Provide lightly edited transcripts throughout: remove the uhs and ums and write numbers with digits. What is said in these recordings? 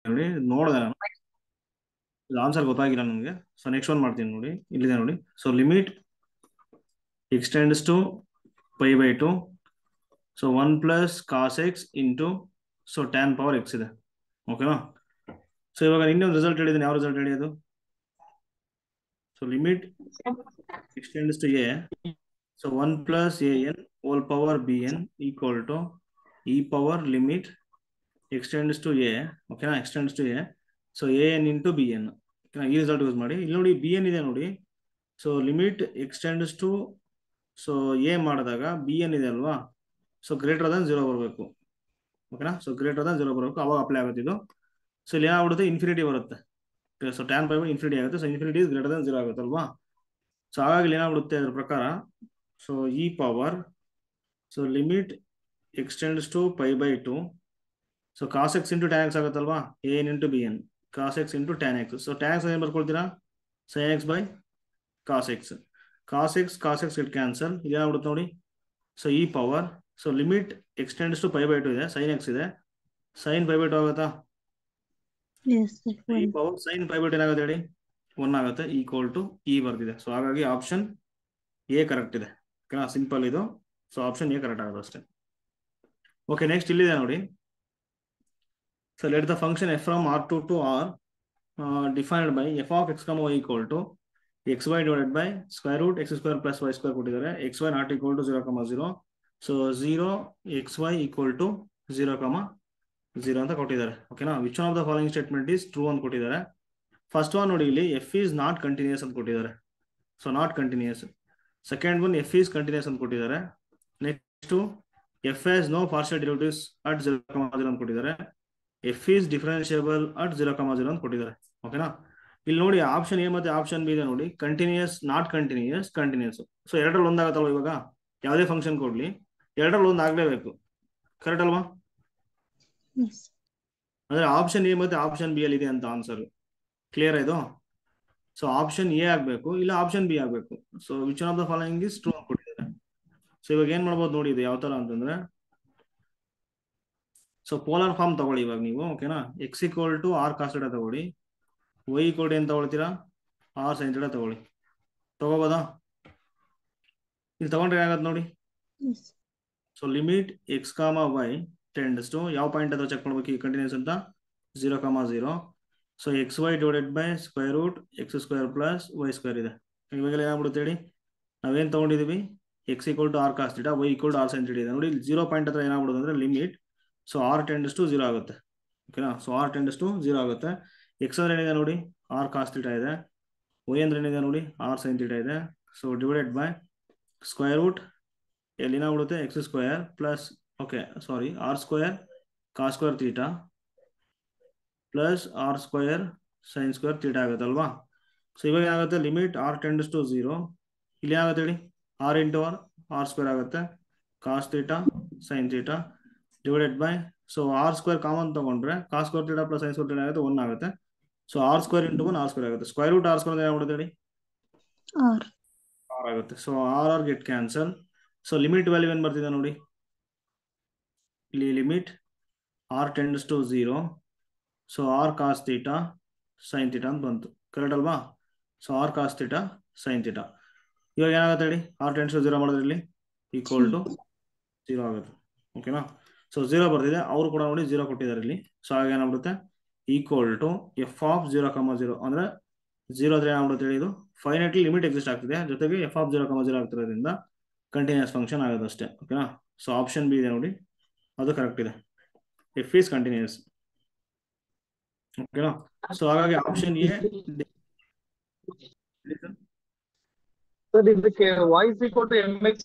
ನೋಡಿ ನೋಡಿದೆ ನಾನು, ಇದು ಆನ್ಸರ್ ಗೊತ್ತಾಗಿಲ್ಲ ನನಗೆ. ಸೊ ನೆಕ್ಸ್ಟ್ ಒನ್ ಮಾಡ್ತೀನಿ ನೋಡಿ, ಇಲ್ಲಿದೆ ನೋಡಿ. So limit extends to pi by two, so 1 plus cos X into so tan power X ಇದೆ. ಓಕೆನಾ? ಸೊ ಇವಾಗ ಇನ್ನೊಂದು ರಿಸಲ್ಟ್ ಹೇಳಿದ್ದೀನಿ, ಯಾವ ರಿಸಲ್ಟ್ ಹೇಳಿ ಅದು? So limit extends to a, so 1 plus a n whole power b n equal to e power limit extends to a. ಓಕೆನಾ? X tends to a, so a n into b n. ಈ result use ಮಾಡಿ. ಇಲ್ಲಿ ನೋಡಿ b n ಇದೆ ನೋಡಿ. So limit extends to so a ಮಾಡಿದಾಗ b n ಇದೆ ಅಲ್ವಾ, ಸೊ ಗ್ರೇಟರ್ ದನ್ 0 ಬರಬೇಕು. ಓಕೆನಾ? ಸೊ ಗ್ರೇಟರ್ ದನ್ 0 ಬರಬೇಕು, ಅವಾಗ ಅಪ್ಲೈ ಆಗುತ್ತೆ ಇದು. ಸೊ ಇಲ್ಲಿ ಏನಾಗ್ಬಿಡುತ್ತೆ, ಇನ್ಫಿನಿಟಿ ಬರುತ್ತೆ. ಸೊ ಟ್ಯಾನ್ ಪೈ ಇನ್ಫಿನಿಟಿ ಆಗುತ್ತೆ. So infinity is greater than 0 ಆಗುತ್ತಲ್ವಾ. ಸೊ ಹಾಗಾಗಿ ಏನಾಗ್ಬಿಡುತ್ತೆ ಅದ್ರ ಪ್ರಕಾರ, so e power so limit extends to pi by two, so cos X into tan x ಆಗುತ್ತಲ್ವಾ, a n into b n, cos X into tan x. So tan x ಏನು ಬರ್ಕೊಳ್ತೀರಾ, sine x by cos x. Cos x it cancel, ಇದೇನಾಗ್ಬಿಡುತ್ತೆ ನೋಡಿ. So e power so limit extends to pi by two ಇದೆ, sine X ಇದೆ, sine pi by two ಆಗುತ್ತಾ? E power sine pi by two ಏನಾಗುತ್ತೆ ಹೇಳಿ, 1 ಆಗುತ್ತೆ, equal to E ಬರ್ತಿದೆ. So ಹಾಗಾಗಿ ಆಪ್ಷನ್ ಎ ಕರೆಕ್ಟ್ ಇದೆ. ಓಕೆನಾ? ಸಿಂಪಲ್ ಇದು. ಸೊ ಆಪ್ಷನ್ ಎ ಕರೆಕ್ಟ್ ಆಗುತ್ತೆ ಅಷ್ಟೇ. ಓಕೆ, ನೆಕ್ಸ್ಟ್ ಇಲ್ಲಿದೆ ನೋಡಿ. So let the function f from R2 to R defined by f of x comma y equal to x y divided by square root x square plus Y square ಕೊಟ್ಟಿದ್ದಾರೆ. X y not equal to 0,0. So 0 x y equal to 0,0 ಅಂತ ಕೊಟ್ಟಿದ್ದಾರೆ. ಓಕೆನಾ? Which one of the following statement is true ಅಂತ ಕೊಟ್ಟಿದ್ದಾರೆ. First one ನೋಡಿ, ಇಲ್ಲಿ F is not continuous ಅಂತ ಕೊಟ್ಟಿದ್ದಾರೆ. So not continuous. Second one F is continuous ಅಂತ ಕೊಟ್ಟಿದ್ದಾರೆ. Next F has no partial derivatives at 0,0 ಅಂತ ಕೊಟ್ಟಿದ್ದಾರೆ. ಎಫ್ ಈಸ್ ಡಿಫರೆನ್ಷಿಯಬಲ್ ಅಟ್ 0,0 ಅಂತ ಕೊಟ್ಟಿದ್ದಾರೆ. ಓಕೆನಾ? ಇಲ್ಲಿ ನೋಡಿ ಆಪ್ಷನ್ ಎ ಮತ್ತೆ ಆಪ್ಷನ್ ಬಿ ಇದೆ ನೋಡಿ, continuous, not continuous, continuous. So ಎರಡರಲ್ಲಿ ಒಂದಾಗತ್ತಲ್ವ, ಇವಾಗ ಯಾವುದೇ ಫಂಕ್ಷನ್ ಕೊಡ್ಲಿ ಎರಡರಲ್ಲಿ ಒಂದು ಆಗ್ಲೇಬೇಕು. ಕರೆಕ್ಟ್ ಅಲ್ವಾ? ಅಂದ್ರೆ ಆಪ್ಷನ್ ಎ ಮತ್ತೆ ಆಪ್ಷನ್ ಬಿ ಅಲ್ಲಿ ಇದೆ ಅಂತ ಆನ್ಸರ್. ಕ್ಲಿಯರ್ ಇದು? ಸೊ ಆಪ್ಷನ್ ಎ ಆಗ್ಬೇಕು, ಇಲ್ಲ ಆಪ್ಷನ್ ಬಿ ಆಗ್ಬೇಕು. So which one of the following is true ಅಂತ ಕೊಟ್ಟಿದ್ದಾರೆ. ಸೊ ಇವಾಗ ಏನ್ ಮಾಡ್ಬೋದು ನೋಡಿ, ಇದು ಯಾವ ತರ ಅಂತಂದ್ರೆ, ಸೊ ಪೋಲಾರ್ ಫಾರ್ಮ್ ತಗೊಳ್ಳಿ ಇವಾಗ ನೀವು. ಓಕೆನಾ? X equal to R cos theta ತಗೊಳ್ಳಿ, ವೈ ಈಕ್ವಲ್ ಟು ಏನ್ ತಗೊಳ್ತೀರಾ, ಆರ್ ಸೈನ್ ಥೀಟಾ ತಗೊಳ್ಳಿ. ತಗೋಬೋದಾ? ಇಲ್ಲಿ ತಗೊಂಡ್ರೆ ಏನಾಗತ್ತೆ ನೋಡಿ. So limit x comma y tends to ಯಾವ ಪಾಯಿಂಟ್ ಅಂತ ಚೆಕ್ ಮಾಡ್ಬೇಕು, ಈ ಕಂಟಿನ್ಯೂಸ್ ಅಂತ 0,0. So x y divided by square root x square plus Y square ಇದೆ. ಇವಾಗೆಲ್ಲ ಏನಾಗ್ಬಿಡುತ್ತೆ ಹೇಳಿ, ನಾವೇನ್ ತಗೊಂಡಿದೀವಿ, x equal to R cos theta, y equal to r sine theta ಇದೆ ನೋಡಿ. 0 ಪಾಯಿಂಟ್ ಹತ್ರ ಏನಾಗ್ಬಿಡುತ್ತೆ ಅಂದ್ರೆ limit, so r tends to 0 ಆಗುತ್ತೆ. ಓಕೆನಾ? ಸೊ ಆರ್ ಟೆಂಡ್ಸ್ ಟು 0 ಆಗುತ್ತೆ. ಎಕ್ಸ್ ಅಂದ್ರೆ ಏನಿದೆ ನೋಡಿ, ಆರ್ ಕಾಸ್ ಥೀಟಾ ಇದೆ. ವೈ ಅಂದ್ರೆ ಏನಿದೆ ನೋಡಿ, ಆರ್ ಸೈನ್ ಥೀಟಾ ಇದೆ. So divided by square root, ಎಲ್ಲಿ ಏನಾಗ್ಬಿಡುತ್ತೆ, x square plus, okay sorry, r square cos square theta plus r square sine square theta ಆಗುತ್ತಲ್ವಾ. ಸೊ ಇವಾಗ ಏನಾಗುತ್ತೆ, ಲಿಮಿಟ್ ಆರ್ ಟೆಂಡ್ಸ್ ಟು 0, ಇಲ್ಲಿ ಏನಾಗುತ್ತೆ ಹೇಳಿ, ಆರ್ ಇಂಟು ಆರ್ ಸ್ಕ್ವೇರ್ ಆಗುತ್ತೆ, cos theta sine theta divided by, so r square common ತಗೊಂಡ್ರೆ cos square theta plus sine square theta ಆಗುತ್ತೆ, 1 ಆಗುತ್ತೆ. So r square into 1 r square ಆಗುತ್ತೆ. Square root r square ಏನಾಗ್ಬಿಡುತ್ತೆ ಹೇಳಿ, r ಆಗುತ್ತೆ. So r get cancel. So limit value ಏನ್ ಬರ್ತಿದೆ ನೋಡಿ, ಇಲ್ಲಿ limit r tends to 0, so r cos theta sine theta ಅಂತ ಬಂತು. ಕರೆಕ್ಟ್ ಅಲ್ವಾ? So r cos theta sine theta. ಇವಾಗ ಏನಾಗುತ್ತೆ ಹೇಳಿ, ಆರ್ ಟೆಂಡ್ಸ್ ಟು 0 ಮಾಡಿದ್ರೆ ಇಲ್ಲಿ ಈಕ್ವಲ್ ಟು 0 ಆಗುತ್ತೆ. ಓಕೆನಾ? ಸೊ 0 ಬರ್ತಿದೆ, ಅವರು ಕೂಡ ನೋಡಿ 0 ಕೊಟ್ಟಿದ್ದಾರೆ ಇಲ್ಲಿ. ಸೊ ಹಾಗೆ ಏನಾಗ್ಬಿಡುತ್ತೆ, ಈಕ್ವಲ್ ಟು ಎಫ್ ಆಫ್ 0,0 ಅಂದ್ರೆ 0 ಆದ್ರೆ ಏನಾಗ್ಬಿಡುತ್ತೆ ಹೇಳಿ, ಇದು ಫೈನೈಟ್ಲಿ ಲಿಮಿಟ್ ಎಕ್ಸಿಸ್ಟ್ ಆಗ್ತಿದೆ, ಜೊತೆಗೆ ಎಫ್ ಆಫ್ 0,0 ಆಗ್ತಿರೋದ್ರಿಂದ ಕಂಟಿನ್ಯೂಸ್ ಫಂಕ್ಷನ್ ಆಗೋದು ಅಷ್ಟೇ. ಓಕೆನಾ? ಸೊ ಆಪ್ಷನ್ ಬಿ ಇದೆ ನೋಡಿ, ಅದು ಕರೆಕ್ಟ್ ಇದೆ. F is continuous. ಓಕೆನಾ? ಸೊ ಹಾಗಾಗಿ ಆಪ್ಷನ್ ಎ. ಸರ್ ಇದಕ್ಕೆ ವಾಯ್ಸ್ ಈಕ್ವಲ್ ಟು mx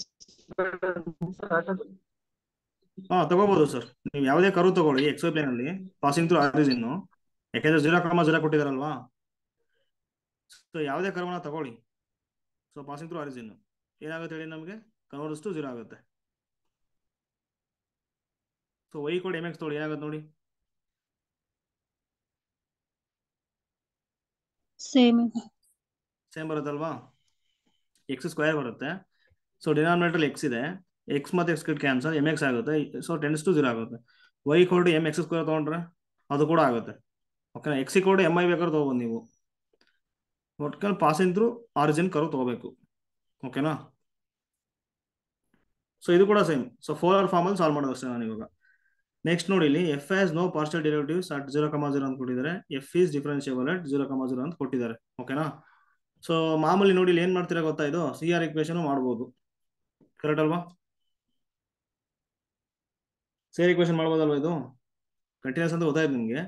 ತಗೋಬಹುದು ಸರ್. ನೀವು ಯಾವುದೇ ಕರು ತಗೊಳ್ಳಿ ಎಕ್ಸ್ ವೈ ಪ್ಲೇನ್ ಅಲ್ಲಿ ಪಾಸಿಂಗ್ ಥ್ರೂ ಆರಿಜಿನ್, ಯಾಕೆಂದ್ರೆ 0,0 ಕೊಟ್ಟಿದಾರಲ್ವಾ. ಸೊ ಯಾವುದೇ ಕರ್ವನ್ನ ತಗೊಳ್ಳಿ, ಸೊ ಪಾಸಿಂಗ್ ಥ್ರೂ ಆರಿಜಿನ್ ಏನಾಗುತ್ತೆ ಹೇಳಿ, ನಮಗೆ ಕನ್ವರ್ಸ್ ಟು 0 ಆಗುತ್ತೆ. ಸೊ ವೈ ಕೋಡ್ mx ತಗೊಳ್ಳಿ, ಏನಾಗುತ್ತೆ ನೋಡಿ, ಸೇಮ್ ಬರುತ್ತಲ್ವಾ, ಎಕ್ಸ್ ಸ್ಕ್ವೇರ್ ಬರುತ್ತೆ. ಸೊ ಡಿನಾಮಿನೇಟರ್ ಎಕ್ಸ್ ಇದೆ, ಎಕ್ಸ್ ಮತ್ತೆ ಎಕ್ಸ್ ಕ್ಯಾನ್ಸಲ್, mx ಆಗುತ್ತೆ. ಸೊ ಟೆಂಡ್ಸ್ ಟು 0 ಆಗುತ್ತೆ. ವೈ ಕೋಡ್ mx ಸ್ಕ್ವೇರ್ ತಗೊಂಡ್ರೆ ಅದು ಕೂಡ ಆಗುತ್ತೆ. ಓಕೆನಾ. X equal to M I ಬೇಕಾದ್ರೆ ತೊಗೊಬೋದು ನೀವು, ಒಟ್ನಲ್ಲಿ ಪಾಸಿಂಗ್ ಥ್ರೂ ಆರಿಜಿನ್ ಕರ್ವ್ ತೊಗೋಬೇಕು. ಓಕೆನಾ. ಸೊ ಇದು ಕೂಡ ಸೇಮ್. ಸೊ 4R ಫಾರ್ಮಲ್ಲಿ ಸಾಲ್ವ್ ಮಾಡೋದು ಅಷ್ಟೇ ನಾನು ಇವಾಗ. ನೆಕ್ಸ್ಟ್ ನೋಡಿ, ಇಲ್ಲಿ F has no partial derivatives at 0,0 ಅಂತ ಕೊಟ್ಟಿದ್ದಾರೆ. ಎಫ್ ಈಸ್ ಡಿಫರೆನ್ಷಿಯಬಲ್ ಅಟ್ 0,0 ಅಂತ ಕೊಟ್ಟಿದ್ದಾರೆ. ಓಕೆನಾ. ಸೊ ಮಾಮೂಲಿ ನೋಡಿ ಇಲ್ಲಿ ಏನ್ ಮಾಡ್ತೀರಾ ಗೊತ್ತಾ, ಇದು CR ಈಕ್ವೇಷನ್ ಮಾಡ್ಬೋದು, ಕರೆಕ್ಟ್ ಅಲ್ವಾ? CR ಈಕ್ವೇಷನ್ ಮಾಡ್ಬೋದಲ್ವಾ, ಇದು ಕಂಟಿನ್ಯೂಸ್ ಅಂತ ಗೊತ್ತಾಯ್ತು ನಿಮಗೆ.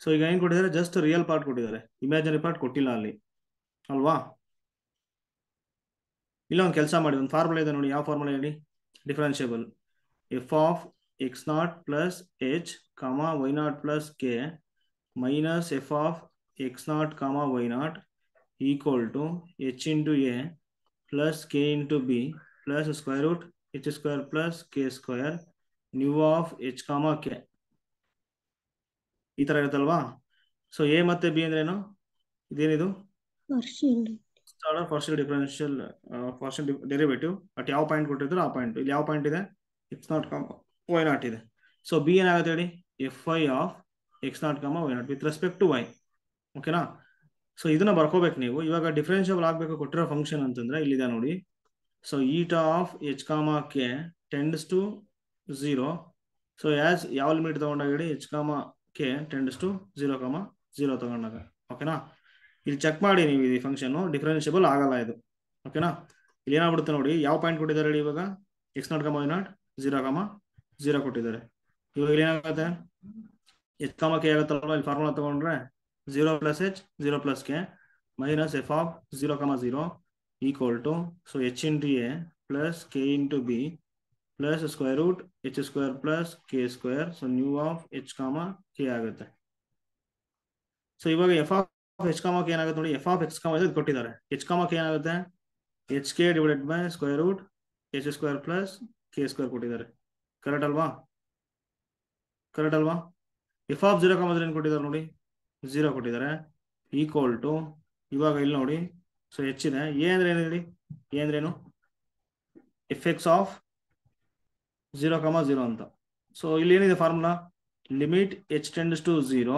ಸೊ ಈಗ ಏನ್ ಕೊಟ್ಟಿದ್ದಾರೆ, ಜಸ್ಟ್ ರಿಯಲ್ ಪಾರ್ಟ್ ಕೊಟ್ಟಿದ್ದಾರೆ, ಇಮ್ಯಾಜಿನರಿ ಪಾರ್ಟ್ ಕೊಟ್ಟಿಲ್ಲ ಅಲ್ಲಿ ಅಲ್ವಾ. ಇಲ್ಲ ಒಂದು ಕೆಲಸ ಮಾಡಿ, ಒಂದು ಫಾರ್ಮುಲಾ ಇದೆ ನೋಡಿ, ಯಾವ ಫಾರ್ಮುಲಾ ಹೇಳಿ? Differentiable F of x0 plus h y0 plus k minus F of x0 y0 equal to h into a plus k into b plus square root h square plus k square nu of h k. ಈ ತರ ಇರುತ್ತಲ್ವಾ. So a ಮತ್ತೆ b ಅಂದ್ರೆ ಏನು? ಇದೇನಿದು? Partial differential partial derivative at ಯಾವ point ಕೊಟ್ಟಿದ್ರು ಆ ಪಾಯಿಂಟ್. ಇಲ್ಲಿ ಯಾವ ಪಾಯಿಂಟ್ ಇದೆ? x0 y0 ಇದೆ. ಸೊ b ಏನಾಗುತ್ತೆ ಹೇಳಿ? F I of x0 y0 with respect to y. ಓಕೆನಾ. ಸೊ ಇದನ್ನ ಬರ್ಕೋಬೇಕು ನೀವು. ಇವಾಗ ಡಿಫರೆನ್ಷಿಯಬಲ್ ಆಗಬೇಕು ಕೊಟ್ಟಿರೋ ಫಂಕ್ಷನ್ ಅಂತಂದ್ರೆ ಇಲ್ಲಿದೆ ನೋಡಿ. So eta of h k tends to 0. So as ಯಾವ ಲಿಮಿಟ್ ತಗೊಂಡಾಗ ಹೇಳಿ? h k ಟೆಂಡ್ಸ್ ಟು 0,0 ತಗೊಂಡಾಗ. ಓಕೆನಾ. ಇಲ್ಲಿ ಚೆಕ್ ಮಾಡಿ ನೀವು, ಈ ಫಂಕ್ಷನ್ ಡಿಫರೆನ್ಷಿಯಬಲ್ ಆಗಲ್ಲ ಇದು. ಓಕೆನಾ. ಇಲ್ಲಿ ಏನಾಗ್ಬಿಡುತ್ತೆ ನೋಡಿ, ಯಾವ ಪಾಯಿಂಟ್ ಕೊಟ್ಟಿದ್ದಾರೆ ಹೇಳಿ? ಇವಾಗ x0 y0 0,0 ಕೊಟ್ಟಿದ್ದಾರೆ. ಇವಾಗ ಇಲ್ಲಿ ಏನಾಗುತ್ತೆ? h k ಆಗುತ್ತಲ್ವ, ಇಲ್ಲಿ ಫಾರ್ಮುಲಾ ತಗೊಂಡ್ರೆ 0 plus h 0 plus k minus F of 0,0 equal to so h into a plus k into b plus square root h square plus k square. So nu of h k ಆಗುತ್ತೆ. So ಇವಾಗ F of h k ಏನಾಗುತ್ತೆ ನೋಡಿ, F of x ಇದು ಕೊಟ್ಟಿದ್ದಾರೆ. h k ಏನಾಗುತ್ತೆ? h k divided by square root h square plus k square ಕೊಟ್ಟಿದ್ದಾರೆ. Correct ಅಲ್ವಾ? Correct ಅಲ್ವಾ? ಎಫ್ ಆಫ್ 0,0 ಏನು ಕೊಟ್ಟಿದ್ದಾರೆ ನೋಡಿ? 0 ಕೊಟ್ಟಿದ್ದಾರೆ. ಈಕ್ವಲ್ ಟು ಇವಾಗ ಇಲ್ಲಿ ನೋಡಿ, ಸೊ h ಇದೆ. a ಅಂದ್ರೆ ಏನು ಹೇಳಿ? a ಅಂದ್ರೆ ಏನು? ಎಫ್ ಎಕ್ಸ್ ಆಫ್ 0,0 ಅಂತ. ಸೊ ಇಲ್ಲಿ ಏನಿದೆ formula? Limit h tends to 0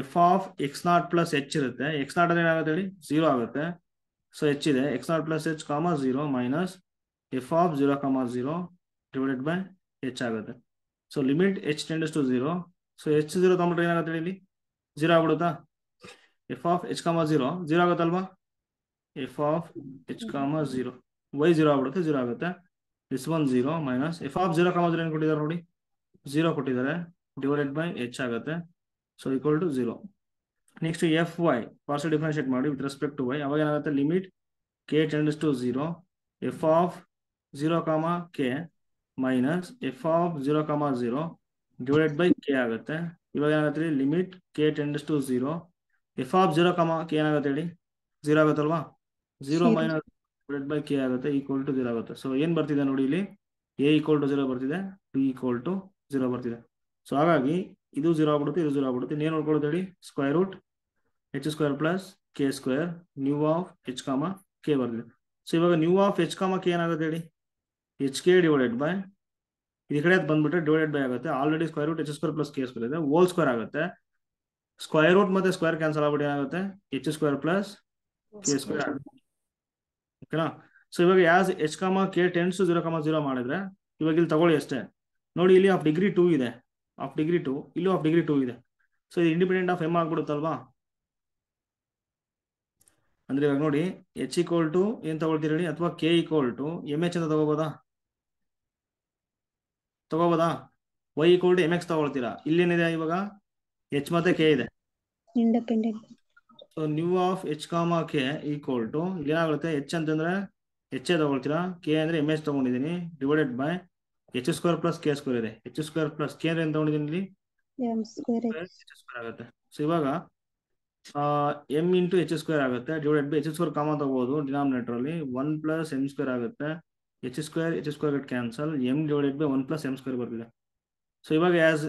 F of x0 plus h ಇರುತ್ತೆ. x0 ಅಂದ್ರೆ ಏನಾಗುತ್ತೆ ಹೇಳಿ? 0 ಆಗುತ್ತೆ. ಸೊ h ಇದೆ, x0 plus h 0 minus F of 0,0 divided by h ಆಗುತ್ತೆ. So limit h tends to 0. So h 0 ತಗೊಂಡ್ರೆ ಏನಾಗುತ್ತೆ ಇಲ್ಲಿ? 0 ಆಗ್ಬಿಡುತ್ತಾ? ಎಫ್ ಆಫ್ h 0 ಆಗುತ್ತಲ್ವಾ? ಎಫ್ ಆಫ್ h 0 y 0 ಆಗ್ಬಿಡುತ್ತೆ, 0 ಆಗುತ್ತೆ. This one 0 minus F of 0,0 ಏನು ಕೊಟ್ಟಿದ್ದಾರೆ ನೋಡಿ? 0 ಕೊಟ್ಟಿದ್ದಾರೆ, ಡಿವೈಡೆಡ್ ಬೈ h ಆಗುತ್ತೆ. So equal to 0. Next f y partial differentiate ಮಾಡಿ ವಿತ್ ರೆಸ್ಪೆಕ್ಟ್ ಟು y. ಅವಾಗ ಏನಾಗುತ್ತೆ? Limit k tends to 0 F of 0, k minus F of 0,0 divided by k ಆಗುತ್ತೆ. ಇವಾಗ ಏನಾಗುತ್ತೆ? Limit k tends to 0 F of 0, k ಏನಾಗುತ್ತೆ ಹೇಳಿ? 0 ಆಗುತ್ತಲ್ವಾ? 0 minus divided by k ಆಗುತ್ತೆ, ಈಕ್ವಲ್ ಟು 0 ಆಗುತ್ತೆ. ಸೊ ಏನ್ ಬರ್ತಿದೆ ನೋಡಿ ಇಲ್ಲಿ? a ಈಕ್ವಲ್ ಟು 0 ಬರ್ತಿದೆ, b ಈಕ್ವಲ್ ಟು 0 ಬರ್ತಿದೆ. ಸೊ ಹಾಗಾಗಿ ಇದು 0 ಆಗ್ಬಿಡುತ್ತೆ, ಇದು 0 ಆಗ್ಬಿಡುತ್ತೆ. ಇನ್ನೇನು ನೋಡ್ಕೊಳ್ಳೋದು ಹೇಳಿ? Square root h square plus k square nu of h k ಬರ್ತಿದೆ. ಸೊ ಇವಾಗ ನ್ಯೂ ಆಫ್ h k ಏನಾಗುತ್ತೆ ಹೇಳಿ? h k ಡಿವೈಡೆಡ್ ಬೈ ಈ ಕಡೆ ಬಂದ್ಬಿಟ್ರೆ ಡಿವೈಡೆಡ್ ಬೈ ಆಗುತ್ತೆ. Already square root h square plus k square ಇದೆ, ಹೋಲ್ ಸ್ಕ್ವೇರ್ ಆಗುತ್ತೆ. ಸ್ಕ್ವೇರ್ ರೂಟ್ ಮತ್ತೆ ಸ್ಕ್ವೇರ್ ಕ್ಯಾನ್ಸಲ್ ಆಗ್ಬಿಟ್ಟು ಏನಾಗುತ್ತೆ? h ಸ್ಕ್ವೇರ್ ಪ್ಲಸ್ k ಸ್ಕ್ವೇರ್ ಆಗುತ್ತೆ. ಓಕೆನಾ. ಸೊ ಇವಾಗ as h k tends to 0,0 ಮಾಡಿದ್ರೆ ಇವಾಗ ಇಲ್ಲಿ ತಗೊಳ್ಳಿ ಅಷ್ಟೇ. ನೋಡಿ ಇಲ್ಲಿ ಆಫ್ ಡಿಗ್ರಿ 2 ಇದೆ, ಆಫ್ ಡಿಗ್ರಿ 2, ಇಲ್ಲೂ ಆಫ್ ಡಿಗ್ರಿ 2 ಇದೆ. ಸೊ ಇದು ಇಂಡಿಪೆಂಡೆಂಟ್ ಆಫ್ m ಆಗ್ಬಿಡುತ್ತಲ್ವಾ? ಅಂದ್ರೆ ಇವಾಗ ನೋಡಿ, h ಈಕ್ವಲ್ ಟು ಏನ್ ತಗೊಳ್ತೀರಿ ಹೇಳಿ? ಅಥವಾ k ಈಕ್ವಲ್ ಟು mh ಅಂತ ತಗೋಬೋದಾ? y ಈಕ್ವಲ್ ಟು mx ತಗೊಳ್ತೀರಾ? ಇಲ್ಲೇನಿದೆ ಇವಾಗ? h ಮತ್ತೆ k ಇದೆ, independent. So nu of h k equal to ಇಲ್ಲಿ ಏನಾಗುತ್ತೆ? h ಅಂತಂದ್ರೆ h ತಗೊಳ್ತೀರಾ, k ಅಂದ್ರೆ mh ತಗೊಂಡಿದ್ದೀನಿ, divided by h square plus k square ಇದೆ. h ಸ್ಕ್ವೇರ್ ಪ್ಲಸ್ k ಅಂದ್ರೆ ಏನು ತಗೊಂಡಿದ್ದೀನಿ ಇಲ್ಲಿ? m ಸ್ಕ್ವೇರ್ h ಸ್ಕ್ವೇರ್ ಆಗುತ್ತೆ. ಸೊ ಇವಾಗ m ಇಂಟು h ಸ್ಕ್ವೇರ್ ಆಗುತ್ತೆ, divided by h square common ತಗೋಬಹುದು ಡಿನಾಮಿನೇಟರ್ ಅಲ್ಲಿ, 1 ಪ್ಲಸ್ m ಸ್ಕ್ವೇರ್ ಆಗುತ್ತೆ. h square got cancel, m divided by 1 plus m square ಬರ್ತಿದೆ. ಸೊ ಇವಾಗ as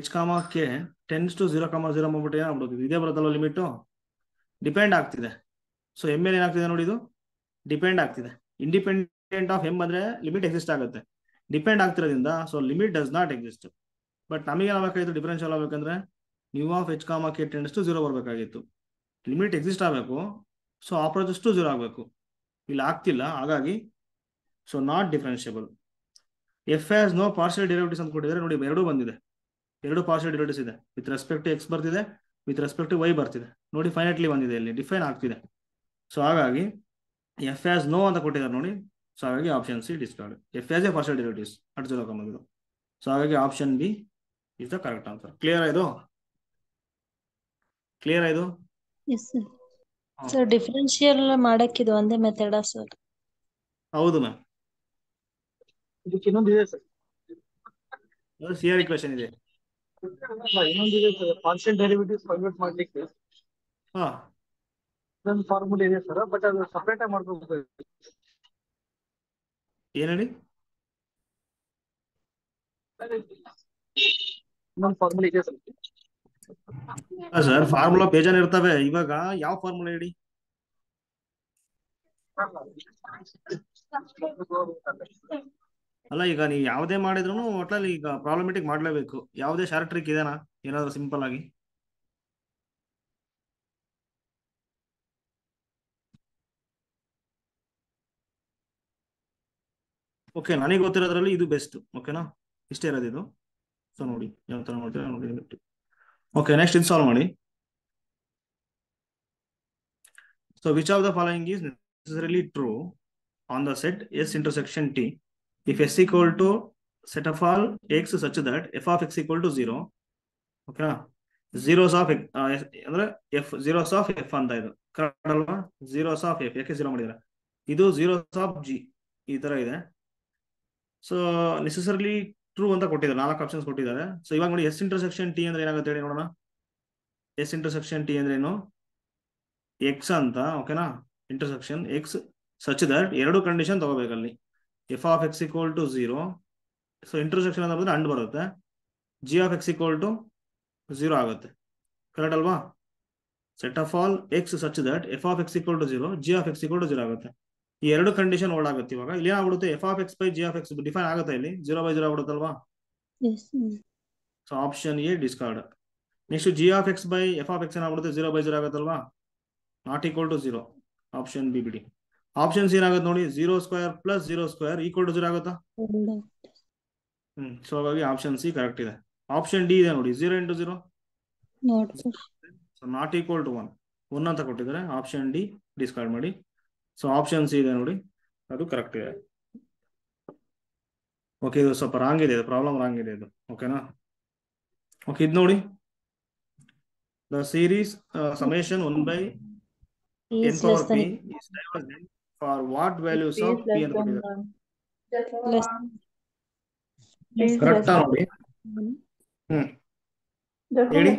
h k tends to 0,0 ಮಾಡ್ಬಿಟ್ಟು ಏನಾಗ್ಬಿಡುತ್ತೆ? ಇದೇ ಬರುತ್ತಲ್ಲ ಲಿಮಿಟು, ಡಿಪೆಂಡ್ ಆಗ್ತಿದೆ. ಸೊ m ಮೇಲೆ ಏನಾಗ್ತಿದೆ ನೋಡಿ? ಇದು ಡಿಪೆಂಡ್ ಆಗ್ತಿದೆ. ಇಂಡಿಪೆಂಡೆಂಟ್ ಆಫ್ m ಅಂದ್ರೆ ಲಿಮಿಟ್ ಎಕ್ಸಿಸ್ಟ್ ಆಗುತ್ತೆ, ಡಿಪೆಂಡ್ ಆಗ್ತಿರೋದ್ರಿಂದ so limit does not exist. But ನಮಗೆ ಏನಾಗಬೇಕಾಯ್ತು? ಡಿಫರೆನ್ಷಿಯಲ್ ಆಗ್ಬೇಕಂದ್ರೆ nu of h comma k tends to 0 ಬರಬೇಕಾಗಿತ್ತು. ಲಿಮಿಟ್ ಎಕ್ಸಿಸ್ಟ್ ಆಗಬೇಕು, ಸೊ ಆಪರೇಟರ್ಸ್ ಟು 0 ಆಗಬೇಕು. ಇಲ್ಲಿ ಆಗ್ತಿಲ್ಲ, ಹಾಗಾಗಿ so not differentiable. F has no partial derivatives ಅಂತ ಕೊಟ್ಟಿದ್ದಾರೆ ನೋಡಿ, ಎರಡು ಬಂದಿದೆ, ಎರಡು ಪಾರ್ಷಿಯಲ್ ಡೆರಿವೇಟಿವ್ಸ್ ಇದೆ. ವಿತ್ ರೆಸ್ಪೆಕ್ಟ್ ಟು ಎಕ್ಸ್ ಬರ್ತಿದೆ, ವಿತ್ ರೆಸ್ಪೆಕ್ಟ್ ಟು ವೈ ಬರ್ತಿದೆ ನೋಡಿ, ಫೈನೈಟ್ಲಿ ಬಂದಿದೆ, ಇಲ್ಲಿ ಡಿಫೈನ್ ಆಗ್ತಿದೆ. ಸೊ ಹಾಗಾಗಿ ಎಫ್ ಹ್ಯಾಸ್ ನೋ ಅಂತ ಕೊಟ್ಟಿದ್ದಾರೆ ನೋಡಿ, ಸೊ ಹಾಗಾಗಿ option C discard. F has a partial derivatives at 0, so ಹಾಗಾಗಿ option b is the correct answer. Clear ಆಯ್ತು? ಕ್ಲಿಯರ್ ಆಯ್ತು? Yes sir. ಸರ್ ಡಿಫರೆನ್ಷಿಯಲ್ ಮಾಡಕ್ಕಿದು ಒಂದೇ ಮೆಥಡಾ ಸರ್? ಹೌದು ಮ್ಯಾಮ್, ಇದಕ್ಕೆ ಇನ್ನೊಂದಿದೆ ಸರ್. ಸಿಆರ್ ಇಕ್ವೇಶನ್ ಇದೆ. ಇನ್ನೊಂದಿದೆ ಸರ್, ಪಾರ್ಷಿಯಲ್ ಡೆರಿವೇಟಿವ್ಸ್ ಕನ್ವರ್ಟ್ ಮಾಡ್ಲಿಕ್ಕೆ ಹಾ, ಇನ್ನೊಂದು ಫಾರ್ಮುಲಾ ಇದೆ ಸರ್, ಬಟ್ ಅದು ಸಪರೇಟ್ ಆಗಿ ಮಾಡ್ಕೋಬೇಕು. ಏನ್ ಹೇಳಿ? ಇನ್ನೊಂದು ಫಾರ್ಮುಲಾ ಇದೆ ಸರ್. ಸರ್ ಫಾರ್ಮುಲಾ ಬೇಜಾನ್ ಇರ್ತವೆ, ಇವಾಗ ಯಾವ ಫಾರ್ಮುಲಾ ಹೇಳಿ? ಅಲ್ಲ, ಈಗ ನೀವು ಯಾವುದೇ ಮಾಡಿದ್ರು ಒಟ್ಲಲ್ಲಿ ಈಗ ಪ್ರಾಬ್ಲಮೆಟಿಕ್ ಮಾಡ್ಲೇಬೇಕು. ಯಾವುದೇ ಶಾರ್ಟ್ ಟ್ರಿಕ್ ಇದೆನಾ ಏನಾದ್ರು ಸಿಂಪಲ್ ಆಗಿ? ಓಕೆ, ನನಗೆ ಗೊತ್ತಿರೋದ್ರಲ್ಲಿ ಇದು ಬೆಸ್ಟ್. ಓಕೆನಾ, ಇಷ್ಟೇ ಇರೋದು ಇದು. ಸೊ ನೋಡಿ ಯಾವ ತರ ಮಾಡ್ತೀರಾ ನೋಡಿ. ಓಕೆ, ನೆಕ್ಸ್ಟ್ ಇದು ಸಾಲ್ವ್ ಮಾಡಿ. So which of the following is necessarily true on the set S intersection T if S equal to set of all x such that f of x equal to 0. ಓಕೆನಾ, zeros of ಅಂದ್ರೆ f zeros of f ಅಂತ ಇದು correct ಅಲ್ವಾ? zeros of f ಯಾಕೆ 0 ಮಾಡಿದ್ರೆ, ಇದು zeros of g ಈ ತರ ಇದೆ. ಸೊ ನೆಸೆಸರಿಲಿ ಟ್ರೂ ಅಂತ ಕೊಟ್ಟಿದ್ದಾರೆ, 4 ಆಪ್ಷನ್ಸ್ ಕೊಟ್ಟಿದ್ದಾರೆ. ಸೊ ಇವಾಗ ನೋಡಿ, ಎಸ್ ಇಂಟರ್ಸೆಕ್ಷನ್ ಟಿ ಅಂದ್ರೆ ಏನಾಗುತ್ತೆ ಹೇಳಿ ನೋಡೋಣ. ಎಸ್ ಇಂಟರ್ಸೆಕ್ಷನ್ ಟಿ ಅಂದ್ರೆ ಏನು? ಎಕ್ಸ್ ಅಂತ, ಓಕೆನಾ, ಇಂಟರ್ಸೆಕ್ಷನ್ ಎಕ್ಸ್ ಸಚ್ ದಟ್ ಎರಡು ಕಂಡೀಷನ್ ತಗೋಬೇಕಲ್ಲಿ. F of x equal to 0, so intersection ಅಂತ ಬಂದ್ರೆ ಅಂಡ್ ಬರುತ್ತೆ, g of x equal to 0 ಆಗುತ್ತೆ. ಕರೆಕ್ಟ್ ಅಲ್ವಾ? Set of all x such that f of x equal to 0, g of x equal to 0 ಆಗುತ್ತೆ. ಈ ಎರಡು condition hold ಆಗುತ್ತೆ. ಇವಾಗ ಇಲ್ಲಿ ಏನಾಗ್ಬಿಡುತ್ತೆ, f of x by g of x define ಆಗುತ್ತೆ, ಇಲ್ಲಿ 0/0 ಆಗ್ಬಿಡುತ್ತಲ್ವಾ? Yes. So option A discard. Next g of x by f of x ಏನಾಗ್ಬಿಡುತ್ತೆ, 0/0 ಆಗುತ್ತಲ್ವಾ? Not equal to 0. Option b ಬಿಡಿ. ಆಪ್ಷನ್ ಸಿ ಏನಾಗುತ್ತೆ ನೋಡಿ, 0² + 0² = 0 ಆಗುತ್ತಾ? ಸೊ ಹಾಗಾಗಿ ಆಪ್ಷನ್ ಸಿ ಕರೆಕ್ಟ್ ಇದೆ. ಆಪ್ಷನ್ ಡಿ ಇದೆ ನೋಡಿ, 0 × 0 not sir. So not equal to 1 ಅಂತ ಕೊಟ್ಟಿದ್ದಾರೆ. ಆಪ್ಷನ್ ಡಿ ಡಿಸ್ಕಾರ್ಡ್ ಮಾಡಿ. ಸೊ ಆಪ್ಷನ್ ಸಿ ಇದೆ ನೋಡಿ, ಅದು ಕರೆಕ್ಟ್ ಇದೆ. ಓಕೆ, ಇದು ಸ್ವಲ್ಪ ರಾಂಗ್ ಇದೆ, ಪ್ರಾಬ್ಲಮ್ ರಾಂಗ್ ಇದೆ ಇದು. ಓಕೆನಾ? ಓಕೆ, ಇದು ನೋಡಿ, the series summation 1/n power p is divergent for what values of p ಅಂತ ಕೊಟ್ಟಿದ್ದಾರೆ. ಕರೆಕ್ಟಾ ನೋಡಿ? ಹೇಳಿ.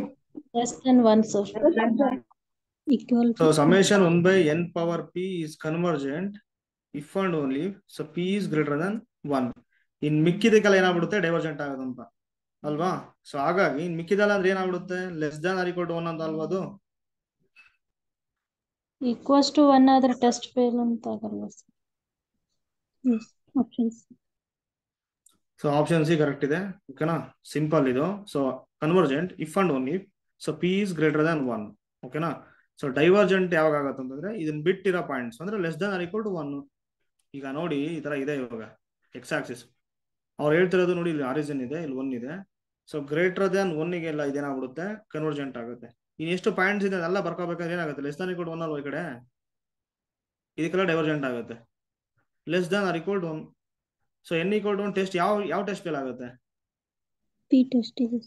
Less than 1 sir. Equal So summation 1/n power p is convergent if and only so p is greater than 1. ಇನ್ ಮಿಕ್ಕಿದಕ್ಕೆಲ್ಲ ಏನಾಗ್ಬಿಡುತ್ತೆ, divergent ಆಗೋದಂತ ಅಲ್ವಾ? ಸೊ ಹಾಗಾಗಿ ಇನ್ ಮಿಕ್ಕಿದಲ್ಲ ಅಂದ್ರೆ ಏನಾಗ್ಬಿಡುತ್ತೆ, less than or equal to 1 ಅಂತ ಅಲ್ವಾ ಅದು? ಈಕ್ವಲ್ಸ್ ಟು 1 ಆದ್ರೆ ಟೆಸ್ಟ್ ಫೇಲ್ ಅಂತ ಆಗಲ್ವಾ sir? Option C. So option C correct ಇದೆ. ಓಕೆನಾ, ಸಿಂಪಲ್ ಇದು. So convergent if and only so p is greater than 1. ಓಕೆನಾ? ಸೊ ಡೈವರ್ಜೆಂಟ್ ಯಾವಾಗ ಆಗುತ್ತೆ ಅಂತಂದ್ರೆ ಇದನ್ನ ಬಿಟ್ಟಿರೋ ಪಾಯಿಂಟ್ಸ್ ಅಂದ್ರೆ less than or equal to 1. ಈಗ ನೋಡಿ, ಈ ತರ ಇದೆ ಇವಾಗ ಎಕ್ಸ್ ಆಕ್ಸಿಸ್. ಅವ್ರು ಹೇಳ್ತಿರೋದು ನೋಡಿ, ಇಲ್ಲಿ ಆರಿಜಿನ್ ಇದೆ, ಇಲ್ಲಿ 1 ಇದೆ. ಸೊ ಗ್ರೇಟರ್ ದ್ಯಾನ್ 1ಗೆಲ್ಲ ಇದೇನಾಗ್ಬಿಡುತ್ತೆ, ಕನ್ವರ್ಜೆಂಟ್ ಆಗುತ್ತೆ. ಇನ್ ಎಷ್ಟು ಪಾಯಿಂಟ್ಸ್ ಇದೆ ಅದೆಲ್ಲ ಬರ್ಕೋಬೇಕಾದ್ರೆ ಏನಾಗುತ್ತೆ, ಲೆಸ್ ದ್ಯಾನ್ ಈಕ್ವಲ್ ಟು 1 ಅಲ್ವಾ ಈ ಕಡೆ, ಇದಕ್ಕೆಲ್ಲ ಡೈವರ್ಜೆಂಟ್ ಆಗುತ್ತೆ. Less than or equal to 1. So n equal to 1 test ಯಾವ ಟೆಸ್ಟ್ ಫೇಲ್ ಆಗುತ್ತೆ? ಪಿ ಟೆಸ್ಟ್ ಇದೆ.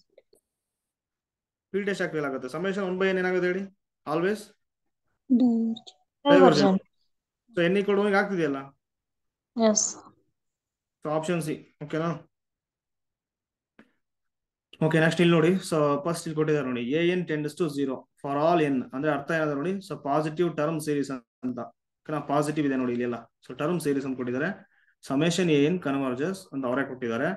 ಪಿ ಟೆಸ್ಟ್ ಯಾಕೆ ಫೇಲ್ ಆಗುತ್ತೆ? ಸಮೇಷನ್ 1/n ಏನಾಗುತ್ತೆ ಹೇಳಿ, always divergent. Divergent. So n equal to 1 ಆಗ್ತಿದೆಯಲ್ಲ. ಎಸ್. So option C. ಓಕೆನಾ? ಓಕೆ, ನೆಕ್ಸ್ಟ್ ಇಲ್ಲಿ ನೋಡಿ. ಸೊ ಫಸ್ಟ್ ಇಲ್ಲಿ ಕೊಟ್ಟಿದ್ದಾರೆ ನೋಡಿ, an tends to 0 for all n ಅಂದ್ರೆ ಅರ್ಥ ಏನಾದ್ರು ನೋಡಿ, ಸೊ ಪಾಸಿಟಿವ್ ಟರ್ಮ್ ಸೀರೀಸ್ ಅಂತ. ಪಾಸಿಟಿವ್ ಇದೆ ನೋಡಿ ಇಲ್ಲೆಲ್ಲ. ಸೊ ಟರ್ಮ್ ಸೀರೀಸ್ ಅಂತ ಕೊಟ್ಟಿದ್ದಾರೆ. ಸಮೇಷನ್ an ಕನ್ವರ್ಜಸ್ ಅಂತ ಅವರೇ ಕೊಟ್ಟಿದ್ದಾರೆ.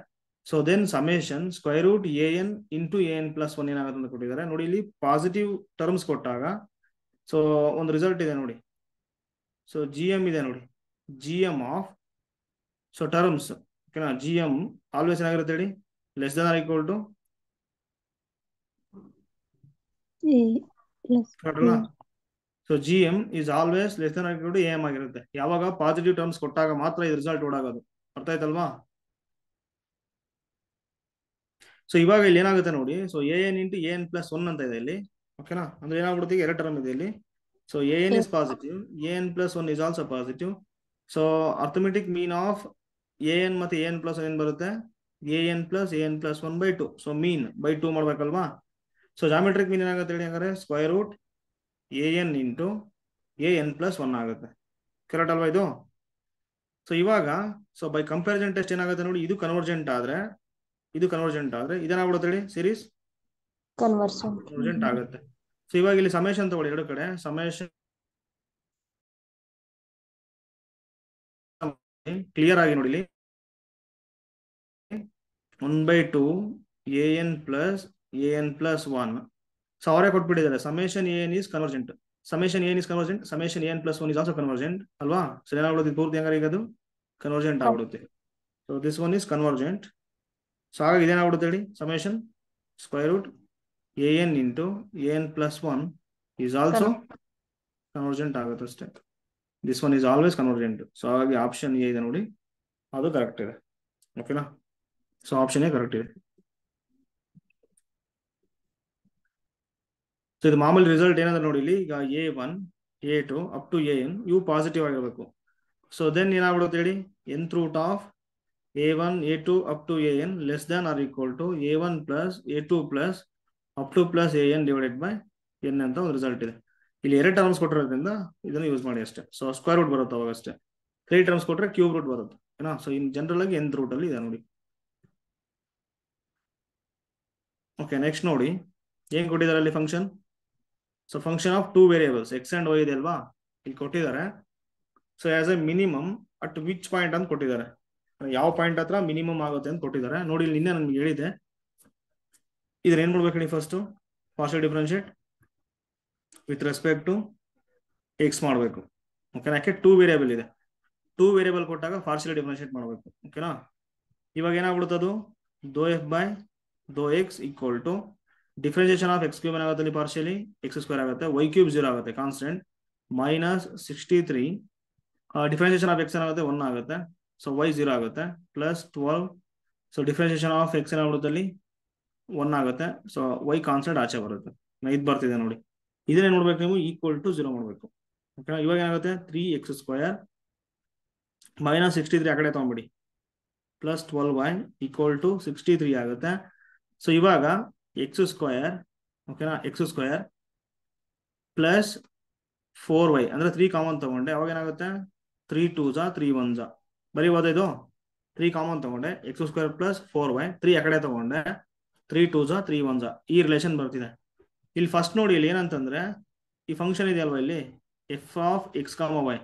So then summation √an × an + 1 ಏನಾಗುತ್ತೆ ಅಂತ ಕೊಟ್ಟಿದ್ದಾರೆ ನೋಡಿ. ಇಲ್ಲಿ ಪಾಸಿಟಿವ್ ಟರ್ಮ್ಸ್ ಕೊಟ್ಟಾಗ ಸೊ ಒಂದು ರಿಸಲ್ಟ್ ಇದೆ ನೋಡಿ. ಸೊ gm ಇದೆ ನೋಡಿ, gm ಆಫ್ ಸೊ ಟರ್ಮ್ಸ್. ಓಕೆನಾ? gm ಆಲ್ವೇಸ್ ಏನಾಗಿರುತ್ತೆ ಹೇಳಿ, less than or equal to A plus ಕರೆಕ್ಟಲ್ಲ? A. So G M is always less than or A M ಆಗಿರುತ್ತೆ. ಯಾವಾಗ ಪಾಸಿಟಿವ್ ಟರ್ಮ್ಸ್ ಕೊಟ್ಟಾಗ ಮಾತ್ರ ಈ ರಿಸಲ್ಟ್ ಓಡಾಗೋದು. ಅರ್ಥ ಆಯ್ತಲ್ವಾ? ಸೊ ಇವಾಗ ಇಲ್ಲಿ ಏನಾಗುತ್ತೆ ನೋಡಿ, so a n into a n plus one ಅಂತ ಇದೆ ಇಲ್ಲಿ. ಓಕೆನಾ? ಅಂದ್ರೆ ಏನಾಗ್ಬಿಡುತ್ತೆ, ಎರಡು ಟರ್ಮ್ ಇದೆ ಇಲ್ಲಿ. So a n is positive, a n plus one is also positive. So arithmetic mean of a n ಮತ್ತೆ ಎ ಎನ್ ಪ್ಲಸ್ ಒನ್ ಏನ್ ಬರುತ್ತೆ, a n plus a n plus one by two. So mean by two ಮಾಡ್ಬೇಕಲ್ವಾ? So geometric mean ಏನಾಗುತ್ತೆ ಹೇಳಿ ಹಂಗಾರೆ, square root a n into a n plus one ಆಗುತ್ತೆ. Correct ಅಲ್ವಾ ಇದು? ಸೊ ಇವಾಗ ಸೊ ಬೈ ಕಂಪ್ಯಾರಿಸನ್ ಟೆಸ್ಟ್ ಏನಾಗುತ್ತೆ ನೋಡಿ, ಇದು ಕನ್ವರ್ಜೆಂಟ್ ಆದ್ರೆ ಇದೇನಾಗ್ಬಿಡುತ್ತೆ ಹೇಳಿ, ಸೀರೀಸ್ ಕನ್ವರ್ಜೆಂಟ್ ಆಗುತ್ತೆ. ಸೊ ಇವಾಗ ಇಲ್ಲಿ ಸಮೇಶನ್ ತಗೊಳ್ಳಿ, ಎರಡು ಕಡೆ ಸಮೇಶನ್ ಕ್ಲಿಯರ್ ಆಗಿ ನೋಡಿ ಇಲ್ಲಿ 1/2 a n plus a n plus one. So ಅವರೇ ಕೊಟ್ಬಿಟ್ಟಿದ್ದಾರೆ summation a n is convergent, summation a n is convergent, summation a n plus one is also convergent ಅಲ್ವಾ? ಸೊ ಏನಾಗ್ಬಿಡುತ್ತೆ ಪೂರ್ತಿ ಹಂಗಾರೆ ಈಗ ಅದು ಕನ್ವರ್ಜೆಂಟ್ ಆಗ್ಬಿಡುತ್ತೆ. So this one is convergent. So ಹಾಗಾಗಿ ಇದೇನಾಗ್ಬಿಡುತ್ತೆ ಹೇಳಿ, summation square root a n into a n plus one is also convergent ಆಗುತ್ತೆ ಅಷ್ಟೇ. This one is always convergent. So ಹಾಗಾಗಿ ಆಪ್ಷನ್ ಎ ಇದೆ ನೋಡಿ, ಅದು ಕರೆಕ್ಟ್ ಇದೆ. ಓಕೆನಾ? ಸೊ ಆಪ್ಷನ್ ಎ ಕರೆಕ್ಟ್ ಇದೆ. ಸೊ ಇದು ಮಾಮೂಲಿ ರಿಸಲ್ಟ್ ಏನಂದ್ರೆ ನೋಡಿ ಇಲ್ಲಿ, ಈಗ A1 A2 up to n ಇವು ಪಾಸಿಟಿವ್ ಆಗಿರಬೇಕು. ಸೊ ದೆನ್ ಏನಾಗ್ಬಿಡುತ್ತೆ ಹೇಳಿ, nth root of A1 A2 up to n less than or equal to A1 plus A2 plus up to plus n divided by n ಅಂತ ಒಂದು result ಇದೆ. ಇಲ್ಲಿ ಎರಡು terms ಕೊಟ್ಟಿರೋದ್ರಿಂದ ಇದನ್ನು ಯೂಸ್ ಮಾಡಿ ಅಷ್ಟೇ. ಸೊ ಸ್ಕ್ವೇರ್ ರೂಟ್ ಬರುತ್ತೆ ಅವಾಗ ಅಷ್ಟೇ. 3 ಟರ್ಮ್ಸ್ ಕೊಟ್ಟರೆ ಕ್ಯೂಬ್ ರೂಟ್ ಬರುತ್ತೆ. ಏನಾ? ಸೊ ಇನ್ ಜನರಲ್ ಆಗಿ nth ರೂಟ್ ಅಲ್ಲಿ ಇದೆ ನೋಡಿ. ಓಕೆ, ನೆಕ್ಸ್ಟ್ ನೋಡಿ ಏನ್ ಕೊಟ್ಟಿದ್ದಾರೆ ಅಲ್ಲಿ function. So function of two variables x and y ಇದೆ ಅಲ್ವಾ, ಇಲ್ಲಿ ಕೊಟ್ಟಿದ್ದಾರೆ. So as a minimum at which point ಅಂತ ಕೊಟ್ಟಿದ್ದಾರೆ, ಯಾವ ಪಾಯಿಂಟ್ ಹತ್ರ ಮಿನಿಮಮ್ ಆಗುತ್ತೆ ಅಂತ ಕೊಟ್ಟಿದ್ದಾರೆ ನೋಡಿ. ಇಲ್ಲಿ ನಿನ್ನೆ ನನ್ಗೆ ಹೇಳಿದೆ, ಇದ್ರ ಏನ್ ಮಾಡ್ಬೇಕು ಹೇಳಿ, first partial differentiate with respect to x ಮಾಡಬೇಕು. ಓಕೆನಾ? ಯಾಕೆ ಟೂ ವೇರಿಯೇಬಲ್ ಇದೆ, ಟೂ ವೇರಿಯೇಬಲ್ ಕೊಟ್ಟಾಗ ಪಾರ್ಷಿಯಲ್ ಡಿಫರೆನ್ಶಿಯೇಟ್ ಮಾಡಬೇಕು. ಓಕೆನಾ? ಇವಾಗ ಏನಾಗ್ಬಿಡುತ್ತದು, doh f by doh x equal to differentiation of x cube ಏನಾಗುತ್ತೆ ಅಲ್ಲಿ, ಪಾರ್ಷಿಯಲಿ ಎಕ್ಸ್ ಸ್ಕ್ವೇರ್ ಆಗುತ್ತೆ, ವೈ ಕ್ಯೂಬ್ 0 ಆಗುತ್ತೆ constant, minus 63 differentiation of x ಏನಾಗುತ್ತೆ 1 ಆಗುತ್ತೆ. ಸೊ ವೈ 0 ಆಗುತ್ತೆ, plus 12. So differentiation of x ಏನಾಗ್ಬಿಡುತ್ತೆ ಅಲ್ಲಿ 1 ಆಗುತ್ತೆ. ಸೊ ವೈ ಕಾನ್ಸ್ಟೆಂಟ್ ಆಚೆ ಬರುತ್ತೆ. ಇದು ಬರ್ತಿದೆ ನೋಡಿ, ಇದನ್ನೇ ನೋಡ್ಬೇಕು ನೀವು, ಈಕ್ವಲ್ ಟು 0 ಮಾಡಬೇಕು. ಓಕೆನಾ? ಇವಾಗ ಏನಾಗುತ್ತೆ, 3x ಸ್ಕ್ವೇರ್ ಮೈನಸ್ 63 ಆ ಕಡೆ ತಗೊಂಡ್ಬಿಡಿ, ಪ್ಲಸ್ 12y ಈಕ್ವಲ್ ಟು 63 ಆಗುತ್ತೆ. ಸೊ ಇವಾಗ ಎಕ್ಸ್ ಸ್ಕ್ವೇರ್, ಓಕೆನಾ, ಎಕ್ಸ್ ಸ್ಕ್ವೇರ್ ಪ್ಲಸ್ 4y ಅಂದ್ರೆ 3 ಕಾಮನ್ ತಗೊಂಡೆ, ಅವಾಗ ಏನಾಗುತ್ತೆ 3 2s 3 1s ಬರೀಬೋದು. ಇದು 3 ಕಾಮನ್ ತಗೊಂಡೆ, ಎಕ್ಸ್ ಸ್ಕ್ವೇರ್ ಪ್ಲಸ್ 4y, 3 ಆ ಕಡೆ ತಗೊಂಡೆ, 3 2s 3 1s ಈ ರಿಲೇಷನ್ ಬರ್ತಿದೆ. ಇಲ್ಲಿ ಫಸ್ಟ್ ನೋಡಿ, ಇಲ್ಲಿ ಏನಂತಂದ್ರೆ ಈ ಫಂಕ್ಷನ್ ಇದೆ ಅಲ್ವಾ ಇಲ್ಲಿ, F of X comma Y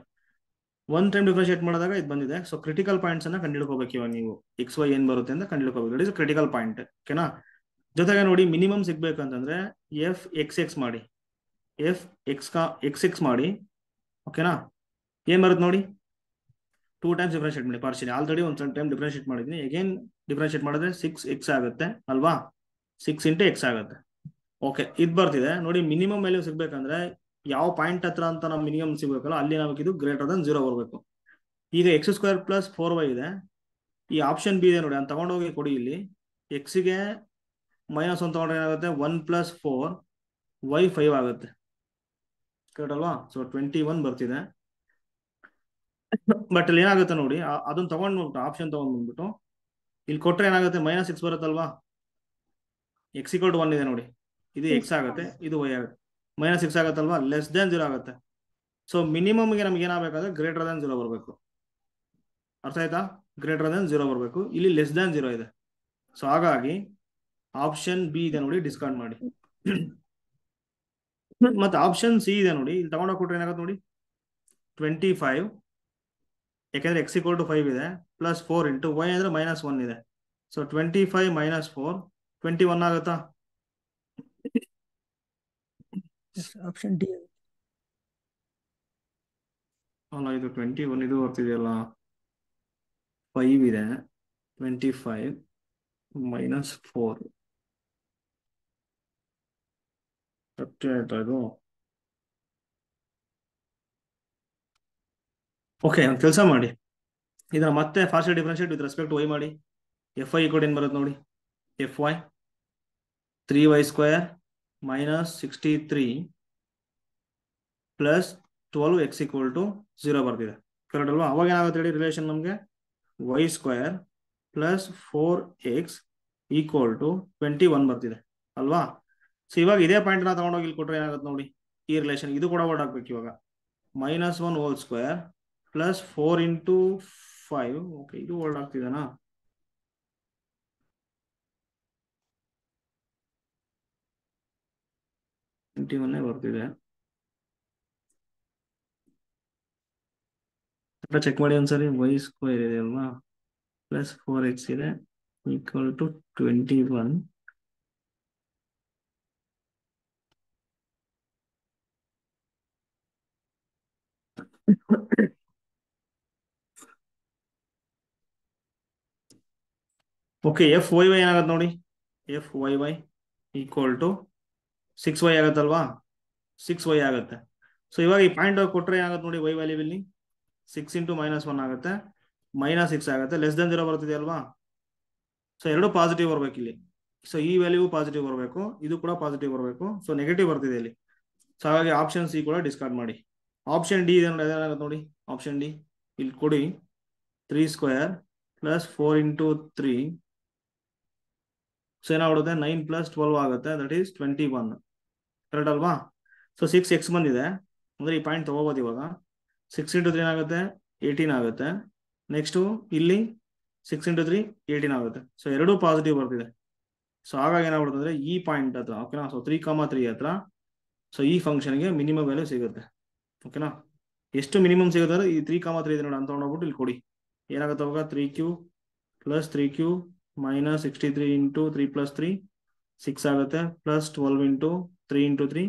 one time differentiate ಮಾಡಿದಾಗ ಇದು ಬಂದಿದೆ. ಸೊ ಕ್ರಿಟಿಕಲ್ ಪಾಯಿಂಟ್ಸ್ ಅನ್ನ ಕಂಡುಹಿಡ್ಕೋಬೇಕು ಇವಾಗ ನೀವು, ಎಕ್ಸ್ ವೈ ಏನ್ ಬರುತ್ತೆ ಅಂತ ಕಂಡುಹಿಡ್ಕೋಬೇಕು. It is critical point. ಓಕೆನಾ? ಜೊತೆಗೆ ನೋಡಿ ಮಿನಿಮಮ್ ಸಿಗ್ಬೇಕಂತಂದ್ರೆ ಎಫ್ ಎಕ್ಸ್ ಎಕ್ಸ್ ಮಾಡಿ, ಎಫ್ ಎಕ್ಸ್ ಎಕ್ಸ್ ಮಾಡಿ. ಓಕೆನಾ? ಏನ್ ಬರುತ್ತೆ ನೋಡಿ, 2 ಟೈಮ್ಸ್ ಡಿಫ್ರೆನ್ಶಿಯೇಟ್ ಮಾಡಿ ಪಾರ್ಷಿಯಲಿ. ಆಲ್ರೆಡಿ ಒಂದು ಟೈಮ್ ಡಿಫ್ರೆನ್ಶಿಯೇಟ್ ಮಾಡಿದ್ದೀನಿ, ಅಗೇನ್ ಡಿಫ್ರೆನ್ಶಿಯೇಟ್ ಮಾಡಿದ್ರೆ 6x ಆಗುತ್ತೆ ಅಲ್ವಾ, 6 ಇಂಟು ಎಕ್ಸ್ ಆಗುತ್ತೆ. ಓಕೆ, ಇದು ಬರ್ತಿದೆ ನೋಡಿ. ಮಿನಿಮಮ್ ವ್ಯಾಲ್ಯೂ ಸಿಗ್ಬೇಕಂದ್ರೆ ಯಾವ ಪಾಯಿಂಟ್ ಹತ್ರ ಅಂತ ನಾವು ಮಿನಿಮಮ್ ಸಿಗ್ಬೇಕಲ್ಲ, ಅಲ್ಲಿ ನಮಗೆ ಇದು ಗ್ರೇಟರ್ ದನ್ 0 ಬರಬೇಕು. ಈಗ ಎಕ್ಸ್ ಸ್ಕ್ವೇರ್ ಪ್ಲಸ್ 4y ಇದೆ, ಈ ಆಪ್ಷನ್ ಬಿ ಇದೆ ನೋಡಿ, ಅಂತ ತಗೊಂಡೋಗಿ ಕೊಡಿ. ಇಲ್ಲಿ ಎಕ್ಸ್ಗೆ -1 ತಗೊಂಡ್ರೆ ಏನಾಗುತ್ತೆ, 1 ಪ್ಲಸ್ 4 y 5 ಆಗುತ್ತೆ. ಕರೆಕ್ಟ್ ಅಲ್ವಾ? ಸೊ 21 ಬರ್ತಿದೆ. ಬಟ್ ಇಲ್ಲಿ ಏನಾಗುತ್ತೆ ನೋಡಿ, ಅದನ್ನ ತಗೊಂಡ್ಬಿಟ್ಟು ಆಪ್ಷನ್ ತಗೊಂಡ್ಬಿಟ್ಟು ಇಲ್ಲಿ ಕೊಟ್ರೆ ಏನಾಗುತ್ತೆ, -6 ಬರುತ್ತಲ್ವಾ, ಎಕ್ಸ್ ಈಕ್ವಲ್ ಟು 1 ಇದೆ ನೋಡಿ, ಇದು ಎಕ್ಸ್ ಆಗುತ್ತೆ, ಇದು ವೈ ಆಗುತ್ತೆ, -6 ಆಗುತ್ತಲ್ವಾ, ಲೆಸ್ ದೆನ್ 0 ಆಗುತ್ತೆ. ಸೊ ಮಿನಿಮಮ್ಗೆ ನಮ್ಗೆ ಏನಾಗಬೇಕಾದ್ರೆ ಗ್ರೇಟರ್ ದನ್ 0 ಬರಬೇಕು. ಅರ್ಥ ಆಯ್ತಾ? ಗ್ರೇಟರ್ ದನ್ 0 ಬರಬೇಕು. ಇಲ್ಲಿ ಲೆಸ್ ದನ್ 0 ಇದೆ. ಸೊ ಹಾಗಾಗಿ ಆಪ್ಷನ್ ಬಿ ಇದೆ ನೋಡಿ, ಡಿಸ್ಕಾರ್ಡ್ ಮಾಡಿ. ಮತ್ತೆ ಆಪ್ಷನ್ ಸಿ ಇದೆ ನೋಡಿ, ಇಲ್ಲಿ ತಗೊಂಡೋಗಿ ಕೊಟ್ರೆ ಏನಾಗುತ್ತೆ ನೋಡಿ, 25, ಯಾಕೆಂದ್ರೆ ಎಕ್ಸ್ ಈಕ್ವಲ್ ಟು 5 ಇದೆ, ಪ್ಲಸ್ 4 ಇಂಟು ವೈ ಅಂದ್ರೆ -1 ಇದೆ. ಸೊ 25 ಮೈನಸ್ 4 21 ಆಗುತ್ತಾ? Option D. ಅಲ್ಲ, ಇದು 21 ಇದು ಬರ್ತಿದೆಯಲ್ಲ, 5 ಇದೆ, 25 ಮೈನಸ್ 4 30 ಆಯ್ತಾ ಇದು? ಓಕೆ, ಒಂದು ಕೆಲಸ ಮಾಡಿ, ಇದನ್ನ ಮತ್ತೆ partial differentiate with respect to y ಮಾಡಿ. ಎಫ್ ಐ ಈಕ್ವಲ್ ಏನು ಬರುತ್ತೆ ನೋಡಿ, f y 3y² minus 63 plus 12x equal to 0 ಬರ್ತಿದೆ, ಕರೆಕ್ಟ್ ಅಲ್ವಾ? ಅವಾಗ ಏನಾಗುತ್ತೆ ಹೇಳಿ ರಿಲೇಷನ್ ನಮಗೆ, y² plus 4x equal to 21 ಬರ್ತಿದೆ ಅಲ್ವಾ? ಸೊ ಇವಾಗ ಇದೇ ಪಾಯಿಂಟ್ ನ ತಗೊಂಡೋಗಿ ಇಲ್ಲಿ ಕೊಟ್ರೆ ಏನಾಗುತ್ತೆ ನೋಡಿ, ಈ ರಿಲೇಷನ್ ಇದು ಕೂಡ ವರ್ಡ್ ಹಾಕ್ಬೇಕು ಇವಾಗ. -1² ಪ್ಲಸ್ 4 ಇಂಟು 5, ಓಕೆ ಇದು ವರ್ಡ್ ಆಗ್ತಿದೆನಾ? ಬರ್ತಿದೆ, ಚೆಕ್ ಮಾಡಿ ಒಂದ್ಸರಿ. y² ಇದೆ ಅಲ್ವಾ, ಪ್ಲಸ್ 4x ಇದೆ equal to 21. Okay, f y y ಏನಾಗತ್ತೆ ನೋಡಿ, f y y equal to 6y ಆಗತ್ತಲ್ವಾ, 6y ಆಗುತ್ತೆ. ಸೊ ಇವಾಗ ಈ ಪಾಯಿಂಟ್ ಕೊಟ್ರೆ ಏನಾಗುತ್ತೆ ನೋಡಿ, y ವ್ಯಾಲ್ಯೂ ಇಲ್ಲಿ 6 ಇಂಟು -1 ಆಗುತ್ತೆ, -6 ಆಗುತ್ತೆ, ಲೆಸ್ ದನ್ 0 ಬರ್ತಿದೆ ಅಲ್ವಾ? ಸೊ ಎರಡು ಪಾಸಿಟಿವ್ ಬರ್ಬೇಕು ಇಲ್ಲಿ. ಸೊ ಈ ವ್ಯಾಲ್ಯೂ ಪಾಸಿಟಿವ್ ಬರಬೇಕು, ಇದು ಕೂಡ ಪಾಸಿಟಿವ್ ಬರಬೇಕು. ಸೊ ನೆಗೆಟಿವ್ ಬರ್ತಿದೆ ಇಲ್ಲಿ. ಸೊ ಹಾಗಾಗಿ ಆಪ್ಷನ್ ಸಿ ಕೂಡ ಡಿಸ್ಕಾರ್ಡ್ ಮಾಡಿ. ಆಪ್ಷನ್ ಡಿ ಏನಾಗುತ್ತೆ ನೋಡಿ, ಆಪ್ಷನ್ ಡಿ ಇಲ್ಲಿ ಕೊಡಿ, 3² ಪ್ಲಸ್ 4 ಇಂಟು 3. ಸೊ ಏನಾಗ್ಬಿಡುತ್ತೆ, 9 ಪ್ಲಸ್ 12 ಆಗುತ್ತೆ, ದಟ್ ಈಸ್ 21, ಕರೆಕ್ಟ್ ಅಲ್ವಾ? ಸೊ 6x ಬಂದಿದೆ ಅಂದ್ರೆ ಈ ಪಾಯಿಂಟ್ ತಗೋಬೋದು ಇವಾಗ. 6 ಇಂಟು 3 ಏನಾಗುತ್ತೆ, 18 ಆಗುತ್ತೆ. ನೆಕ್ಸ್ಟು ಇಲ್ಲಿ 6 ಇಂಟು 3 18 ಆಗುತ್ತೆ. ಸೊ ಎರಡೂ ಪಾಸಿಟಿವ್ ಬರ್ತಿದೆ. ಸೊ ಹಾಗಾಗಿ ಏನಾಗ್ಬಿಡುತ್ತೆ ಅಂದ್ರೆ ಈ ಪಾಯಿಂಟ್ ಹತ್ರ, ಓಕೆನಾ, ಸೊ 3,3 ಹತ್ರ ಸೊ ಈ ಫಂಕ್ಷನ್ಗೆ ಮಿನಿಮಮ್ ವ್ಯಾಲ್ಯೂ ಸಿಗುತ್ತೆ, ಓಕೆನಾ? ಎಷ್ಟು ಮಿನಿಮಮ್ ಸಿಗುತ್ತೆ ಅಂದ್ರೆ ಈ 3,3 ಇದೆ ನೋಡಿ ಅಂತ ತೊಗೊಂಡೋಗ್ಬಿಟ್ಟು ಇಲ್ಲಿ ಕೊಡಿ. ಏನಾಗುತ್ತೆ ಅವಾಗ, 3q plus 3q minus 63 into 3 plus 3 6 ಆಗುತ್ತೆ, ಪ್ಲಸ್ 12 ಇಂಟು 3 ಇಂಟು 3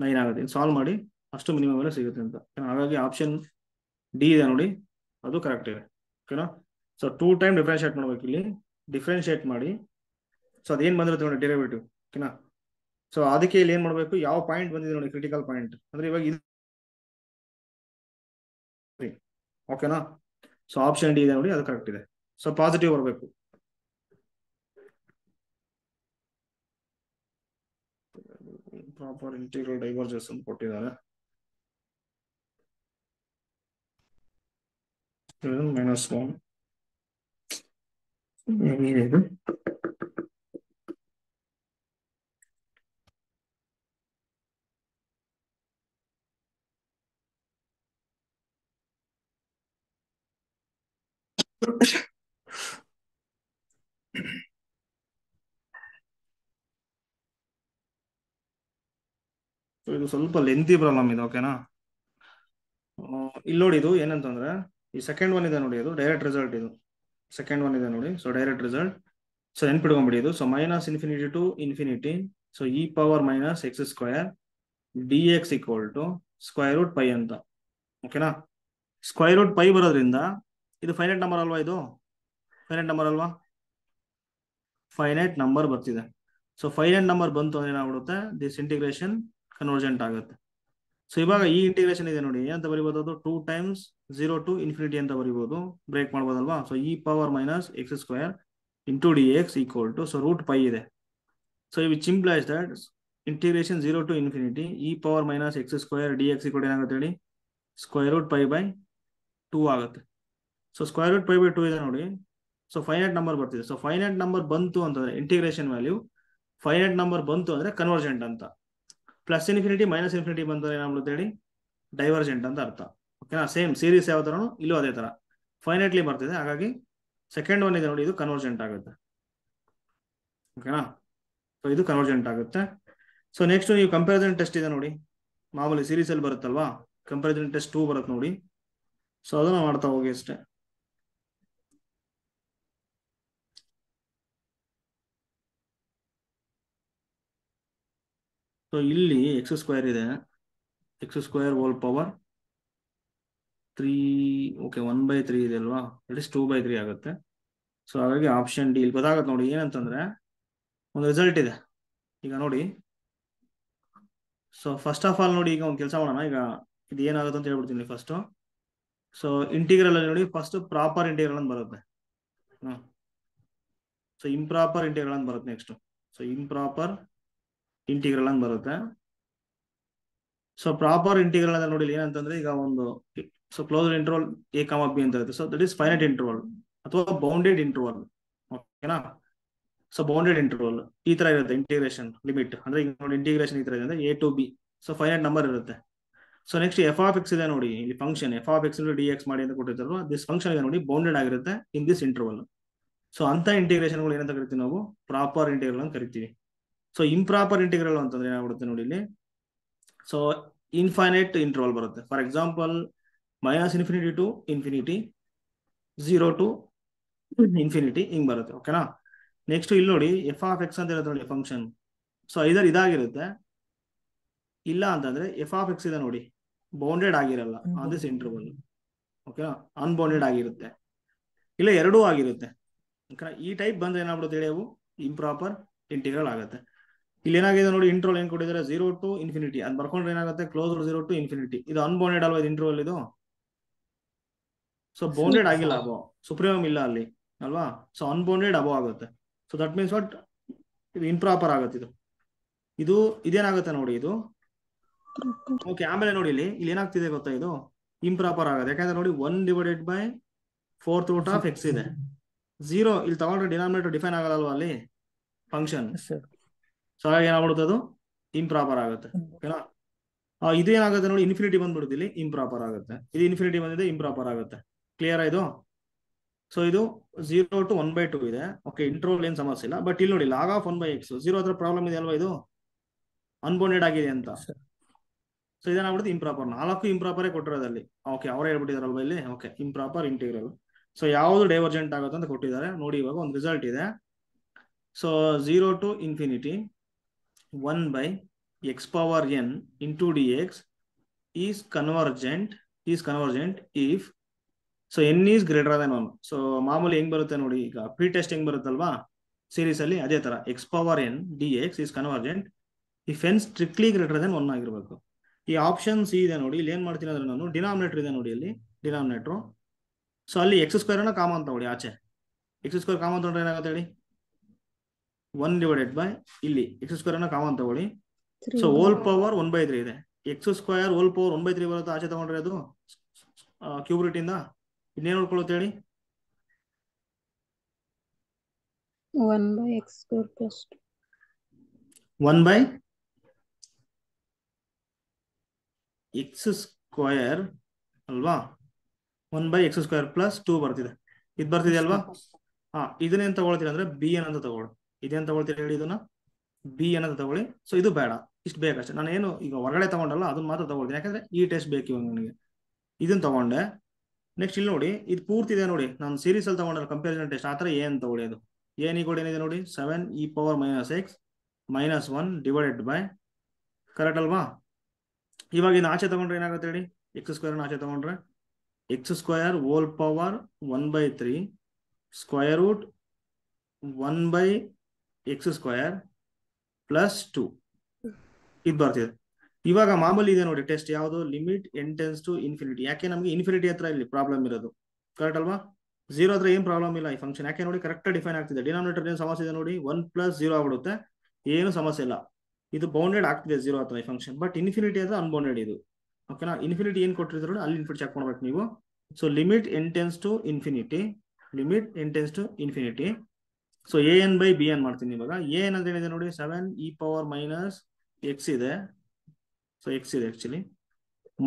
9 ಆಗುತ್ತೆ. ಸಾಲ್ವ್ ಮಾಡಿ, ಅಷ್ಟು ಮಿನಿಮಮ್ ವ್ಯಾಲ್ಯೂ ಸಿಗುತ್ತೆ ಅಂತ. ಹಾಗಾಗಿ ಆಪ್ಷನ್ ಡಿ ಇದೆ ನೋಡಿ, ಅದು ಕರೆಕ್ಟ್ ಇದೆ, ಓಕೆನಾ? ಸೊ 2 ಟೈಮ್ ಡಿಫ್ರೆನ್ಶಿಯೇಟ್ ಮಾಡ್ಬೇಕು ಇಲ್ಲಿ, ಡಿಫ್ರೆನ್ಶಿಯೇಟ್ ಮಾಡಿ. ಸೊ ಅದೇನು ಬಂದಿರುತ್ತೆ ನೋಡಿ ಡೆರಿವೇಟಿವ್, ಓಕೆನಾ? ಸೊ ಅದಕ್ಕೆ ಇಲ್ಲಿ ಏನ್ ಮಾಡಬೇಕು, ಯಾವ ಪಾಯಿಂಟ್ ಬಂದಿದೆ ನೋಡಿ, ಕ್ರಿಟಿಕಲ್ ಪಾಯಿಂಟ್ ಅಂದ್ರೆ ಇವಾಗ ಇದು, ಓಕೆನಾ? ಸೊ ಆಪ್ಷನ್ ಡಿ ಇದೆ ನೋಡಿ, ಅದು ಕರೆಕ್ಟ್ ಇದೆ. ಸೊ ಪಾಸಿಟಿವ್ ಬರಬೇಕು. ಪ್ರಾಪರ್ ಇಂಟಿಗ್ರಲ್ ಡೈವರ್ಜೆನ್ಸ್ ಅಂತ ಕೊಟ್ಟಿದ್ದಾರೆ, -1 ಇದು ಇದು ಸ್ವಲ್ಪ ಲೆಂತಿ ಪ್ರಾಬ್ಲಮ್ ಇದೆ, ಓಕೆನಾ? ಇಲ್ಲಿ ನೋಡಿ, ಇದು ಏನಂತಂದ್ರೆ ಈ ಸೆಕೆಂಡ್ ಒನ್ ಇದೆ ನೋಡಿ, ಇದು ಡೈರೆಕ್ಟ್ ರಿಸಲ್ಟ್, ಇದು ಸೆಕೆಂಡ್ ಒನ್ ಇದೆ ನೋಡಿ. ಸೊ ಡೈರೆಕ್ಟ್ ರಿಸಲ್ಟ್, ಸೊ ನೆನ್ಪಿಡ್ಕೊಂಬಿಡಿ ಇದು. So -∞ to infinity, so e power -x² dx equal to √π ಅಂತ, ಓಕೆನಾ? √π ಬರೋದ್ರಿಂದ ಇದು ಫೈನೈಟ್ ನಂಬರ್ ಅಲ್ವಾ, ಇದು ಫೈನೈಟ್ ನಂಬರ್ ಅಲ್ವಾ, ಫೈನೈಟ್ ನಂಬರ್ ಬರ್ತಿದೆ. ಸೊ ಫೈನೈಟ್ ನಂಬರ್ ಬಂತು ಅಂದ್ರೆ ಏನಾಗ್ಬಿಡುತ್ತೆ, ದಿಸ್ ಇಂಟಿಗ್ರೇಷನ್ ಕನ್ವರ್ಜೆಂಟ್ ಆಗುತ್ತೆ. ಸೊ ಇವಾಗ ಈ ಇಂಟಿಗ್ರೇಷನ್ ಇದೆ ನೋಡಿ, ಅಂತ ಬರಿಬೋದು, ಅದು 2 ಟೈಮ್ಸ್ 0 ಟು ಇನ್ಫಿನಿಟಿ ಅಂತ ಬರಿಬೋದು, ಬ್ರೇಕ್ ಮಾಡ್ಬೋದಲ್ವಾ? So e power -x² into dx equal to, so √π ಇದೆ. So which implies that integration 0 to infinity e power -x² dx equal ಏನಾಗುತ್ತೆ ಹೇಳಿ, √π/2 ಆಗುತ್ತೆ. ಸೊ √π/2 ಇದೆ ನೋಡಿ. ಸೊ ಫೈನೈಟ್ ನಂಬರ್ ಬರ್ತಿದೆ. ಸೊ ಫೈನೈಟ್ ನಂಬರ್ ಬಂತು ಅಂತಂದ್ರೆ ಇಂಟಿಗ್ರೇಷನ್ ವ್ಯಾಲ್ಯೂ ಫೈನೈಟ್ ನಂಬರ್ ಬಂತು ಅಂದ್ರೆ ಕನ್ವರ್ಜೆಂಟ್ ಅಂತ. +∞ -∞ ಬಂದ್ರೆ ಏನಾಗ್ಬಿಡುತ್ತೆ ಹೇಳಿ, ಡೈವರ್ಜೆಂಟ್ ಅಂತ ಅರ್ಥ, ಓಕೆನಾ? ಸೇಮ್ ಸೀರೀಸ್ ಯಾವ ತರನು ಇಲ್ಲೂ ಅದೇ ತರ ಫೈನೈಟ್ಲಿ ಬರ್ತಿದೆ. ಹಾಗಾಗಿ ಸೆಕೆಂಡ್ ಒನ್ ಇದೆ ನೋಡಿ, ಇದು ಕನ್ವರ್ಜೆಂಟ್ ಆಗುತ್ತೆ, ಓಕೆನಾ? ಸೊ ಇದು ಕನ್ವರ್ಜೆಂಟ್ ಆಗುತ್ತೆ. ಸೊ ನೆಕ್ಸ್ಟ್ ನೀವು ಕಂಪ್ಯಾರಿಸನ್ ಟೆಸ್ಟ್ ಇದೆ ನೋಡಿ, ಮಾಮೂಲಿ ಸೀರೀಸ್ ಅಲ್ಲಿ ಬರುತ್ತಲ್ವಾ, ಕಂಪ್ಯಾರಿಸನ್ ಟೆಸ್ಟ್ 2 ಬರುತ್ತೆ ನೋಡಿ. ಸೊ ಅದನ್ನ ಮಾಡ್ತಾ ಹೋಗಿ ಅಷ್ಟೇ. ಸೊ ಇಲ್ಲಿ x² ಇದೆ, x² ಹೋಲ್ ಪವರ್ 3, ಓಕೆ 1/3 ಇದೆ ಅಲ್ವಾ, ದಟ್ ಇಸ್ 2/3 ಆಗುತ್ತೆ. ಸೊ ಹಾಗಾಗಿ ಆಪ್ಷನ್ ಡಿ ಇಲ್ಲಿ ಗೊತ್ತಾಗುತ್ತೆ ನೋಡಿ. ಏನಂತಂದ್ರೆ ಒಂದು ರಿಸಲ್ಟ್ ಇದೆ, ಈಗ ನೋಡಿ ಸೊ ಫಸ್ಟ್ ಆಫ್ ಆಲ್ ನೋಡಿ, ಈಗ ಒಂದು ಕೆಲಸ ಮಾಡೋಣ. ಈಗ ಇದು ಏನಾಗುತ್ತೆ ಅಂತ ಹೇಳ್ಬಿಡ್ತೀನಿ ಫಸ್ಟ್. ಸೊ ಇಂಟಿಗ್ರಲ್ ಅಲ್ಲಿ ನೋಡಿ, ಫಸ್ಟ್ ಪ್ರಾಪರ್ ಇಂಟಿಗ್ರಲ್ ಅಂತ ಬರುತ್ತೆ. ಸೊ ಇಂಪ್ರಾಪರ್ ಇಂಟಿಗ್ರಲ್ ಅಂತ ಬರುತ್ತೆ ನೆಕ್ಸ್ಟ್. ಸೊ ಇಂಪ್ರಾಪರ್ ಇಂಟಿಗ್ರಲ್ ಅಂತ ಬರುತ್ತೆ. ಸೊ ಪ್ರಾಪರ್ ಇಂಟಿಗ್ರಲ್ ಅಂತ ನೋಡಿ ಏನಂತಂದ್ರೆ, ಈಗ ಒಂದು ಸೊ ಕ್ಲೋಸ್ ಇಂಟರ್ವಲ್ ಎ ಕಾಮ ಬಿ ಅಂತ ಇರುತ್ತೆ. So that is finite interval ಅಥವಾ ಬೌಂಡೆಡ್ ಇಂಟರ್ವಲ್. ಓಕೆನಾ? ಸೊ ಬೌಂಡೆಡ್ ಇಂಟರ್ವಲ್ ಈ ತರ ಇರುತ್ತೆ ಇಂಟಿಗ್ರೇಷನ್ ಲಿಮಿಟ್. ಅಂದ್ರೆ ಈಗ ನೋಡಿ ಇಂಟಿಗ್ರೇಷನ್ ಈ ತರ ಇದೆ ಅಂದ್ರೆ A to B. So finite number ಇರುತ್ತೆ. So next F of X ಇದೆ ನೋಡಿ, ಇಲ್ಲಿ function F of X D X ಮಾಡಿ ಅಂತ ಕೊಟ್ಟಿರ್ತಾರಲ್ಲ, ದಿಸ್ ಫಂಕ್ಷನ್ ಇದೆ ನೋಡಿ ಬೌಂಡೆಡ್ ಆಗಿರುತ್ತೆ ಇನ್ ದಿಸ್ ಇಂಟರ್ವಲ್. ಸೊ ಅಂತ ಇಂಟಿಗ್ರೇಷನ್ಗಳು ಏನಂತ ಕರಿತೀವಿ ನಾವು? ಪ್ರಾಪರ್ ಇಂಟಿಗ್ರಲ್ ಅಂತ ಕರಿತೀವಿ. ಸೊ ಇಂಪ್ರಾಪರ್ ಇಂಟಿಗ್ರಲ್ ಅಂತಂದ್ರೆ ಏನಾಗ್ಬಿಡುತ್ತೆ ನೋಡಿ ಇಲ್ಲಿ. ಸೊ ಇನ್ಫೈನೈಟ್ ಇಂಟರ್ವಲ್ ಬರುತ್ತೆ. For example -∞ to infinity, 0 to infinity ಹಿಂಗ್ ಬರುತ್ತೆ. ಓಕೆನಾ? ನೆಕ್ಸ್ಟ್ ಇಲ್ಲಿ ನೋಡಿ ಎಫ್ ಆಫ್ ಎಕ್ಸ್ ಅಂತ ಇರುತ್ತೆ ನೋಡಿ ಫಂಕ್ಷನ್. ಸೊ ಇದರ್ ಇದಾಗಿರುತ್ತೆ. ಇಲ್ಲ ಅಂತಂದ್ರೆ ಎಫ್ ಆಫ್ ಎಕ್ಸ್ ಇದೆ ನೋಡಿ, ಬೌಂಡೆಡ್ ಆಗಿರಲ್ಲ ಆನ್ ದಿಸ್ ಇಂಟರ್ವಲ್. ಓಕೆನಾ? ಅನ್ಬೌಂಡೆಡ್ ಆಗಿರುತ್ತೆ, ಇಲ್ಲ ಎರಡೂ ಆಗಿರುತ್ತೆ. ಓಕೆನಾ? ಈ ಟೈಪ್ ಬಂದ್ರೆ ಏನಾಗ್ಬಿಡುತ್ತೆ ಹೇಳಿ, ಅವು ಇಂಪ್ರಾಪರ್ ಇಂಟಿಗ್ರಲ್ ಆಗುತ್ತೆ. ಇಲ್ಲಿ ಏನಾಗಿದೆ ನೋಡಿ, ಇಂಟರ್ವಲ್ ಏನ್ ಕೊಟ್ಟಿದ್ದಾರೆ 0 ಟು ಇನ್ಫಿನಿಟಿ. ಅದ್ ಬರ್ಕೊಂಡ್ರೆ ಏನಾಗುತ್ತೆ ಕ್ಲೋಸ್ 0 ಟು ಇನ್ಫಿನಿಟಿ. ಇದು ಅನ್ಬೌಂಡೆಡ್ ಅಲ್ವಾ ಇದು ಇಂಟರ್ವಲ್ ಇದು? ಸೊ ಬೌಂಡೆಡ್ ಆಗಿಲ್ಲ, ಅಬೋ ಸುಪ್ರೀಮಮ್ ಇಲ್ಲ ಅಲ್ಲಿ ಅಲ್ವಾ? ಸೊ ಅನ್ಬೌಂಡೆಡ್ ಅಬೋ ಆಗುತ್ತೆ. ಸೊ ದಟ್ ಮೀನ್ಸ್ ವಾಟ್, ಇದು ಇಂಪ್ರಾಪರ್ ಆಗುತ್ತೆ. ಇದು ಇದೇನಾಗುತ್ತೆ ನೋಡಿ ಇದು. ಓಕೆ, ಆಮೇಲೆ ನೋಡಿ ಇಲ್ಲಿ ಏನಾಗ್ತಿದೆ ಗೊತ್ತಾ, ಇದು ಇಂಪ್ರಾಪರ್ ಆಗುತ್ತೆ. ಯಾಕಂದ್ರೆ ನೋಡಿ 1/4 ರೂಟ್ ಆಫ್ ಎಕ್ಸ್ ಇದೆ. 0 ಇಲ್ಲಿ ತಗೊಂಡ್ರೆ ಡಿನಾಮಿನೇಟರ್ ಡಿಫೈನ್ ಆಗಲ್ಲ ಅಲ್ಲಿ ಫಂಕ್ಷನ್. ಸೊ ಹಾಗೆ ಏನಾಗ್ಬಿಡುತ್ತೆ, ಅದು ಇಂಪ್ರಾಪರ್ ಆಗುತ್ತೆ. ಓಕೆನಾ? ಇದು ಏನಾಗುತ್ತೆ ನೋಡಿ, ಇನ್ಫಿನಿಟಿ ಬಂದ್ಬಿಡುತ್ತೆ ಇಲ್ಲಿ, ಇಂಪ್ರಾಪರ್ ಆಗುತ್ತೆ. ಇದು ಇನ್ಫಿನಿಟಿ ಬಂದಿದೆ, ಇಂಪ್ರಾಪರ್ ಆಗುತ್ತೆ. ಕ್ಲಿಯರ್ ಆಯ್ತು? ಸೊ ಇದು 0 ಟು 1/2 ಇದೆ. ಓಕೆ, ಇಂಟರ್ವಲ್ ಏನ್ ಸಮಸ್ಯೆ ಇಲ್ಲ. ಬಟ್ ಇಲ್ಲಿ ನೋಡಿ ಲಾಗ್ ಆಫ್ 1/x 0 ಹತ್ರ ಪ್ರಾಬ್ಲಮ್ ಇದೆ ಅಲ್ವಾ, ಇದು ಅನ್ಬೌಂಡೆಡ್ ಆಗಿದೆ ಅಂತ. ಸೊ ಇದೇನಾಗ್ಬಿಡುತ್ತೆ ಇಂಪ್ರಾಪರ್. 4 ಇಂಪ್ರಾಪರೇ ಕೊಟ್ಟಿರೋದಲ್ಲಿ. ಓಕೆ, ಅವರೇ ಹೇಳ್ಬಿಟ್ಟಿದಾರಲ್ವಾ ಇಲ್ಲಿ. Okay, improper integral. ಸೊ ಯಾವ್ದು ಡೈವರ್ಜೆಂಟ್ ಆಗುತ್ತೆ ಅಂತ ಕೊಟ್ಟಿದ್ದಾರೆ ನೋಡಿ. ಇವಾಗ ಒಂದು ರಿಸಲ್ಟ್ ಇದೆ. So 0 to infinity 1/x⁴n into dx is convergent if so n is greater than 1. So ಮಾಮೂಲಿ ಹೆಂಗ್ ಬರುತ್ತೆ ನೋಡಿ, ಈಗ ಪ್ರೀ ಟೆಸ್ಟ್ ಹೆಂಗ್ ಬರುತ್ತಲ್ವಾ ಸೀರೀಸ್ ಅಲ್ಲಿ, ಅದೇ ತರ x⁴n dx is convergent if n strictly greater than 1 ಆಗಿರ್ಬೇಕು. ಈ ಆಪ್ಷನ್ ಸಿ ಇದೆ ನೋಡಿ. ಇಲ್ಲಿ ಏನ್ ಮಾಡ್ತೀನಿ ಅಂದ್ರೆ ನಾನು, ಡಿನಾಮಿನೇಟರ್ ಇದೆ ನೋಡಿ ಅಲ್ಲಿ, ಡಿನಾಮಿನೇಟರ್. ಸೊ ಅಲ್ಲಿ x² ಅನ್ನ ಕಾಮನ್ ತಗೊಳ್ಳಿ ಆಚೆ. x² ಕಾಮನ್ ತಗೊಂಡ್ರೆ ಏನಾಗುತ್ತೆ ಹೇಳಿ, 1 ಇಲ್ಲಿ x² ಅನ್ನ ಕಾಮನ್ ತಗೊಳ್ಳಿ. ಸೊ ಹೋಲ್ ಪವರ್ 1/3 ಇದೆ. x² ಹೋಲ್ ಪವರ್ 1/3 ಬರುತ್ತೆ ಆಚೆ ತಗೊಂಡ್ರೆ, ಅದು ಕ್ಯೂಬ್ ರೂಟ್ ಇಂದ ಇನ್ನೇನು ಉಳ್ಕೊಳ್ಳುತ್ತೆ ಹೇಳಿ? 1/x² plus 2. 1/x² ಅಲ್ವಾ? 1/x² plus 2 ಬರ್ತಿದೆ. ಇದು ಬರ್ತಿದೆ ಅಲ್ವಾ? ಇದನ್ನೇನ್ ತಗೊಳ್ತೀರ ಅಂದ್ರೆ bn ಅಂತ ತಗೊಳ್ಳಿ. ಇದೇನ್ ತಗೊಳ್ತೀರ ಹೇಳಿ, ಇದನ್ನ bn ಅಂತ ತಗೊಳ್ಳಿ. ಸೊ ಇದು ಬೇಡ, ಇಷ್ಟು ಬೇಕಷ್ಟೇ. ನಾನು ಏನು ಈಗ ಹೊರಗಡೆ ತಗೊಂಡಲ್ಲ, ಅದನ್ನ ಮಾತ್ರ ತಗೊಳ್ತೀನಿ. ಯಾಕಂದ್ರೆ ಈ ಟೆಸ್ಟ್ ಬೇಕು ಇವಾಗ ನನಗೆ. ಇದನ್ನ ತಗೊಂಡೆ. ನೆಕ್ಸ್ಟ್ ಇಲ್ಲಿ ನೋಡಿ, ಇದು ಪೂರ್ತಿ ಇದೆ ನೋಡಿ, ನಾನು ಸೀರೀಸ್ ಅಲ್ಲಿ ತಗೊಂಡಲ್ಲ ಕಂಪ್ಯಾರಿಸನ್ ಟೆಸ್ಟ್. ಆತರ ಏನ್ ತಗೊಳ್ಳಿ, ಅದು ಏನ್ ಈಕ್ವಲ್ ಏನಿದೆ ನೋಡಿ, 7e⁻⁻x -1 ಡಿವೈಡೆಡ್ ಬೈ, ಕರೆಕ್ಟ್ ಅಲ್ವಾ? ಇವಾಗ ಇನ್ನು ಆಚೆ ತಗೊಂಡ್ರೆ ಏನಾಗುತ್ತೆ ಹೇಳಿ, x² ಆಚೆ ತಗೊಂಡ್ರೆ x² whole power 1/3 square root 1/x² plus 2 ಇದು ಬರ್ತಿದೆ. ಇವಾಗ ಮಾಮೂಲಿ ಇದೆ ನೋಡಿ ಟೆಸ್ಟ್, ಯಾವುದು, limit n tends to infinity. ಯಾಕೆ ನಮಗೆ ಇನ್ಫಿನಿಟಿ ಹತ್ರ ಇಲ್ಲಿ ಪ್ರಾಬ್ಲಮ್ ಇರೋದು, ಕರೆಕ್ಟ್ ಅಲ್ವಾ? 0 ಹತ್ರ ಏನ್ ಪ್ರಾಬ್ಲಮ್ ಇಲ್ಲ ಈ ಫಂಕ್ಷನ್. ಯಾಕೆ ನೋಡಿ ಕರೆಕ್ಟ್ ಡಿಫೈನ್ ಆಗ್ತಿದೆ. ಡಿನಾಮಿನೇಟರ್ ಏನು ಸಮಸ್ಯೆ ಇದೆ ನೋಡಿ, 1 + 0 ಆಗ್ಬಿಡುತ್ತೆ, ಏನು ಸಮಸ್ಯೆ ಇಲ್ಲ. ಇದು ಬೌಂಡೆಡ್ ಆಗ್ತಿದೆ 0 ಹತ್ರ ಈ ಫಂಕ್ಷನ್. ಬಟ್ ಇನ್ಫಿನಿಟಿ ಹತ್ರ ಅನ್ಬೌಂಡೆಡ್ ಇದು. ಓಕೆನಾ? ಇನ್ಫಿನಿಟಿ ಏನ್ ಕೊಟ್ಟಿದ್ರು ಅಲ್ಲಿ ಇನ್ಫಿನಿಟಿ ಚೆಕ್ ಮಾಡ್ಬೇಕು ನೀವು. So limit n tends to infinity, limit n tends to infinity. So an/bn ಮಾಡ್ತೀನಿ ಇವಾಗ. an ಅಂತ ಏನಿದೆ ನೋಡಿ, 7e⁻⁻x ಇದೆ. ಸೊ x ಇದೆ ಆಕ್ಚುಲಿ,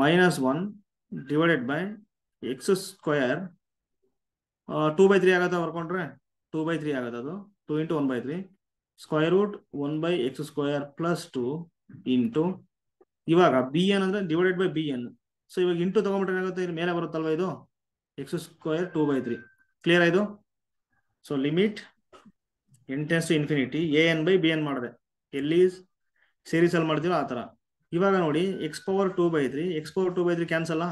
-1 ಡಿವೈಡೆಡ್ ಬೈ x² 2/3 ಆಗತ್ತಾ ಬರ್ಕೊಂಡ್ರೆ, 2/3 ಆಗತ್ತೆ. ಅದು 2 × 1/3 square root 1/x² plus 2 into, ಇವಾಗ bn ಅಂದ್ರೆ ಡಿವೈಡೆಡ್ ಬೈ bn. ಸೊ ಇವಾಗ ಇಂಟು ತಗೊಂಡ್ಬಿಟ್ರೆ ಏನಾಗುತ್ತೆ, ಇಲ್ಲಿ ಮೇಲೆ ಬರುತ್ತಲ್ವಾ ಇದು x² 2/3. ಕ್ಲಿಯರ್ ಆಯ್ತು? So limit n tends to infinity an/bn ಮಾಡಿದೆ. ಎಲ್ಲಿ ಸೀರೀಸ್ ಅಲ್ಲಿ ಮಾಡ್ತೀವೋ ಆ ತರ. ಇವಾಗ ನೋಡಿ x⁴2/3 x⁴2/3 ಕ್ಯಾನ್ಸಲ್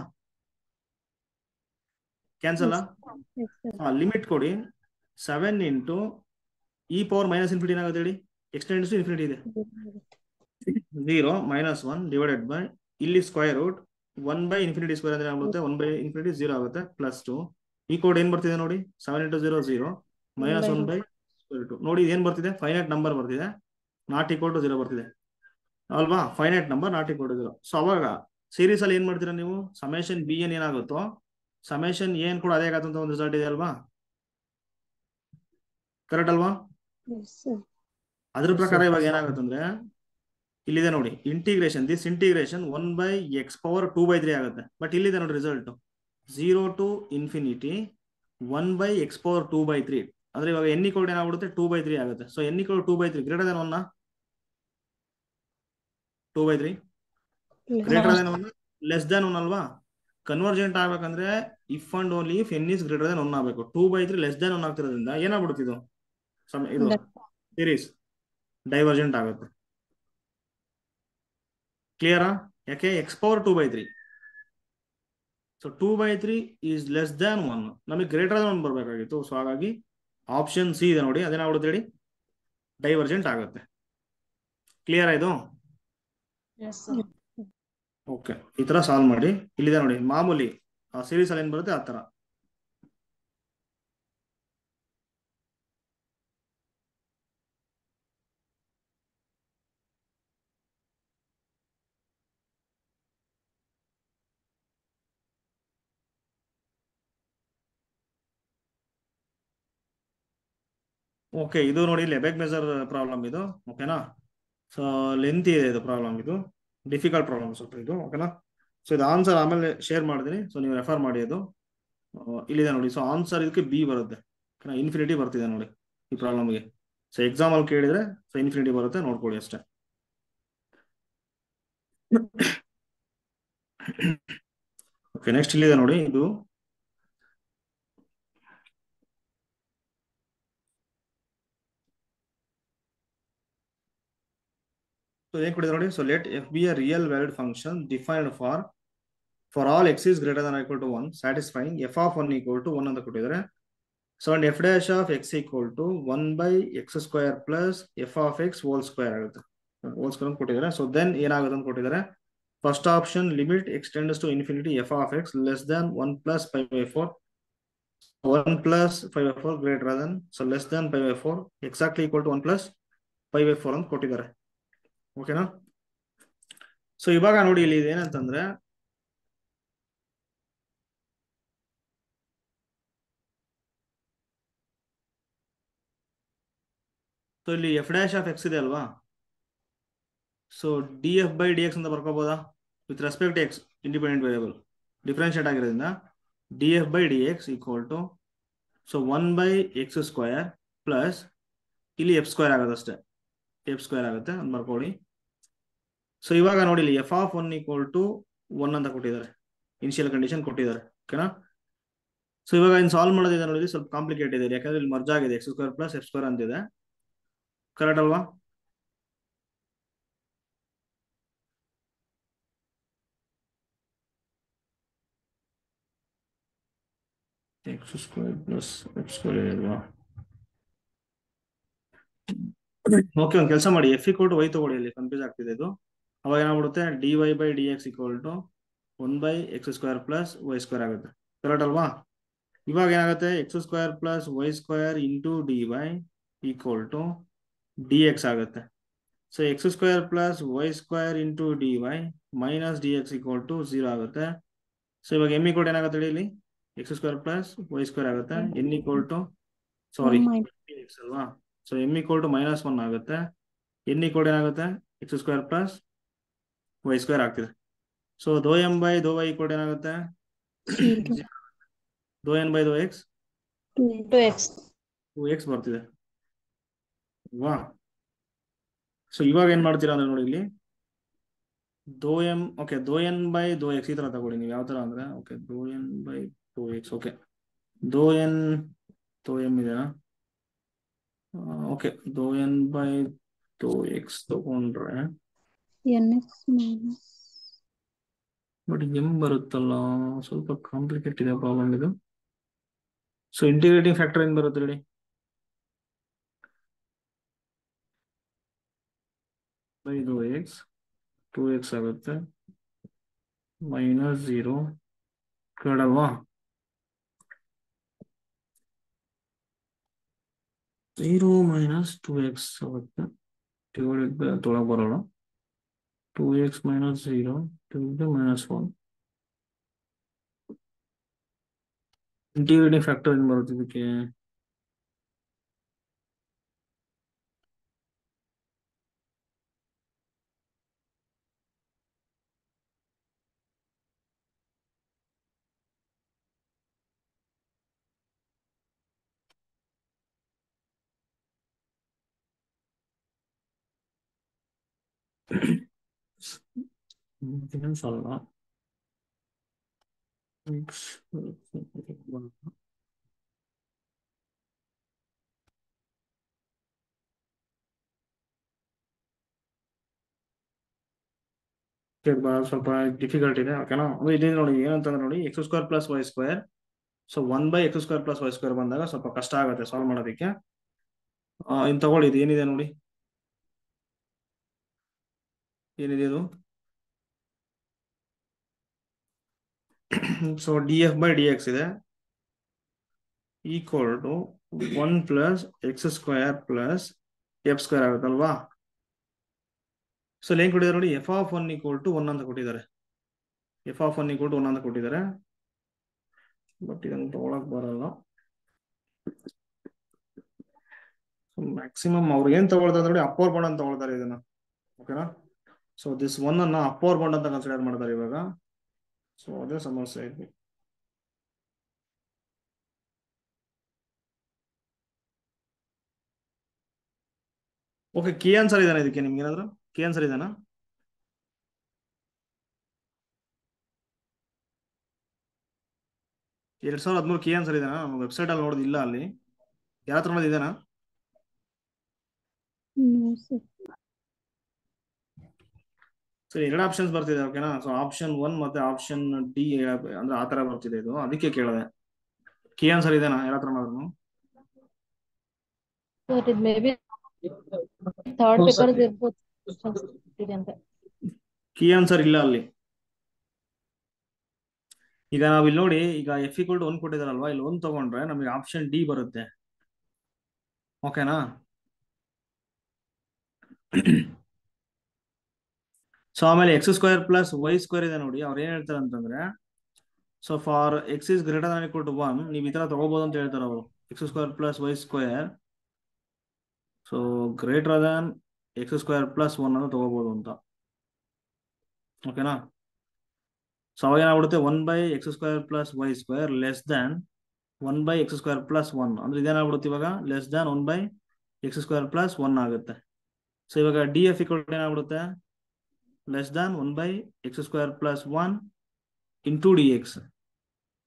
ಲಿಮಿಟ್ ಕೊಡಿ. 7 × e⁻∞ ಏನಾಗುತ್ತೆ ಹೇಳಿ, x tends to ಇನ್ಫಿನಿಟಿ ಇದೆ. 0 ಮೈನಸ್ 1 ಡಿವೈಡೆಡ್ ಬೈ ಇಲ್ಲಿ square root 1 by infinity square ಅಂದ್ರೆ ಏನಾಗುತ್ತೆ 1 ಬೈ ಇನ್ಫಿನಿಟಿ 0 ಆಗುತ್ತೆ ಪ್ಲಸ್ 2 ಈ ಕೋಡ್ ಏನ್ ಬರ್ತಿದೆ ನೋಡಿ 7 into 0 0 minus 1 by square root ನೋಡಿ ಏನ್ ಬರ್ತಿದೆ ಫೈನೈಟ್ ನಂಬರ್ ಬರ್ತಿದೆ ನಾಟ್ ಈಕ್ವಲ್ ಟು 0 ಬರ್ತಿದೆ ಅಲ್ವಾ finite number not equal to 0 so ಅವಾಗ ಸೀರೀಸ್ ಅಲ್ಲಿ ಏನ್ ಮಾಡ್ತೀರಾ ನೀವು ಸಮೇಶನ್ ಬಿ ಎನ್ ಏನಾಗುತ್ತೋ ಸಮೇಶನ್ ಏನ್ ಕೂಡ ಅದೇ ಆಗತ್ತಂತ ಒಂದು ರಿಸಲ್ಟ್ ಇದೆ ಅಲ್ವಾ ಕರೆಕ್ಟ್ ಅಲ್ವಾ Yes, sir. ಅದ್ರ ಪ್ರಕಾರ ಇವಾಗ ಏನಾಗುತ್ತಂದ್ರೆ ಇಲ್ಲಿದೆ ನೋಡಿ integration this integration 1 by X power 2/3 ಆಗುತ್ತೆ ಬಟ್ ಇಲ್ಲಿದೆ ನೋಡಿ result 0 to infinity 1 by X power 2/3 ಅಂದ್ರೆ ಇವಾಗ ಎನ್ ಈಕ್ವಲ್ ಏನಾಗ್ಬಿಡುತ್ತೆ 2/3 ಆಗುತ್ತೆ so N equal 2/3 greater than 1 2/3 greater than 1 less than 1 ಅಲ್ವಾ ಕನ್ವರ್ಜೆಂಟ್ ಆಗ್ಬೇಕಂದ್ರೆ if and only if N is greater than 1 ಆಗಬೇಕು 2/3 ಲೆಸ್ ದನ್ 1 ಆಗ್ತಿರೋದ್ರಿಂದ ಏನಾಗ್ಬಿಡುತ್ತೆ ಇದು ಇದು ಸೀರೀಸ್ ಡೈವರ್ಜೆಂಟ್ ಆಗುತ್ತೆ ಕ್ಲಿಯರಾ ಯಾಕೆ X power 2/3 so 2/3 is less than 1 ನಮಗೆ ಗ್ರೇಟರ್ ದನ್ 1 ಬರಬೇಕಾಗಿತ್ತು ಸೊ ಹಾಗಾಗಿ ಆಪ್ಷನ್ ಸಿ ಇದೆ ನೋಡಿ ಅದೇನಾಗ್ಬಿಡುತ್ತೆ ಹೇಳಿ ಡೈವರ್ಜೆಂಟ್ ಆಗುತ್ತೆ ಕ್ಲಿಯರ್ ಆಯ್ತು ಓಕೆ ಈ ತರ ಸಾಲ್ವ್ ಮಾಡಿ ಇಲ್ಲಿದೆ ನೋಡಿ ಮಾಮೂಲಿ ಆ ಸೀರೀಸ್ ಅಲ್ಲಿ ಏನ್ ಬರುತ್ತೆ ಆ ತರ ಓಕೆ ಇದು ನೋಡಿ ಲೆಬೆಗ್ ಮೆಜರ್ ಪ್ರಾಬ್ಲಮ್ ಇದು ಓಕೆನಾ ಸೊ ಲೆಂತ್ ಇದೆ ಇದು ಪ್ರಾಬ್ಲಮ್ ಇದು ಡಿಫಿಕಲ್ಟ್ ಪ್ರಾಬ್ಲಮ್ ಸ್ವಲ್ಪ ಇದು ಓಕೆನಾ ಸೊ ಇದು ಆನ್ಸರ್ ಆಮೇಲೆ ಶೇರ್ ಮಾಡ್ತೀನಿ ಸೊ ನೀವು ರೆಫರ್ ಮಾಡಿ ಅದು ಇಲ್ಲಿದೆ ನೋಡಿ ಸೊ ಆನ್ಸರ್ ಇದಕ್ಕೆ ಬಿ ಬರುತ್ತೆ ಇನ್ಫಿನಿಟಿ ಬರ್ತಿದೆ ನೋಡಿ ಈ ಪ್ರಾಬ್ಲಮ್ಗೆ ಸೊ ಎಕ್ಸಾಮ್ ಅಲ್ಲಿ ಕೇಳಿದ್ರೆ ಸೊ ಇನ್ಫಿನಿಟಿ ಬರುತ್ತೆ ನೋಡ್ಕೊಳ್ಳಿ ಅಷ್ಟೇ ಓಕೆ ನೆಕ್ಸ್ಟ್ ಇಲ್ಲಿದೆ ನೋಡಿ ಇದು ಸೊ ಏನ್ ಕೊಟ್ಟಿದ್ದಾರೆ ನೋಡಿ so let f be a real valid function defined for all x is greater than equal to 1 satisfying f of 1 equal to 1 ಅಂತ ಕೊಟ್ಟಿದ್ದಾರೆ so and f dash of x equal to 1 by X square plus f of x whole square ಆಗುತ್ತೆ whole square ಅಂತ ಕೊಟ್ಟಿದ್ದಾರೆ so then ಏನಾಗುತ್ತೆ ಅಂತ ಕೊಟ್ಟಿದ್ದಾರೆ first option limit extends to infinity f of x less than 1 plus 5/4 1 plus 5/4 greater than so less than 5/4 exactly equal to 1 plus 5/4 ಅಂತ ಕೊಟ್ಟಿದ್ದಾರೆ ಓಕೆನಾ so ಇವಾಗ ನೋಡಿ ಇಲ್ಲಿ ಏನಂತಂದ್ರೆ ಸೊ ಇಲ್ಲಿ ಎಫ್ ಡ್ಯಾಶ್ ಆಫ್ ಎಕ್ಸ್ ಇದೆ ಅಲ್ವಾ so D F by D X ಅಂತ ಬರ್ಕೋಬೋದಾ with respect X independent variable differentiate ಆಗಿರೋದ್ರಿಂದ D F by D X equal to so 1 by X square plus ಇಲ್ಲಿ ಎಫ್ ಸ್ಕ್ವೇರ್ ಆಗುತ್ತೆ ಅಷ್ಟೇ F square ಆಗುತ್ತೆ ಅಂತ ಬರ್ಕೊಳ್ಳಿ ಸೊ ಇವಾಗ ನೋಡಿ ಇಲ್ಲಿ ಎಫ್ ಆಫ್ 1 ಈಕ್ವಲ್ ಟು 1 ಅಂತ ಕೊಟ್ಟಿದ್ದಾರೆ ಇನಿಷಿಯಲ್ ಕಂಡೀಷನ್ ಕೊಟ್ಟಿದ್ದಾರೆ ಓಕೆನಾ ಸೊ ಇವಾಗ ಇನ್ನು ಸಾಲ್ವ್ ಮಾಡೋದಿದೆ ನೋಡಿ ಸ್ವಲ್ಪ ಕಾಂಪ್ಲಿಕೇಟ್ ಇದೆ ಯಾಕಂದ್ರೆ ಇಲ್ಲಿ ಮರ್ಜ್ ಆಗಿದೆ X square plus F square ಅಂತಿದೆ ಕರೆಕ್ಟ್ ಅಲ್ವಾ X square plus F square ಅಲ್ವಾ ಓಕೆ ಒಂದು ಕೆಲಸ ಮಾಡಿ ಎಫ್ ಈಕ್ವಲ್ ಟು ವೈ ತಗೊಳ್ಳಿ ಅಲ್ಲಿ ಕನ್ಫ್ಯೂಸ್ ಆಗ್ತಿದೆ ಇದು ಅವಾಗ ಏನಾಗ್ಬಿಡುತ್ತೆ D Y by D X equal to 1 by X square plus Y square ಆಗುತ್ತೆ ಕರೆಕ್ಟ್ ಅಲ್ವಾ ಇವಾಗ ಏನಾಗುತ್ತೆ X square plus Y square into D Y equal to D X ಆಗುತ್ತೆ so X square plus Y square into D Y minus D X equal to 0 ಆಗುತ್ತೆ so ಇವಾಗ M equal ಏನಾಗುತ್ತೆ ಹೇಳಿ ಇಲ್ಲಿ X square plus Y square ಆಗುತ್ತೆ N equal to sorry X ಅಲ್ವಾ so m equal to -1 ಆಗುತ್ತೆ N equal ಏನಾಗುತ್ತೆ X square plus Y square ಆಗ್ತಿದೆ ಸೊ ದೋ ಎಮ್ ಬೈ ದೋ ವೈ ಈಕ್ವಲ್ ಏನಾಗುತ್ತೆ ದೋ N by doh X 2x 2x ಬರ್ತಿದೆ ವಾ ಸೊ ಇವಾಗ ಏನ್ ಮಾಡ್ತೀರಾ ಅಂದ್ರೆ ನೋಡಿ ಇಲ್ಲಿ ದೋ ಎಮ್ ಓಕೆ ದೋ ಎನ್ ಬೈ ದೋ ಎಕ್ಸ್ ಈ ತರ ತಗೊಳ್ಳಿ ನೀವು ಯಾವ ತರ ಅಂದ್ರೆ ಓಕೆ ದೋ N by doh X okay ದೋ ಎನ್ ದೋ ಎಮ್ ಇದೆನಾ ಓಕೆ ದೋ ಎನ್ ಬೈ ದೋ ಎಕ್ಸ್ ತಗೊಂಡ್ರೆ nx minus ಬಟ್ ಎಮ್ ಬರುತ್ತಲ್ಲ ಸ್ವಲ್ಪ ಕಾಂಪ್ಲಿಕೇಟ್ ಇದೆ ಪ್ರಾಬ್ಲಮ್ ಇದು ಸೊ ಇಂಟಿಗ್ರೇಟಿಂಗ್ ಫ್ಯಾಕ್ಟರ್ ಏನ್ ಬರುತ್ತೆ ಹೇಳಿ ಇದು ಎಕ್ಸ್ 2x ಆಗುತ್ತೆ -0 ಕಡಲ್ವಾ 0 - 2x ಆಗುತ್ತೆ ಡಿವೈಡೆಡ್ ಬೈ ತೊಳಗೆ ಬರೋಣ 2x - 0 -1 ಇಂಟಿಗ್ರೇಟಿಂಗ್ ಫ್ಯಾಕ್ಟರ್ ಏನು ಬರುತ್ತೆ ಇದಕ್ಕೆ ಅಲ್ಲ ಸ್ವಲ್ಪ ಡಿಫಿಕಲ್ಟ್ ಇದೆ ಓಕೆನಾ ಇದೆ ನೋಡಿ ಏನಂತಂದ್ರೆ ನೋಡಿ x² + y². So 1/x² + y² ಬಂದಾಗ ಸ್ವಲ್ಪ ಕಷ್ಟ ಆಗುತ್ತೆ ಸಾಲ್ವ್ ಮಾಡೋದಕ್ಕೆ. ಇನ್ನು ತಗೊಳ್ಳಿ ಇದು ಏನಿದೆ ನೋಡಿ ಏನಿದೆ ಇದು ಸೊ df/dx ಇದೆ equal to 1 + x² + f² ಆಗುತ್ತಲ್ವಾ. So ಏನ್ ಕೊಟ್ಟಿದ್ದಾರೆ ನೋಡಿ f(1 = 1) ಅಂತ ಕೊಟ್ಟಿದ್ದಾರೆ. f(1 = 1) ಅಂತ ಕೊಟ್ಟಿದ್ದಾರೆ. ಬಟ್ ಇದನ್ನು ತಗೊಳಕ್ ಬರಲ್ಲ. ಮ್ಯಾಕ್ಸಿಮಮ್ ಅವ್ರು ಏನ್ ತಗೊಳ್ತಾರೆ ನೋಡಿ ಅಪ್ಪರ್ ಬೌಂಡ್ ಅಂತ ತಗೊಳ್ತಾರೆ ಇದನ್ನ ಓಕೆನಾ. ಸೊ ದಿಸ್ 1 ಅನ್ನ ಅಪ್ಪರ್ ಬೌಂಡ್ ಅಂತ ಕನ್ಸಿಡರ್ ಮಾಡ್ತಾರೆ ಇವಾಗ. ಸೊ ಅದೇ ಸಮಸ್ಯೆ ಇದೆ. ಓಕೆ ಕೀ ಆನ್ಸರ್ ಇದಾನೆ ಇದಕ್ಕೆ ನಿಮ್ಗೆ ಏನಾದ್ರು ಕೀ ಆನ್ಸರ್ ಇದಾನಾ 2013 ಕೀ ಆನ್ಸರ್ ಇದಾನಾ ನಮ್ಮ ವೆಬ್ಸೈಟ್ ಅಲ್ಲಿ ನೋಡೋದಿಲ್ಲ ಅಲ್ಲಿ ಯಾರ ಹತ್ರ ಇದಾನಾ No, sir. ಸರಿ ಎರಡು ಆಪ್ಷನ್ಸ್ ಬರ್ತಿದೆ ಓಕೆನಾ. ಸೊ ಆಪ್ಷನ್ 1 ಮತ್ತೆ ಆಪ್ಷನ್ ಡಿ ಅಂದ್ರೆ ಆತರ ಬರ್ತಿದೆ ಇದು ಅದಕ್ಕೆ ಕೇಳಿದೆ ಕೀ ಆನ್ಸರ್ ಇದೇನಾ ಯಾರ ಹತ್ರ ಸರ್ ಇದು may be third No, sir. Paper ಇರ್ಬೋದು ಅಂತ. ಕೀ ಆನ್ಸರ್ ಇಲ್ಲ ಅಲ್ಲಿ. ಈಗ ನಾವ್ ಇಲ್ಲಿ ನೋಡಿ ಈಗ f = 1 ಕೊಟ್ಟಿದಾರಲ್ವಾ ಇಲ್ಲಿ 1 ತಗೊಂಡ್ರೆ ನಮಗೆ ಆಪ್ಷನ್ ಡಿ ಬರುತ್ತೆ ಓಕೆನಾ. ಸೊ ಆಮೇಲೆ x² + y² ಇದೆ ನೋಡಿ ಅವ್ರು ಏನ್ ಹೇಳ್ತಾರೆ ಅಂತಂದ್ರೆ so for x is greater than or equal to 1 ನೀವು ಈ ತರ ತಗೋಬಹುದು ಅಂತ ಹೇಳ್ತಾರೆ ಅವರು x² + y². So greater than x² + 1 ಅಂತ ತಗೋಬಹುದು ಅಂತ ಓಕೆನಾ. ಸೊ ಅವಾಗ ಏನಾಗ್ಬಿಡುತ್ತೆ 1/x² + y² less than 1/x² + 1 ಅಂದ್ರೆ ಇದೇನಾಗ್ಬಿಡುತ್ತೆ ಇವಾಗ ಲೆಸ್ ದ್ಯಾನ್ 1/x² + 1 ಆಗುತ್ತೆ. ಸೊ ಇವಾಗ df = ಏನಾಗ್ಬಿಡುತ್ತೆ less than 1/x² + 1 into dx.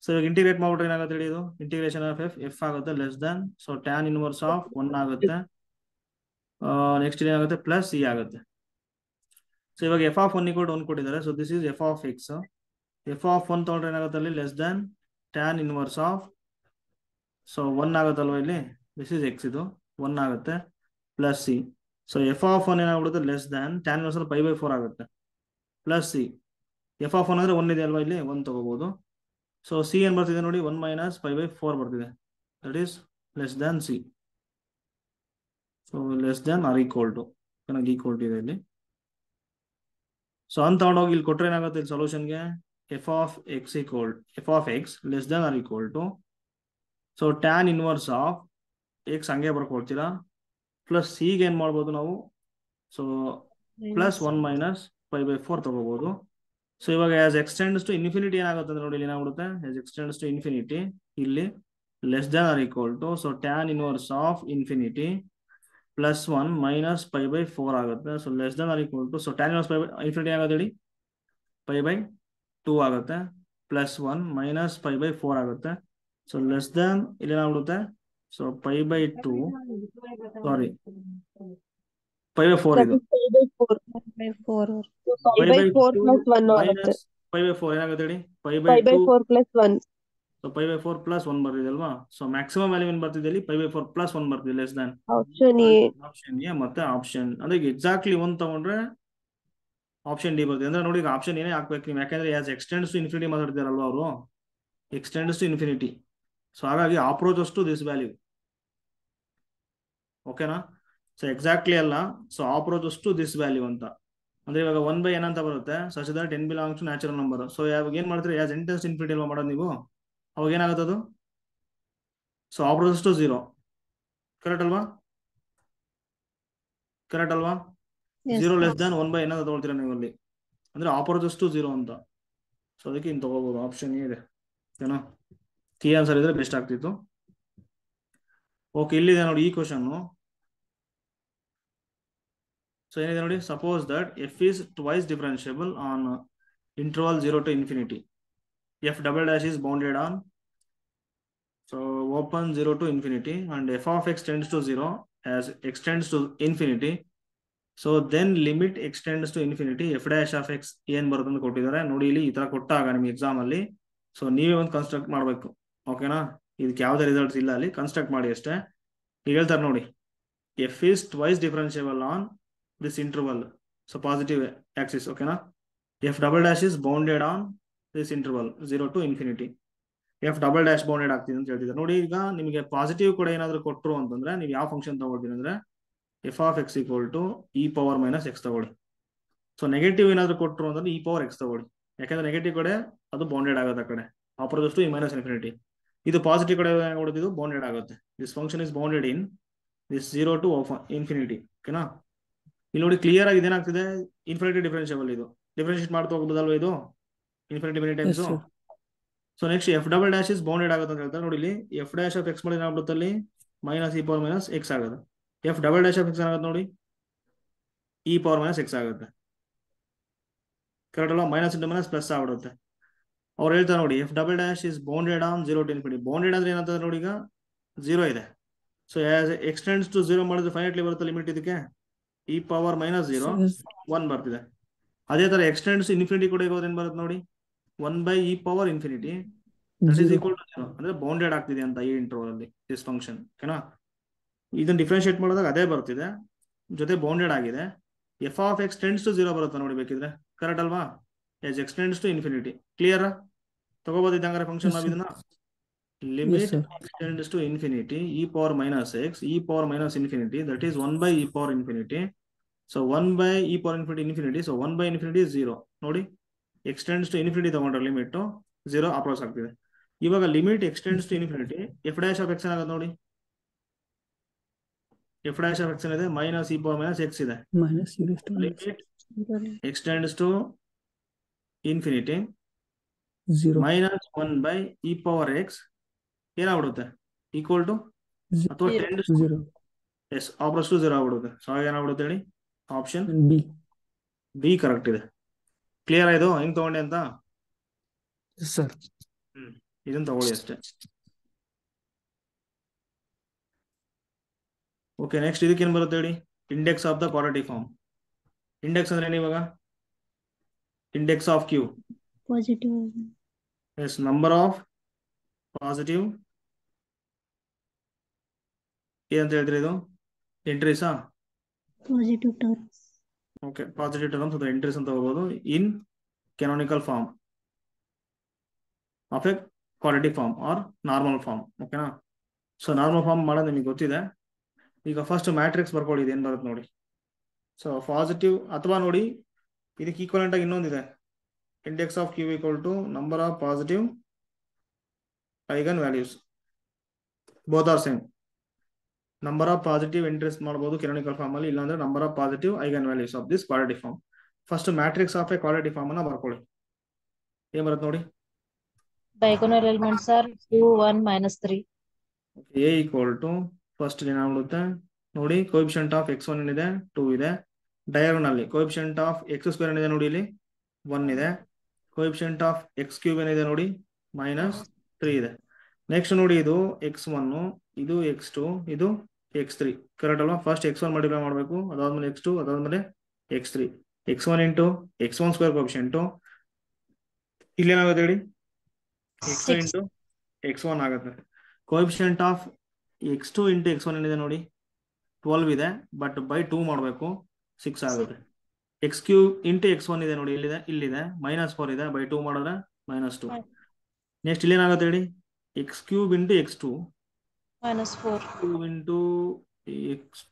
So ಇವಾಗ ಇಂಟಿಗ್ರೇಟ್ ಮಾಡ್ಬಿಟ್ರೆ ಏನಾಗುತ್ತೆ ಹೇಳಿ ಇದು ಇಂಟಿಗ್ರೇಷನ್ ಆಫ್ f ಆಗುತ್ತೆ less than so tan inverse of 1 ಆಗುತ್ತೆ. ನೆಕ್ಸ್ಟ್ ಏನಾಗುತ್ತೆ ಪ್ಲಸ್ e ಆಗುತ್ತೆ. ಸೊ ಇವಾಗ f(1 = 1) ಕೊಟ್ಟಿದ್ದಾರೆ. So this is f(x). f(1) ತಗೊಂಡ್ರೆ ಏನಾಗುತ್ತೆ ಅಲ್ಲಿ less than tan inverse of so 1 ಆಗುತ್ತಲ್ವಾ ಇಲ್ಲಿ ದಿಸ್ ಇಸ್ x ಇದು 1 ಆಗುತ್ತೆ ಪ್ಲಸ್ ಸಿ. ಸೊ f(1) ಏನಾಗ್ಬಿಡುತ್ತೆ ಲೆಸ್ ದ್ಯಾನ್ tan ಇನ್ವರ್ಸ್ π/4 ಆಗುತ್ತೆ ಪ್ಲಸ್ ಸಿ. f(1) ಅಂದ್ರೆ 1 ಇದೆ ಅಲ್ವಾ ಇಲ್ಲಿ 1 ತಗೋಬಹುದು. ಸೊ ಸಿ ಏನ್ ಬರ್ತಿದೆ ನೋಡಿ 1 - π/4 ಬರ್ತಿದೆ that is less than C. So less than or equal to equal to ಇದೆ ಇಲ್ಲಿ. ಸೊ ಅಂತ ತಗೊಂಡೋಗಿ ಇಲ್ಲಿ ಕೊಟ್ರೆ ಏನಾಗುತ್ತೆ ಇಲ್ಲಿ ಸೊಲ್ಯೂಷನ್ಗೆ f(x) less than or equal to so tan inverse of x ಹಂಗೆ ಬರ್ಕೊಳ್ತೀರಾ ಪ್ಲಸ್ ಸಿಗೆ ಏನ್ ಮಾಡ್ಬೋದು ನಾವು ಸೊ ಪ್ಲಸ್ 1 - π/4 ತಗೋಬಹುದು. ಸೊ ಇವಾಗ ಆಸ್ ಎಕ್ಸ್ಟೆಂಡ್ಸ್ ಟು ಇನ್ಫಿನಿಟಿ ಏನಾಗುತ್ತೆ ಅಂದ್ರೆ ನೋಡಿ ಇಲ್ಲಿ ಏನಾಗ್ಬಿಡುತ್ತೆ ಆಸ್ ಎಕ್ಸ್ಟೆಂಡ್ಸ್ ಟು ಇನ್ಫಿನಿಟಿ ಇಲ್ಲಿ less than or equal to so tan inverse of infinity plus 1 - π/4 ಆಗುತ್ತೆ. So less than or equal to so tan inverse infinity ಆಗುತ್ತೆ ಹೇಳಿ π/2 ಆಗುತ್ತೆ ಪ್ಲಸ್ 1 - π/4 ಆಗುತ್ತೆ. ಸೊ ಲೆಸ್ ದ್ಯಾನ್ ಇಲ್ಲಿ ಏನಾಗ್ಬಿಡುತ್ತೆ ಸೊ π/2 ಸಾರಿ π/4 ಇದು Π/4. So 5/4 + 1 ಆಗುತ್ತೆ. π/4 ಏನಾಗುತ್ತೆ ಹೇಳಿ π/4 + 1 ಸೊ 5/4 ಪ್ಲಸ್ 1 ಬರ್ತಿದೆ ಅಲ್ವಾ. ಸೊ ಮ್ಯಾಕ್ಸಿಮಮ್ ವ್ಯಾಲ್ಯೂ ಏನ್ ಬರ್ತಿದೆ ಇಲ್ಲಿ 5/4 ಪ್ಲಸ್ 1 ಬರ್ತಿದೆ, less than option A. Option A ಮತ್ತೆ ಆಪ್ಷನ್ ಅಂದ್ರೆ ಎಕ್ಸಾಕ್ಟ್ಲಿ 1 ತಗೊಂಡ್ರೆ ಆಪ್ಷನ್ ಡಿ ಬರ್ತಿದೆ. ಅಂದ್ರೆ ನೋಡಿ ಈಗ ಆಪ್ಷನ್ ಏನೇ ಹಾಕ್ಬೇಕು ನೀವು, ಯಾಕಂದ್ರೆ ಆಸ್ ಎಕ್ಸ್ಟೆಂಡ್ಸ್ ಟು ಇನ್ಫಿನಿಟಿ ಮಾತಾಡ್ತಾರಲ್ವಾ ಅವರು, ಎಕ್ಸ್ಟೆಂಡ್ಸ್ ಟು ಇನ್ಫಿನಿಟಿ. ಸೊ ಹಾಗಾಗಿ ಅಪ್ರೋಚಸ್ ಟು ದಿಸ್ ವ್ಯಾಲ್ಯೂ. ಓಕೆನಾ. ಸೊ ಎಕ್ಸಾಕ್ಟ್ಲಿ ಅಲ್ಲ, so approaches to this value ಅಂತ. ಅಂದ್ರೆ ಇವಾಗ 1 n ಅಂತ ಬರುತ್ತೆ, such that n belongs to natural number. So ಯಾವಾಗ ಏನ್ ಮಾಡ್ತೀರಿ, ಆಸ್ n ಟೆನ್ಸ್ ಇನ್ಫಿನಿಟಿ ಅಲ್ವಾ ಮಾಡೋದು ನೀವು, ಅವಾಗ ಏನಾಗುತ್ತೆ ಅದು, ಸೊ ಅಪ್ರೋಚಸ್ ಟು 0. ಕರೆಕ್ಟ್ ಅಲ್ವಾ, ಕರೆಕ್ಟ್ ಅಲ್ವಾ. Yes. 0 ಲೆಸ್ ದ್ಯಾನ್ 1 n ಅಂತ ತಗೊಳ್ತೀರಾ ನೀವು ಅಲ್ಲಿ, ಅಂದ್ರೆ ಅಪ್ರೋಚಸ್ ಟು 0 ಅಂತ. ಸೊ ಅದಕ್ಕೆ ಇನ್ ತಗೋಬಹುದು, ಆಪ್ಷನ್ ಎ ಇದೆ. ಓಕೆನಾ. ಕೀ ಆನ್ಸರ್ ಇದ್ರೆ ಬೆಸ್ಟ್ ಆಗ್ತಿತ್ತು. ಓಕೆ, ಇಲ್ಲಿದೆ ನೋಡಿ ಈ ಕ್ವಶನ್. ಸೊ ಏನಿದೆ ನೋಡಿ, suppose that F is twice differentiable on interval 0 to infinity. F double dash is bounded on, so open 0 to infinity, and f of x tends to 0 as x tends to infinity. So then limit extends to infinity f dash of x ಏನ್ ಬರುತ್ತೆ ಅಂತ ಕೊಟ್ಟಿದ್ದಾರೆ ನೋಡಿ. ಇಲ್ಲಿ ಈ ತರ ಕೊಟ್ಟಾಗ ನಿಮ್ಗೆ ಎಕ್ಸಾಮ್ ಅಲ್ಲಿ, ಸೊ ನೀವೇ ಒಂದು ಕನ್ಸ್ಟ್ರಕ್ಟ್ ಮಾಡ್ಬೇಕು. ಓಕೆನಾ. ಇದಕ್ಕೆ ಯಾವುದೇ ರಿಸಲ್ಟ್ಸ್ ಇಲ್ಲ, ಅಲ್ಲಿ ಕನ್ಸ್ಟ್ರಕ್ಟ್ ಮಾಡಿ ಅಷ್ಟೇ. ಈಗ ಹೇಳ್ತಾರೆ ನೋಡಿ, F is twice differentiable on this interval, so positive axis. ಓಕೆನಾ. F double dash is bounded on this interval 0 to infinity. F double dash bounded ಆಗ್ತಿದೆ ಅಂತ ಹೇಳ್ತಿದ್ದಾರೆ ನೋಡಿ. ಈಗ ನಿಮಗೆ ಪಾಸಿಟಿವ್ ಕೂಡ ಏನಾದ್ರು ಕೊಟ್ಟರು ಅಂತಂದ್ರೆ ನೀವು ಯಾವ ಫಂಕ್ಷನ್ ತಗೊಳ್ತೀನಿ ಅಂದ್ರೆ f of x equal to e power minus x ತಗೊಳ್ಳಿ. ಸೊ ನೆಗೆಟಿವ್ ಏನಾದ್ರು ಕೊಟ್ಟರು ಅಂತಂದ್ರೆ ಇ ಪವರ್ ಎಕ್ಸ್ ತಗೊಳ್ಳಿ, ಯಾಕಂದ್ರೆ ನೆಗೆಟಿವ್ ಕಡೆ ಅದು ಬೌಂಡೆಡ್ ಆಗುತ್ತೆ, ಆ ಕಡೆ ಅಪೋಸಿಟ್ ಟು ಮೈನಸ್ ಇನ್ಫಿನಿಟಿ. ಇದು ಪಾಸಿಟಿವ್ ಕಡೆ ಇದು ಬೌಂಡೆಡ್ ಆಗುತ್ತೆ. This function is bounded in this 0 to infinity. ಓಕೆನಾ. ಇಲ್ಲಿ ನೋಡಿ ಕ್ಲಿಯರ್ ಆಗಿ ಇದೇನಾಗ್ತಿದೆ, ಇನ್ಫಿನಿಟಿ ಡಿಫರೆನ್ಷಿಯಬಲ್. ಇದು ಡಿಫರೆನ್ಶಿಯೇಟ್ ಮಾಡ್ತಾ ಹೋಗ್ಬೋದಲ್ವಾ ಇದು infinity many times. So next F double dash is bounded ಆಗುತ್ತೆ ಅಂತ ಹೇಳ್ತಾರೆ ನೋಡಿ. ಇಲ್ಲಿ ಎಫ್ ಡ್ಯಾಶ್ ಆಫ್ ಎಕ್ಸ್ ಮಾಡಿ ಏನಾಗ್ಬಿಡುತ್ತೆ ಅಲ್ಲಿ minus E power minus X ಆಗುತ್ತೆ. F double dash of X ಆಗುತ್ತೆ ನೋಡಿ, ಇ ಪವರ್ ಮೈನಸ್ ಎಕ್ಸ್ ಆಗುತ್ತೆ. ಕರೆಕ್ಟ್ ಅಲ್ವಾ. ಮೈನಸ್ ಇಂಟು ಮೈನಸ್ ಪ್ಲಸ್ ಆಗ್ಬಿಡುತ್ತೆ. ಅವ್ರು ಹೇಳ್ತಾರೆ ನೋಡಿ, F double dash is bounded on 0 to infinity. Bounded ಅಂದ್ರೆ ಏನಂತಂದ್ರೆ ನೋಡಿ, ಈಗ 0 ಇದೆ. ಸೊ ಆಸ್ ಎಕ್ಸ್ಟೆಂಡ್ಸ್ ಟು 0 ಮಾಡಿದ್ರೆ ಫೈನೈಟ್ಲಿ ಬರುತ್ತೆ ಲಿಮಿಟ್. ಇದಕ್ಕೆ ಇ ಪವರ್ ಮೈನಸ್ 0 1 ಬರ್ತಿದೆ. ಅದೇ ತರ ಎಕ್ಸ್ಟೆಂಡ್ಸ್ ಇನ್ಫಿನಿಟಿ ಕೂಡ ಈಗ ಏನ್ ಬರುತ್ತೆ ನೋಡಿ, 1/e power infinity that is equal to 0. ಅಂದ್ರೆ ಬೌಂಡೆಡ್ ಆಗ್ತಿದೆ ಅಂತ ಈ ಇಂಟರ್ವಲ್ ಅಲ್ಲಿ ದಿಸ್ ಫಂಕ್ಷನ್. ಓಕೆನಾ. ಇದನ್ನ ಡಿಫ್ರೆನ್ಶಿಯೇಟ್ ಮಾಡಿದಾಗ ಅದೇ ಬರ್ತಿದೆ, ಜೊತೆ ಬೌಂಡೆಡ್ ಆಗಿದೆ. F of x tends to 0 ಬರುತ್ತೆ ನೋಡಿ ಬೇಕಿದ್ರೆ. ಕರೆಕ್ಟ್ ಅಲ್ವಾ. As x tends to infinity. Clear ತಗೋಬಹುದು ಇದ್ದಂಗಾರೆ ಫಂಕ್ಷನ್ ನಾವು ಇದನ್ನ. Limit tends to infinity e power minus x e power minus infinity that is 1/e power infinity. So 1/e power infinity. So 1/infinity 0 ನೋಡಿ. Extends to infinity ತಗೊಂಡ್ರೆ limit 0 approach ಆಗ್ತಿದೆ. ಇವಾಗ limit extends to infinity f dash of x ಏನಾಗುತ್ತೆ ನೋಡಿ. F dash of X ಏನಿದೆ minus E power minus X ಇದೆ. Limit extends to infinity minus 1/e power X ಏನಾಗ್ಬಿಡುತ್ತೆ equal to ಅಥವಾ tends to as approach to 0 ಆಗ್ಬಿಡುತ್ತೆ. So ಏನಾಗ್ಬಿಡುತ್ತೆ ಹೇಳಿ, option B correct ಇದೆ. ಕ್ಲಿಯರ್ ಆಯ್ತು ಹೆಂಗ್ ತಗೊಂಡೆ ಅಂತ. ಸರ್ ಇದನ್ನ ತಗೊಳ್ಳಿ ಅಷ್ಟೇ. ಓಕೆ, ನೆಕ್ಸ್ಟ್ ಇದಕ್ಕೆ ಏನ್ ಬರುತ್ತೆ ಹೇಳಿ, index of the quadratic form. Index ಅಂದ್ರೆ ಇವಾಗ index of Q. Positive. Yes, number of positive ಏನಂತ ಹೇಳ್ತೀರಿ ಇದು, ಎಂಟ್ರೀಸಾ. Positive terms. Okay, positive terms ಅಥವಾ ಎಂಟ್ರೀಸ್ ಅಂತ ಹೋಗ್ಬೋದು in canonical form of a quadratic form or normal form. ಓಕೆನಾ. ಸೊ ನಾರ್ಮಲ್ ಫಾರ್ಮ್ ಮಾಡೋದು ನಿಮಗೆ ಗೊತ್ತಿದೆ. ಈಗ ಫಸ್ಟ್ ಮ್ಯಾಟ್ರಿಕ್ಸ್ ಬರ್ಕೊಳ್ಳಿ, ಏನ್ ಬರುತ್ತೆ ನೋಡಿ. ಸೊ ಪಾಸಿಟಿವ್ ಅಥವಾ ನೋಡಿ ಇದಕ್ಕೆ ಈಕ್ವಲೆಂಟ್ ಆಗಿ ಇನ್ನೊಂದಿದೆ, index of Q equal to number of positive eigen values. Both are same. Number of positive entries ಮಾಡಬಹುದು ಕೆನಾನಿಕಲ್ ಫಾರ್ಮ್ ಅಲ್ಲಿ, ಇಲ್ಲಾಂದ್ರೆ number of positive eigen values of this quadratic form. First matrix of a quadratic form ಅನ್ನ ಬರ್ಕೊಳ್ಳಿ. ಏನ್ ಬರುತ್ತೆ ನೋಡಿ, diagonal elements are 2, 1, -3. A equal to first ಏನಾಗ್ಬಿಡುತ್ತೆ ನೋಡಿ, ಕೋಎಫಿಷಿಯಂಟ್ ಆಫ್ x1 ಏನಿದೆ 2 ಇದೆ. ಡಯಾಗೋನಲ್ ಕೋಎಫಿಷಿಯಂಟ್ ಆಫ್ x² ಏನಿದೆ ನೋಡಿ, ಇಲ್ಲಿ 1 ಇದೆ. ಕೋಎಫಿಷಿಯಂಟ್ ಆಫ್ x³ ಏನಿದೆ ನೋಡಿ, -3 ಇದೆ. ನೆಕ್ಸ್ಟ್ ನೋಡಿ, ಇದು x1, ಇದು x2, ಇದು x3. ಕರೆಕ್ಟ್ ಅಲ್ವಾ. ಫಸ್ಟ್ x1 ಮಲ್ಟಿಪ್ಲೈ ಮಾಡಬೇಕು, ಅದಾದ್ಮೇಲೆ x2, ಅದಾದ್ಮೇಲೆ x3. x1 into x1² coefficient ಇಲ್ಲಿ ಏನಾಗುತ್ತೆ ಹೇಳಿ, x2 ಇಂಟು x1 ಆಗುತ್ತೆ. Coefficient of x2 into x1 ಏನಿದೆ ನೋಡಿ 12 ಇದೆ, ಬಟ್ ಬೈ 2 ಮಾಡಬೇಕು 6 ಆಗುತ್ತೆ. ಎಕ್ಸ್ ಕ್ಯೂಬ್ ಇಂಟು x1 ಇದೆ ನೋಡಿ, ಇಲ್ಲಿದೆ -4 ಇದೆ, ಬೈ 2 ಮಾಡಿದ್ರೆ -2. ನೆಕ್ಸ್ಟ್ ಇಲ್ಲಿ ಏನಾಗುತ್ತೆ ಹೇಳಿ, X cube into x2 -4. 2 into x2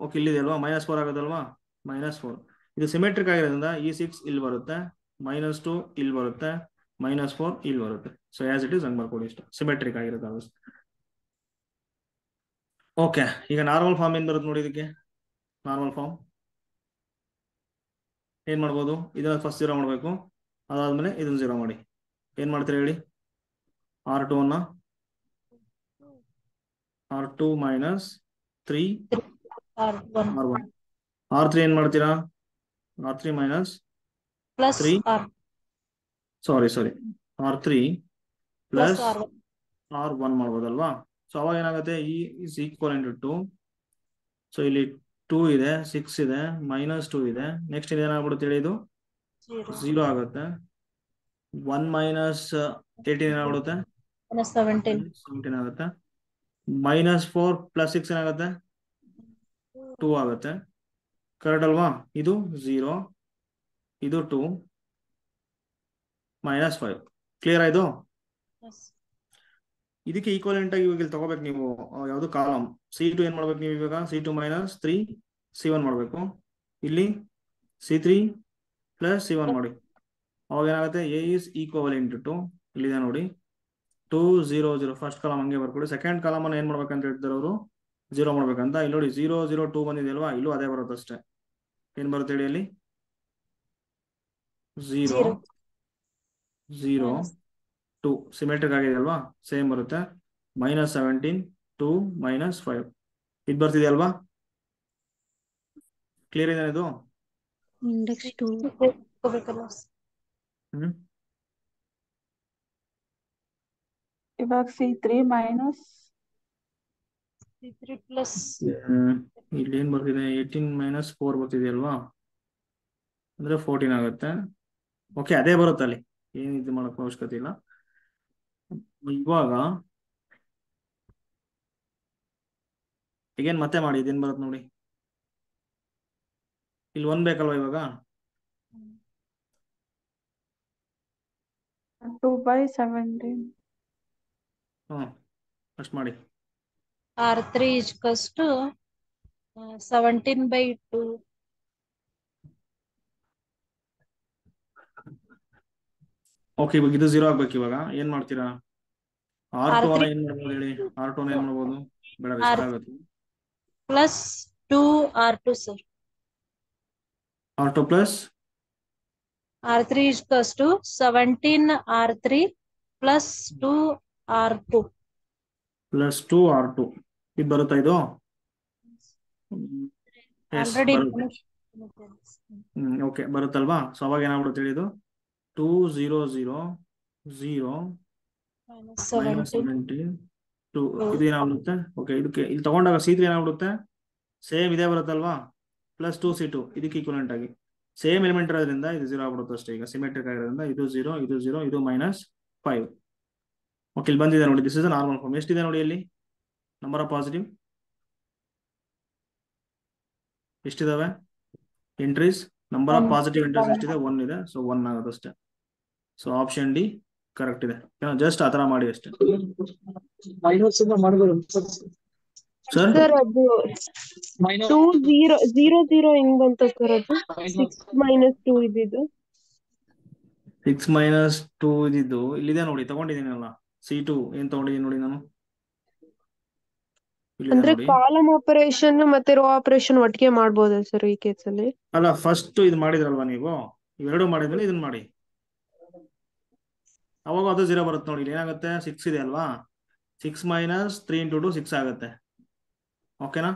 okay ಇಲ್ಲಿದೆ ಅಲ್ವಾ, -4 ಆಗೋದಲ್ವಾ, -4. ಇದು ಸಿಮೆಟ್ರಿಕ್ ಆಗಿರೋದ್ರಿಂದ ಈ 6 ಇಲ್ಲಿ ಬರುತ್ತೆ, -2 ಇಲ್ಲಿ ಬರುತ್ತೆ, -4 ಇಲ್ಲಿ ಬರುತ್ತೆ. ಸೊ ಆಸ್ ಇಟ್ ಇಸ್ ಹಂಗೆ ಬರ್ಕೊಡಿ, ಇಷ್ಟ ಸಿಮೆಟ್ರಿಕ್ ಆಗಿರುತ್ತೆ. ಓಕೆ, ಈಗ ನಾರ್ಮಲ್ ಫಾರ್ಮ್ ಏನ್ ಬರುತ್ತೆ ನೋಡಿ, ಇದಕ್ಕೆ ನಾರ್ಮಲ್ ಫಾರ್ಮ್ ಏನ್ ಮಾಡ್ಬೋದು, ಇದನ್ನ ಫಸ್ಟ್ 0 ಮಾಡಬೇಕು, ಅದಾದ್ಮೇಲೆ ಇದನ್ನ 0 ಮಾಡಿ. ಏನ್ ಮಾಡ್ತೀರಾ ಹೇಳಿ, R2 ಅನ್ನ R2 - 3 R1 R1. R3 ಏನ್ ಮಾಡ್ತೀರಾ, R3 plus 3 R sorry R3 plus plus R1. R1 ಮಾಡ್ಬೋದಲ್ವಾ. ಸೊ ಅವಾಗ ಏನಾಗುತ್ತೆ, ಈ ಇಸ್ ಈಕ್ವಲ್ ಟು 2. ಸೊ ಇಲ್ಲಿ 2 ಇದೆ, 6 ಇದೆ, -2 ಇದೆ. ನೆಕ್ಸ್ಟ್ ಇದು ಏನಾಗ್ಬಿಡುತ್ತೆ ಹೇಳಿ, ಇದು 0 ಆಗುತ್ತೆ. 1 - 18 ಏನಾಗ್ಬಿಡುತ್ತೆ, -17. 17 ಆಗುತ್ತೆ. -4 + 6 ಏನಾಗುತ್ತೆ, 2 ಆಗುತ್ತೆ. ಕರೆಕ್ಟ್ ಅಲ್ವಾ, ಇದು 0, ಇದು 2, -5. ಕ್ಲಿಯರ್ ಆಯ್ತು. Yes. ಇದಕ್ಕೆ ಈಕ್ವಲೆಂಟ್ ಆಗಿ ಇವಾಗ ಇಲ್ಲಿ ತಗೋಬೇಕು ನೀವು, ಯಾವುದು ಕಾಲಮ್ C2 ಏನ್ ಮಾಡ್ಬೇಕು ನೀವು ಇವಾಗ, C2 - 3 C1 ಮಾಡ್ಬೇಕು. ಇಲ್ಲಿ C3 + C1 ಮಾಡಿ. ಅವಾಗ ಏನಾಗುತ್ತೆ, A is equivalent to ಇಲ್ಲಿದೆ ನೋಡಿ 2 0 0. ಫಸ್ಟ್ ಕಾಲಮ್ ಹಂಗೆ ಬರ್ಕೊಡಿ. ಸೆಕೆಂಡ್ ಕಾಲಮ್ ಅನ್ನ ಏನ್ ಮಾಡ್ಬೇಕಂತ ಹೇಳ್ತಾರೆ ಅವರು, 0 ಮಾಡ್ಬೇಕಂತ. ಇಲ್ಲಿ ನೋಡಿ 0 0 2 ಬಂದಿದೆ ಅಲ್ವಾ, ಇಲ್ಲೂ ಅದೇ ಬರುತ್ತೆ ಅಷ್ಟೇ. ಏನ್ ಬರುತ್ತೆ ಹೇಳಿ ಅಲ್ಲಿ, 0 0 2 ಸಿಮೆಟ್ರಿಕ್ ಆಗಿದೆ ಅಲ್ವಾ, ಸೇಮ್ ಬರುತ್ತೆ. -17 2 -5 ಇದು ಬರ್ತಿದೆ ಅಲ್ವಾ. ಕ್ಲಿಯರ್ ಇದೆ ಇದು. Index 2. ಇವಾಗ C3 plus ಇಲ್ಲಿ ಏನ್ ಬರ್ತಿದೆ, 18 - 4 ಬರ್ತಿದೆ ಅಲ್ವಾ, ಅಂದ್ರೆ 14 ಆಗುತ್ತೆ. ಓಕೆ, ಅದೇ ಬರುತ್ತೆ ಅಲ್ಲಿ, ಏನ್ ಇದು ಮಾಡಕ್ ಅವಶ್ಯಕತೆ ಇಲ್ಲ. ಇವಾಗ ಈಗೇನ್ ಮತ್ತೆ ಮಾಡಿ, ಇದೇನ್ ಬರುತ್ತೆ ನೋಡಿ, ಇಲ್ಲಿ 1 ಬೇಕಲ್ವಾ ಇವಾಗ. 2/17. ಅಷ್ಟು ಮಾಡಿ. R3 is to 17/2. ಓಕೆ, ಇವಾಗ ಇದು 0 ಆಗ್ಬೇಕು. ಇವಾಗ ಏನ್ ಮಾಡ್ತೀರಾ, R2 R3 ಏನ್ ಮಾಡ್ಬೋದು ಹೇಳಿ, R2 ಏನ್ ಮಾಡ್ಬೋದು, ಬೇಡ ರಿಸ್ಕ್ ಆಗುತ್ತೆ. plus 2 R2 sir. R2 plus R3 is to 17 R3 plus 2 R2. plus 2 R2 ಇದು ಬರುತ್ತಾ ಇದು. Already okay ಬರುತ್ತಲ್ವಾ. ಸೊ ಅವಾಗ ಏನಾಗ್ಬಿಡುತ್ತೆ ಹೇಳಿ, ಇದು 2 0 0 0 -17 2 ಇದು ಏನಾಗ್ಬಿಡುತ್ತೆ. ಓಕೆ, ಇದಕ್ಕೆ ಇಲ್ಲಿ ತಗೊಂಡಾಗ C3 ಏನಾಗ್ಬಿಡುತ್ತೆ, ಸೇಮ್ ಇದೇ ಬರುತ್ತಲ್ವಾ, ಪ್ಲಸ್ 2 C2 ಇದಕ್ಕೆ ಈಕ್ವಲೆಂಟ್ ಆಗಿ ಸೇಮ್ ಎಲಿಮೆಂಟ್ ಇರೋದ್ರಿಂದ ಇದು 0 ಆಗ್ಬಿಡುತ್ತೆ ಅಷ್ಟೇ. ಈಗ ಸಿಮೆಟ್ರಿಕ್ ಆಗಿರೋದ್ರಿಂದ ಇದು 0 ಇದು 0 ಇದು -5. ಓಕೆ, ಇಲ್ಲಿ ಬಂದಿದೆ ನೋಡಿ, ದಿಸ್ ಇಸ್ ನಾರ್ಮಲ್ ಫಾರ್ಮ್. ಎಷ್ಟಿದೆ ನೋಡಿ ಅಲ್ಲಿ, ನಂಬರ್ ಆಫ್ ಪಾಸಿಟಿವ್ ಎಷ್ಟಿದಾವೆ entries, number of positive entries ಎಷ್ಟಿದೆ, 1 ಇದೆ. ಸೊ 1 ಆಗುತ್ತೆ ಅಷ್ಟೇ. ಸೊ ಆಪ್ಷನ್ ಡಿ ಕರೆಕ್ಟ್ ಇದೆ. ಜಸ್ಟ್ ಆ ತರ ಮಾಡಿ ಅಷ್ಟೇ ಸರ್. ಸರ್ ಅದು 2 0 0 0 ಹೆಂಗ್ ಬಂತು ಸರ್, ಅದು 6 - 2 ಇದ್ದಿದ್ದು. 6 - 2 ಇದ್ದಿದ್ದು ಇಲ್ಲಿದೆ ನೋಡಿ, ತಗೊಂಡಿದ್ದೀನಲ್ಲ C2 ಏನ್ ತಗೊಂಡಿದ್ದೀನಿ ನೋಡಿ ನಾನು, ಇಲ್ಲಿದೆ ಅಂದ್ರೆ ನೋಡಿ. ಕಾಲಮ್ ಆಪರೇಷನ್ ಮತ್ತೆ ರೋ ಆಪರೇಷನ್ ಒಟ್ಟಿಗೆ ಮಾಡ್ಬೋದಾ ಸರ್ ಈ ಕೇಸಲ್ಲಿ? ಅಲ್ಲ, ಫಸ್ಟ್ ಇದು ಮಾಡಿದ್ರಲ್ವಾ ನೀವು, ಇವೆರಡು ಮಾಡಿದ್ಮೇಲೆ ಇದನ್ನ ಮಾಡಿ, ಅವಾಗ ಅದು 0 ಬರುತ್ತೆ ನೋಡಿ. ಇಲ್ಲಿ ಏನಾಗುತ್ತೆ, 6 ಇದೆ ಅಲ್ವಾ, 6 - 3 × 2 6 ಆಗುತ್ತೆ. ಓಕೆನಾ.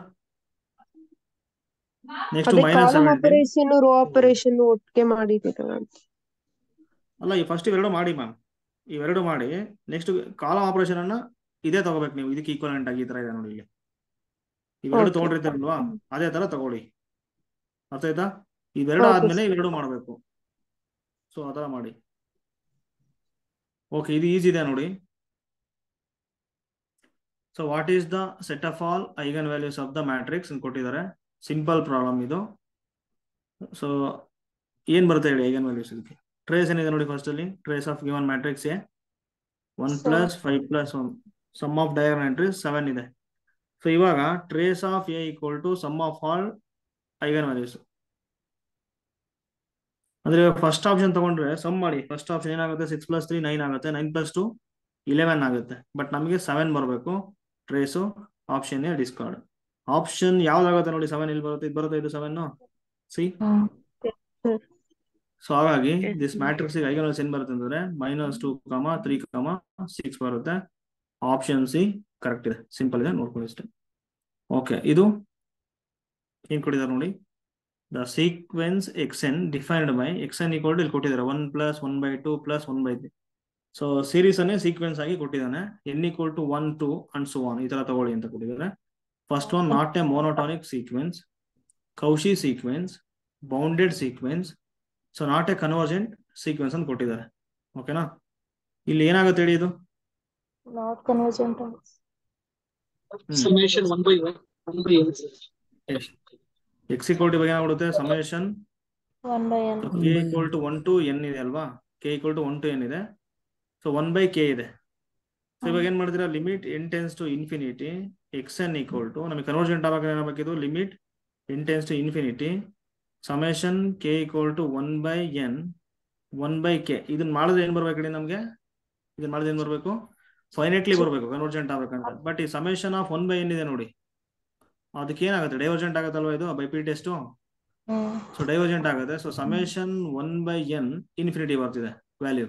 ನೆಕ್ಸ್ಟ್ ಅದೇ ಕಾಲಮ್ -17 ಆಪರೇಷನ್ ರೋ ಆಪರೇಷನ್ ಒಟ್ಟಿಗೆ ಮಾಡಿದ್ದೀರಾ? ಅಲ್ಲ, ಈ ಫಸ್ಟ್ ಇವೆರಡು ಮಾಡಿ ಮ್ಯಾಮ್, ಇವೆರಡು ಮಾಡಿ ನೆಕ್ಸ್ಟ್ ಕಾಲಮ್ ಆಪರೇಷನ್ ಅನ್ನ ಇದೇ ತಗೋಬೇಕು ನೀವು, ಇದಕ್ಕೆ ಈಕ್ವಲೆಂಟ್ ಆಗಿ ಈ ತರ ಇದೆ ನೋಡಿ. ಇಲ್ಲಿ ಇವೆರಡು ತಗೊಂಡಿರ್ತಾರಲ್ವಾ, ಅದೇ ತರ ತಗೊಳ್ಳಿ. ಅರ್ಥ ಆಯ್ತಾ. ಇವೆರಡು ಆದ್ಮೇಲೆ ಇವೆರಡು ಮಾಡಬೇಕು. ಸೊ ಆ ತರ ಮಾಡಿ. ಓಕೆ, ಇದು ಈಸಿ ಇದೆ ನೋಡಿ. So what is the set of all eigen values of the matrix ಕೊಟ್ಟಿದ್ದಾರೆ. ಸಿಂಪಲ್ ಪ್ರಾಬ್ಲಮ್ ಇದು. ಸೊ ಏನ್ ಬರುತ್ತೆ ಹೇಳಿ ಐಗನ್ ವ್ಯಾಲ್ಯೂಸ್ ಇದಕ್ಕೆ? ಟ್ರೇಸ್ ಏನಿದೆ ನೋಡಿ, ಫಸ್ಟ್ ಅಲ್ಲಿ trace of given matrix A 1 + 5 + 1 sum of diagonal entries 7 ಇದೆ. ಸೊ ಇವಾಗ trace of A = sum of all eigen values. ಅಂದ್ರೆ ಫಸ್ಟ್ ಆಪ್ಷನ್ ತಗೊಂಡ್ರೆ ಸಮ್ ಮಾಡಿ, ಫಸ್ಟ್ ಆಪ್ಷನ್ ಏನಾಗುತ್ತೆ 6 + 3 9 ಆಗುತ್ತೆ, 9 + 2 11 ಆಗುತ್ತೆ. ಬಟ್ ನಮಗೆ 7 ಬರಬೇಕು. Trace option A discard. Option ಯಾವ್ದಾಗುತ್ತೆ ನೋಡಿ, 7 ಇಲ್ಲಿ ಬರುತ್ತೆ, ಇದು ಬರುತ್ತೆ, ಇದು 7 ಸಿ. ಸೊ ಹಾಗಾಗಿ ದಿಸ್ ಮ್ಯಾಟ್ರಿಕ್ಸ್ ಐಗನ್ ವ್ಯಾಲ್ಯೂಸ್ ಏನ್ ಬರುತ್ತೆ ಅಂದ್ರೆ -2, 3, 6 ಬರುತ್ತೆ. ಆಪ್ಷನ್ ಸಿ ಕರೆಕ್ಟ್ ಇದೆ. ಸಿಂಪಲ್ ಇದೆ, ನೋಡ್ಕೊಳ್ಳಿ ಅಷ್ಟೇ. ಓಕೆ, ಇದು ಏನ್ ಕೊಟ್ಟಿದ್ದಾರೆ ನೋಡಿ, the sequence xn defined by xn = ಇಲ್ಲಿ ಕೊಟ್ಟಿದ್ದಾರೆ 1 + 1/2 + 1/3. ಸೊ ಸೀರೀಸ್ ಅನ್ನೇ ಸೀಕ್ವೆನ್ಸ್ ಆಗಿ ಕೊಟ್ಟಿದ್ದಾನೆ. n = 1, 2 ಅಂಡ್ ಸೋ ಆನ್, ಈ ತರ ತಗೊಳ್ಳಿ ಅಂತ ಕೊಟ್ಟಿದ್ದಾರೆ. First one not a monotonic sequence, Cauchy sequence, bounded sequence, so not a convergent sequence ಅಂತ ಕೊಟ್ಟಿದ್ದಾರೆ. ಓಕೆನಾ? ಇಲ್ಲಿ ಏನಾಗುತ್ತೆ ಹೇಳಿ, ಇದು not convergent. summation 1/1 1/n. x = ಬಗ್ಗೆ ಏನಾಗ್ಬಿಡುತ್ತೆ, summation 1/n. k = 1 to n ಇದೆ ಅಲ್ವಾ, k = 1 to n ಇದೆ. ಸೊ 1/k ಇದೆ. ಸೊ ಇವಾಗ ಏನ್ ಮಾಡ್ತೀರಾ, limit n tends to infinity xn = ನಮಗೆ ಕನ್ವರ್ಜೆಂಟ್ ಆದಾಗ ಏನಾಗಬೇಕಿದು, limit n tends to infinity summation k = 1/n 1/k. ಇದನ್ನ ಮಾಡಿದ್ರೆ ಏನ್ ಬರ್ಬೇಕು ಹೇಳಿ ನಮ್ಗೆ? ಇದನ್ನ ಮಾಡಿದ್ರೆ ಏನ್ ಬರ್ಬೇಕು, ಫೈನೈಟ್ಲಿ ಬರ್ಬೇಕು ಕನ್ವರ್ಜೆಂಟ್ ಆಗ್ಬೇಕಂತ. ಬಟ್ ಈ ಸಮೇಷನ್ ಆಫ್ 1/n ಇದೆ ನೋಡಿ, ಅದಕ್ಕೆ ಏನಾಗುತ್ತೆ, ಡೈವರ್ಜೆಂಟ್ ಆಗುತ್ತಲ್ವಾ ಇದು by P test. So divergent ಆಗುತ್ತೆ. ಸೊ ಸಮೇಷನ್ 1/n ಇನ್ಫಿನಿಟಿ ಬರ್ತಿದೆ ವ್ಯಾಲ್ಯೂ.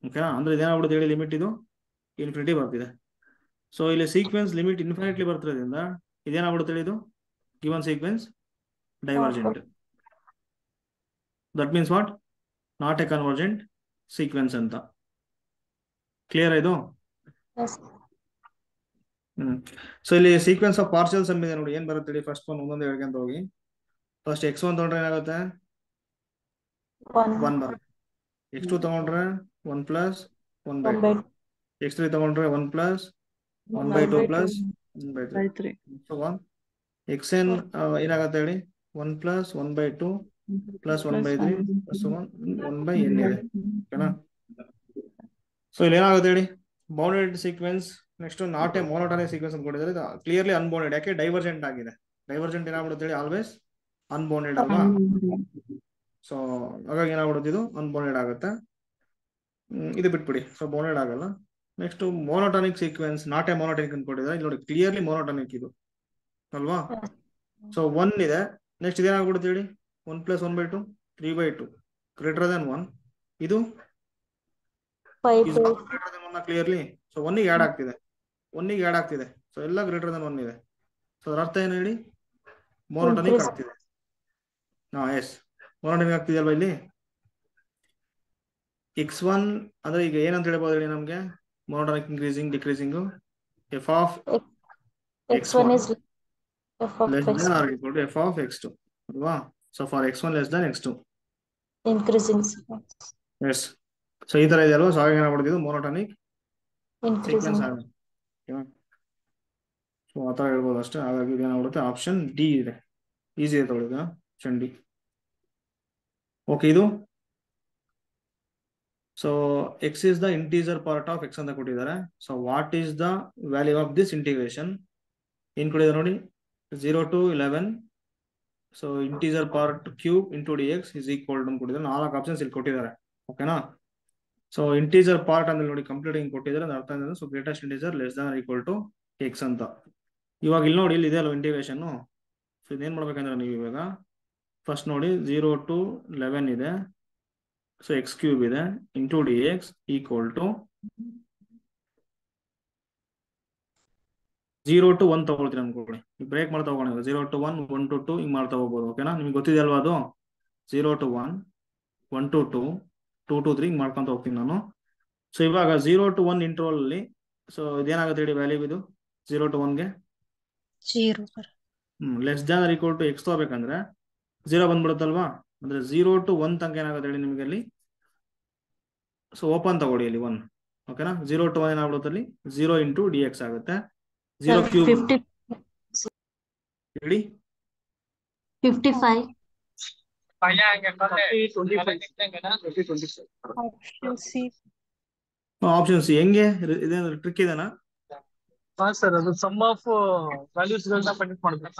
ಓಕೆನಾ? ಅಂದ್ರೆ ಇದೇನಾಗ್ಬಿಡುತ್ತೆ ಹೇಳಿ, ಲಿಮಿಟ್ ಇದು ಇನ್ಫಿನಿಟಿ ಬರ್ತಿದೆ. ಸೊ ಇಲ್ಲಿ ಸೀಕ್ವೆನ್ಸ್ ಲಿಮಿಟ್ ಇನ್ಫಿನಿಟ್ಲಿ ಬರ್ತಿರೋದ್ರಿಂದ ಇದೇನಾಗ್ಬಿಡುತ್ತೆ ಹೇಳಿ, ಇದು given sequence divergent. That means what, not a convergent sequence ಅಂತ. ಕ್ಲಿಯರ್ ಇದು? ಸೊ ಇಲ್ಲಿ ಸೀಕ್ವೆನ್ಸ್ ಆಫ್ ಪಾರ್ಷಿಯಲ್ ಸಮ್ ಇದೆ ನೋಡಿ, ಏನ್ ಬರುತ್ತೆ ಹೇಳಿ. ಫಸ್ಟ್ ಒನ್ ಒಂದೊಂದು ಹೇಳ್ಕೊಂತ ಹೋಗಿ. ಫಸ್ಟ್ x1 ತಗೊಂಡ್ರೆ ಏನಾಗುತ್ತೆ, 1 ಬರುತ್ತೆ. x2 ತಗೊಂಡ್ರೆ 1 + 1/2. x3 ತಗೊಂಡ್ರೆ 1 + 1/2 + 1/3. ಸೊ 1 xn ಏನಾಗುತ್ತೆ ಹೇಳಿ, 1 + 1/2 + 1/3 + 1/n ಇದೆ. ಓಕೆನಾ? ಸೊ ಇಲ್ಲಿ ಏನಾಗುತ್ತೆ ಹೇಳಿ, bounded sequence. Next not a monotonic sequence ಅಂತ ಕೊಟ್ಟಿದ್ದಾರೆ. ಕ್ಲಿಯರ್ಲಿ ಅನ್ಬೌಂಡೆಡ್, ಯಾಕೆ ಡೈವರ್ಜೆಂಟ್ ಆಗಿದೆ. ಡೈವರ್ಜೆಂಟ್ ಏನಾಗ್ಬಿಡುತ್ತೆ ಹೇಳಿ, ಆಲ್ವೇಸ್ ಅನ್ಬೌಂಡೆಡ್ ಅಲ್ವಾ. ಸೊ ಹಾಗಾಗಿ ಏನಾಗ್ಬಿಡುತ್ತೆ, ಇದು ಅನ್ಬೌಂಡೆಡ್ ಆಗುತ್ತೆ. ಇದು ಬಿಟ್ಬಿಡಿ, ಸೊ ಬೌಂಡೆಡ್ ಆಗಲ್ಲ. ನೆಕ್ಸ್ಟ್ ಮೋನೋಟಾನಿಕ್ ಸೀಕ್ವೆನ್ಸ್, ನಾಟ್ ಎ ಮೋನೋಟಾನಿಕ್ ಅಂತ ಕೊಟ್ಟಿದ್ದಾರೆ. ಇಲ್ಲಿ ನೋಡಿ ಕ್ಲಿಯರ್ಲಿ ಮೋನೋಟಾನಿಕ್ ಇದು ಅಲ್ವಾ. ಸೊ 1 ಇದೆ. ನೆಕ್ಸ್ಟ್ ಇದೇನಾಗ್ಬಿಡುತ್ತೆ ಹೇಳಿ, 1 + 1/2 3/2 > 1. ಇದು ಕ್ಲಿಯರ್ಲಿ. ಸೊ 1ಗೆ ಆಡ್ ಆಗ್ತಿದೆ, 1ಗೆ ಆಡ್ ಆಗ್ತಿದೆ. ಸೊ ಎಲ್ಲ > 1 ಇದೆ. ಸೊ ಅದರ ಅರ್ಥ ಏನು ಹೇಳಿ, ಮೋನೋಟಾನಿಕ್ ಆಗ್ತಿದೆ. ಎಸ್, ಮೋನೋಟಾನಿಕ್ ಆಗ್ತಿದೆ ಅಲ್ವಾ ಇಲ್ಲಿ. x1 ಅಂದ್ರೆ ಈಗ ಏನಂತ ಹೇಳ್ಬೋದು ಹೇಳಿ ನಮ್ಗೆ, monotonic increasing decreasing. f of x1 is f of less x2 than or equal to f of x2 ಅಲ್ವಾ. ಸೊ ಫಾರ್ x1 less than x2 increasing yes. So ಈ ತರ ಇದೆ ಅಲ್ವಾ. ಸೊ ಹಾಗೆ ಏನಾಗ್ಬಿಡ್ತಿದ್ದು ಮೋನೋಟಾನಿಕ್ increasing. ಸೀಕ್ವೆನ್ಸ್ ಆಗುತ್ತೆ. ಸೊ ಆ ಥರ ಹೇಳ್ಬೋದು ಅಷ್ಟೇ. ಹಾಗಾಗಿ ಏನಾಗ್ಬಿಡುತ್ತೆ, ಆಪ್ಷನ್ ಡಿ ಇದೆ. ಈಸಿ ಇದೆ ತಗೊಳ್ಳಿ, ಆಪ್ಷನ್ ಡಿ. ಓಕೆ, ಇದು so x is the integer part of x ಅಂತ ಕೊಟ್ಟಿದ್ದಾರೆ. So what is the value of this integration? ಏನ್ ಕೊಟ್ಟಿದ್ದಾರೆ ನೋಡಿ, 0 to 11. So integer part cube into dx is equal to ಕೊಟ್ಟಿದ್ದಾರೆ. 4 ಆಪ್ಷನ್ಸ್ ಇಲ್ಲಿ ಕೊಟ್ಟಿದ್ದಾರೆ. ಓಕೆನಾ? ಸೊ ಇಂಟೀಜರ್ ಪಾರ್ಟ್ ಅಂದ್ರೆ ನೋಡಿ ಕಂಪ್ಲೀಟ್ ಹಿಂಗ್ ಕೊಟ್ಟಿದ್ದಾರೆ. ಅರ್ಥ ಅಂದ್ರೆ so greatest integer less than equal to x ಅಂತ. ಇವಾಗ ಇಲ್ಲಿ ನೋಡಿ, ಇಲ್ಲಿ ಇದೆ ಅಲ್ವ ಇಂಟಿಗ್ರೇಷನ್. ಸೊ ಇದೇನ್ ಮಾಡ್ಬೇಕಂದ್ರೆ ನೀವು ಇವಾಗ ಫಸ್ಟ್ ನೋಡಿ 0 to 11 ಇದೆ. ಸೊ x³ ಇದೆ into dx equal to 0 to 1 ತಗೊಳ್ತೀರಿ ಅನ್ಕೊಳ್ಳಿ. ಬ್ರೇಕ್ ಮಾಡ್ತಾ ಹೋಗೋಣ. 0 to 1 1 to 2 ಹಿಂಗ್ ಮಾಡ್ತಾ ಹೋಗ್ಬೋದು. ಓಕೆನಾ? ನಿಮ್ಗೆ ಗೊತ್ತಿದೆ ಅಲ್ವಾ ಅದು. 0 to 1 1 to 2 2 to 3 ಹಿಂಗ್ ಮಾಡ್ಕೊಂತ ಹೋಗ್ತೀನಿ ನಾನು. ಸೊ ಇವಾಗ 0 to 1 ಇಂಟರ್ವಲ್ ಅಲ್ಲಿ ಸೊ ಇದೇನಾಗುತ್ತೆ ಹೇಳಿ ವ್ಯಾಲ್ಯೂ ಇದು 0 to 1ಗೆ 0 less than or equal to X ತಗೋಬೇಕಂದ್ರೆ 0 ಬಂದ್ಬಿಡುತ್ತಲ್ವಾ. ಅಂದ್ರೆ 0 to 1 ತನಕ ಏನಾಗುತ್ತೆ ಹೇಳಿ ನಿಮಗೆ ಅಲ್ಲಿ. ಸೊ ಓಪನ್ ತಗೊಳ್ಳಿ ಅಲ್ಲಿ 1. ಓಕೆನಾ? 0 to 1 ಏನಾಗ್ಬಿಡುತ್ತೆ ಅಲ್ಲಿ 0 into dx ಆಗುತ್ತೆ. 0 Sir, ಕ್ಯೂಬ್ 50, ಹೇಳಿ 55. 25. Option C. Option C. ಹೆಂಗೆ ಇದೇನು ಟ್ರಿಕ್ ಇದೆನಾ? ಹಾ ಸರ್, ಅದು ಸಮ್ ಆಫ್ ವ್ಯಾಲ್ಯೂಸ್ ಗಳನ್ನ ಫೈಂಡ್ ಮಾಡಬೇಕು.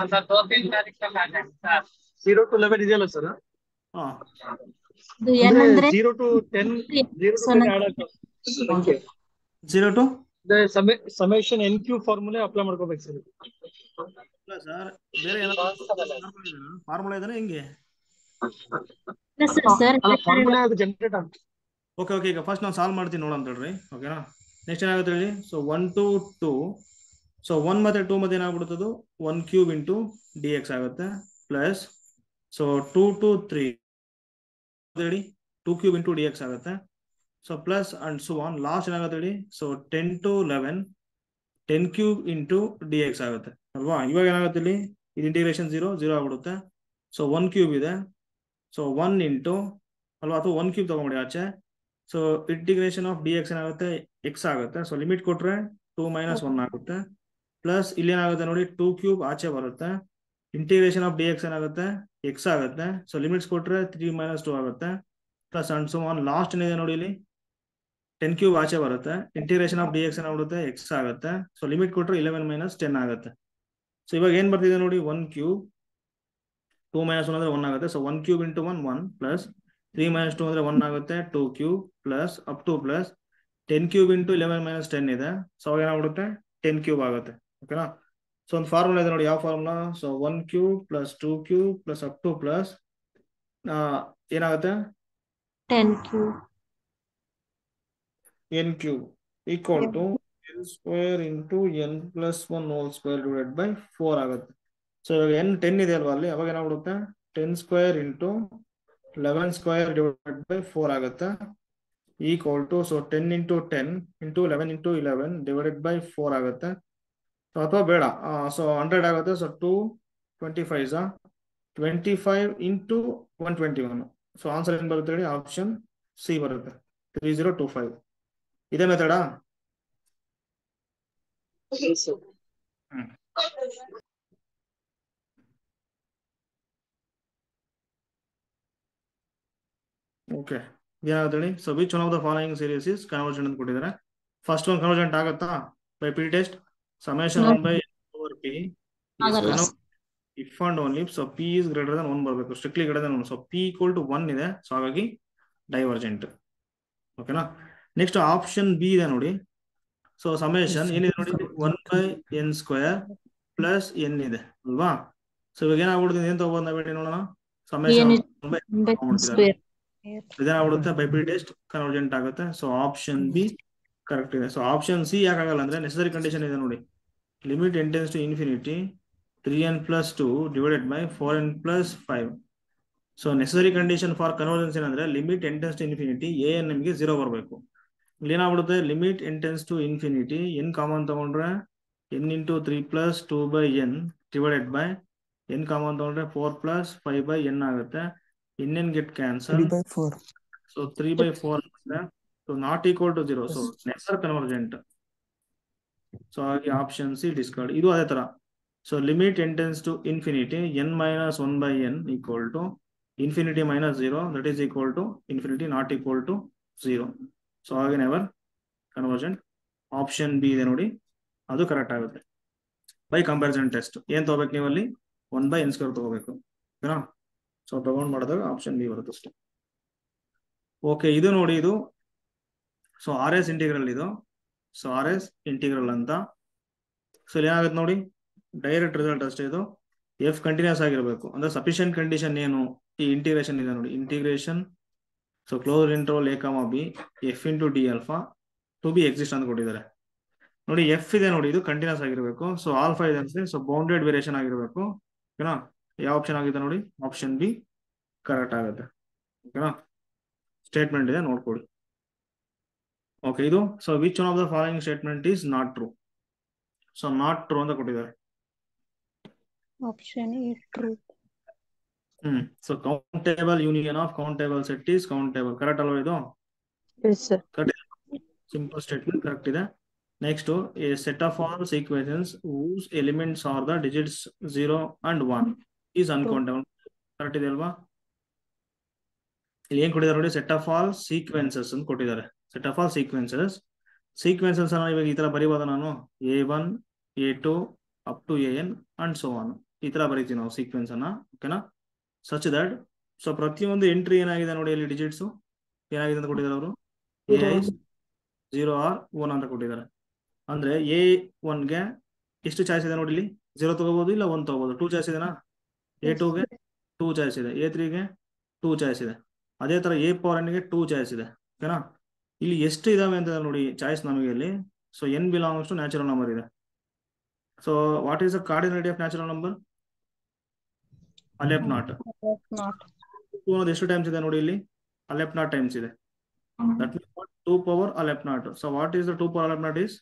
0 to 11 ಇದೆಯಲ್ಲ ಸರ್, ಹಾ ಇದು n ಅಂದ್ರೆ ಅಂದ್ರೆ 0 to 10 ಆಡ್ ಆಗ್ತದೆ. 0 to ಸಮೇಶನ್ ಫಾರ್ಮುಲಾ ಅಪ್ಲೈ ಮಾಡ್ಕೋಬೇಕು ಸರ್. ಇಲ್ಲ ಸರ್, ಬೇರೆ ಏನಾದ್ರು ಫಾರ್ಮುಲಾ ಇದೆನಾ ಹೆಂಗೆ? ಸರ್ ಅಲ್ಲ, ಫಾರ್ಮುಲಾ ಅದು ಜನರೇಟ್ ಆಗುತ್ತೆ. ಓಕೆ ಓಕೆ, ಈಗ ಫಸ್ಟ್ ನಾವು ಸಾಲ್ವ್ ಮಾಡ್ತೀನಿ ನೋಡೋಣ ಹೇಳ್ರಿ. ಓಕೆನಾ? ನೆಕ್ಸ್ಟ್ ಏನಾಗುತ್ತೆ ಹೇಳಿ. ಸೊ 1 to 2, ಸೊ 1 ಮತ್ತೆ 2 ಮತ್ತೆ ಏನಾಗ್ಬಿಡುತ್ತದು 1 ಕ್ಯೂಬ್ ಇಂಟು ಡಿ ಎಕ್ಸ್ ಆಗುತ್ತೆ, ಪ್ಲಸ್ ಸೊ 2 to 3 ಹೇಳಿ 2 ಕ್ಯೂಬ್ ಇಂಟು ಡಿ ಎಕ್ಸ್ ಆಗುತ್ತೆ. So plus and so on, last ಏನಾಗುತ್ತೆ ಹೇಳಿ. So 10 to 11 10 cube into D X ಆಗುತ್ತೆ ಅಲ್ವಾ? ಇವಾಗ ಏನಾಗುತ್ತೆ ಇಲ್ಲಿ, ಇದು ಇಂಟಿಗ್ರೇಷನ್ 0 ಆಗ್ಬಿಡುತ್ತೆ. ಸೊ 1 ಕ್ಯೂಬ್ ಇದೆ, ಸೊ 1 ಇಂಟು ಅಲ್ವಾ, ಅಥವಾ 1 ಕ್ಯೂಬ್ ತಗೊಂಬಿಡಿ ಆಚೆ. So integration of D X ಏನಾಗುತ್ತೆ, ಎಕ್ಸ್ ಆಗುತ್ತೆ. ಸೊ ಲಿಮಿಟ್ ಕೊಟ್ರೆ 2 - 1 ಆಗುತ್ತೆ, ಪ್ಲಸ್ ಇಲ್ಲಿ ಏನಾಗುತ್ತೆ ನೋಡಿ 2 ಕ್ಯೂಬ್ ಆಚೆ ಬರುತ್ತೆ. ಇಂಟಿಗ್ರೇಷನ್ ಆಫ್ ಡಿ ಎಕ್ಸ್ ಏನಾಗುತ್ತೆ, ಎಕ್ಸ್ ಆಗುತ್ತೆ. ಸೊ ಲಿಮಿಟ್ಸ್ ಕೊಟ್ರೆ 3 - 2 ಆಗುತ್ತೆ, plus and so on. Last ಏನಿದೆ ನೋಡಿ ಇಲ್ಲಿ 10 ಕ್ಯೂಬ್ ಆಚೆ ಬರುತ್ತೆ. ಇಂಟಿಗ್ರೇಷನ್ ಆಫ್ ಡಿ ಎಕ್ಸ್ ಏನಾಗುತ್ತೆ, ಎಕ್ಸ್ ಆಗುತ್ತೆ. ಸೊ ಲಿಮಿಟ್ ಕೊಟ್ರೆ 11 - 10 ಆಗುತ್ತೆ. ಸೊ ಇವಾಗ ಏನ್ ಬರ್ತಿದೆ ನೋಡಿ, 1 ಕ್ಯೂಬ್ 2 - 1 ಅಂದ್ರೆ 1 ಆಗುತ್ತೆ. ಸೊ 1 ಕ್ಯೂಬ್ ಇಂಟು 1 1, ಪ್ಲಸ್ 3 - 2 ಅಂದ್ರೆ 1 ಆಗುತ್ತೆ, 2 cube, plus up to plus 10 cube into 11 - 10 ಇದೆ. ಸೊ ಅವಾಗ ಏನಾಗ್ಬಿಡುತ್ತೆ 10 ಕ್ಯೂಬ್ ಆಗುತ್ತೆ. ಓಕೆನಾ? ಸೊ ಒಂದು ಫಾರ್ಮುಲಾ ಇದೆ ನೋಡಿ, ಯಾವ formula? So 1 cube plus 2 cube plus up to plus ಏನಾಗುತ್ತೆ 10 cube n cube equal to n square into n plus 1 whole square divided by 4 ಆಗುತ್ತೆ. ಸೊ ಇವಾಗ n 10 ಇದೆ ಅಲ್ವಾ ಅಲ್ಲಿ, ಅವಾಗ ಏನಾಗ್ಬಿಡುತ್ತೆ 10 square into 11 square divided by 4 ಆಗುತ್ತೆ, equal to so 10 into 10 into 11 into 11 divided by 4 ಆಗುತ್ತೆ. ಸೊ ಅಥವಾ ಬೇಡ, ಸೊ 100 ಆಗುತ್ತೆ. So 225 25 into 121. ಸೊ ಆನ್ಸರ್ ಏನ್ ಬರುತ್ತೆ ಹೇಳಿ, ಆಪ್ಷನ್ ಸಿ ಬರುತ್ತೆ, 3025. ಇದೇ ಮೆಥಡಾ? ಓಕೆ, ಏನಾಗುತ್ತೆ ಹೇಳಿ. So which one of the following series is convergent ಅಂತ ಕೊಟ್ಟಿದ್ದಾರೆ. ಫಸ್ಟ್ ಒನ್ ಕನ್ವರ್ಜೆಂಟ್ ಆಗುತ್ತಾ by P test? Summation 1 by over p is ಆಗಲ್ಲ. if and only so p is greater than 1 ಬರಬೇಕು, strictly greater than 1. So p equal to 1 ಇದೆ, so ಹಾಗಾಗಿ divergent. ಓಕೆನಾ? Next option B ಇದೆ ನೋಡಿ. So summation ಏನಿದೆ ನೋಡಿ, 1 by n square plus n ಇದೆ ಅಲ್ವಾ? ಸೊ ಇವಾಗ ಏನಾಗ್ಬಿಡುತ್ತೆ, ಏನ್ ತಗೋಬೋದು ನಾವೇಳಿ ನೋಡೋಣ. ಸಮೇಶನ್ ಇದೇನಾಗ್ಬಿಡುತ್ತೆ ಬೈ ಪಿ ಟೆಸ್ಟ್ ಕನ್ವರ್ಜೆಂಟ್ ಆಗುತ್ತೆ. ಸೊ ಆಪ್ಷನ್ ಬಿ ಕರೆಕ್ಟ್ ಇದೆ. ಸೊ ಆಪ್ಷನ್ ಸಿ ಯಾಕಾಗಲ್ಲ ಅಂದ್ರೆ, ನೆಸೆಸರಿ ಕಂಡೀಷನ್ ಇದೆ ನೋಡಿ, limit n tends to infinity 3n plus 2 divided by 4n plus 5. So necessary condition for convergence ಏನಂದ್ರೆ, limit n tends to infinity an ನಿಮಗೆ 0 ಬರಬೇಕು. ಇಲ್ಲಿ ಏನಾಗ್ಬಿಡುತ್ತೆ, ಲಿಮಿಟ್ n tends to infinity n common ತಗೊಂಡ್ರೆ n into 3 plus 2 by n divided by n common ತಗೊಂಡ್ರೆ 4 plus 5 by n ಆಗುತ್ತೆ. n get cancel, 3/4. ಸೊ 3/4 ಆಗುತ್ತೆ. So not equal to 0. So ನೆಸರ್ ಕನ್ವರ್ಜೆಂಟ್. ಸೊ ಹಾಗೆ ಆಪ್ಷನ್ ಸಿ ಡಿಸ್ಕಾರ್ಡ್. ಇದು ಅದೇ ತರ. So limit n tends to infinity n - 1 by n equal to infinity minus 0, that is equal to infinity not equal to 0. So ಹಾಗೆ never convergent. Option B ಇದೆ ನೋಡಿ, ಅದು correct ಆಗುತ್ತೆ. By comparison test ಏನ್ ತಗೋಬೇಕು ನೀವು ಅಲ್ಲಿ, 1 by n ಸ್ಕ್ವೇರ್ ತಗೋಬೇಕು. ಓಕೆನಾ? ಸೊ ತಗೊಂಡ್ ಮಾಡಿದಾಗ ಆಪ್ಷನ್ ಬಿ ಬರುತ್ತೆ ಅಷ್ಟೇ. ಓಕೆ, ಇದು ನೋಡಿ, ಇದು ಸೊ ಆರ್ ಎಸ್ ಇಂಟಿಗ್ರಲ್ ಇದು. ಸೊ ಆರ್ ಎಸ್ ಇಂಟಿಗ್ರಲ್ ಅಂತ. ಸೊ ಇಲ್ಲಿ ಏನಾಗುತ್ತೆ ನೋಡಿ, ಡೈರೆಕ್ಟ್ ರಿಸಲ್ಟ್ ಅಷ್ಟೇ ಇದು. ಎಫ್ ಕಂಟಿನ್ಯೂಸ್ ಆಗಿರಬೇಕು ಅಂದ್ರೆ ಸಫಿಷಿಯಂಟ್ ಕಂಡೀಷನ್ ಏನು, ಈ ಇಂಟಿಗ್ರೇಷನ್ ಇದೆ ನೋಡಿ, integration so close interval a, b f into d alpha to b exist ಅಂತ ಕೊಟ್ಟಿದ್ದಾರೆ ನೋಡಿ. ಎಫ್ ಇದೆ ನೋಡಿ, ಇದು ಕಂಟಿನ್ಯೂಸ್ ಆಗಿರಬೇಕು. ಸೊ ಆಲ್ಫಾ ಇದೆ ಅಂದ್ರೆ ಸೊ ಬೌಂಡೆಡ್ ವೇರಿಯೇಷನ್ ಆಗಿರಬೇಕು. ಓಕೆನಾ? ಯಾವ ಆಪ್ಷನ್ ಆಗಿದೆ ನೋಡಿ, ಆಪ್ಷನ್ ಬಿ ಕರೆಕ್ಟ್ ಆಗುತ್ತೆ. ಓಕೆನಾ? ಸ್ಟೇಟ್ಮೆಂಟ್ ಇದೆ ನೋಡ್ಕೊಳ್ಳಿ. ಓಕೆ, ಇದು so which one of the following statement is not true? So not true ಅಂತ ಕೊಟ್ಟಿದ್ದಾರೆ. Option A true. So countable union of countable set is countable. Correct ಅಲ್ವಾ ಇದು? Yes, sir. Correct. Simple statement correct ಇದೆ. Next a set of all sequences whose elements are the digits 0 and 1 is uncountable. Correct ಇದೆ ಅಲ್ವಾ? ಇಲ್ಲಿ ಏನ್ ಕೊಟ್ಟಿದ್ದಾರೆ ನೋಡಿ, set of all sequences ಅಂತ ಕೊಟ್ಟಿದ್ದಾರೆ. ಸೆಟ್ ಆಫ್ ಆಲ್ ಸೀಕ್ವೆನ್ಸಸ್ ಅನ್ನ ಇವಾಗ ಈ ತರ ಬರೀಬೋದ ನಾನು, A1 A2 up to AN and so on, ಈ ತರ ಬರೀತೀವಿ ನಾವು ಸೀಕ್ವೆನ್ಸ್ ಅನ್ನ. ಓಕೆನಾ? ಸಚ್ ದಟ್ ಸೊ ಪ್ರತಿಯೊಂದು ಎಂಟ್ರಿ ಏನಾಗಿದೆ ನೋಡಿ, ಅಲ್ಲಿ ಡಿಜಿಟ್ಸ್ ಏನಾಗಿದೆ ಅಂತ ಕೊಟ್ಟಿದ್ದಾರೆ ಅವರು, AI 0 or 1 ಅಂತ ಕೊಟ್ಟಿದ್ದಾರೆ. ಅಂದ್ರೆ A1 ಗೆ ಎಷ್ಟು ಚಾಯ್ಸ್ ಇದೆ ನೋಡಿ, ಇಲ್ಲಿ 0 ತಗೋಬಹುದು, ಇಲ್ಲ 1 ತಗೋಬಹುದು. 2 ಚಾಯ್ಸ್ ಇದೆನಾ? A2 ಗೆ 2 ಚಾಯ್ಸ್ ಇದೆ, A3 ಗೆ 2 ಚಾಯ್ಸ್ ಇದೆ. ಅದೇ ತರ A(n) ಗೆ 2 ಚಾಯ್ಸ್ ಇದೆ. ಓಕೆನಾ? ಇಲ್ಲಿ ಎಷ್ಟು ಇದಾವೆ ಅಂತ ನೋಡಿ ಚಾಯ್ಸ್ ನಮಗೆ ಇಲ್ಲಿ. So n belongs to natural number ಇದೆ. So what is the cardinality of natural number? Aleph naught. ಅನ್ನೋದು ಎಷ್ಟು ಟೈಮ್ಸ್ ಇದೆ ನೋಡಿ, ಇಲ್ಲಿ ಅಲೆಪ್ ನಾಟ್ ಟೈಮ್ಸ್ ಇದೆ. That means 2 power aleph naught. So what is the 2 power aleph naught? Is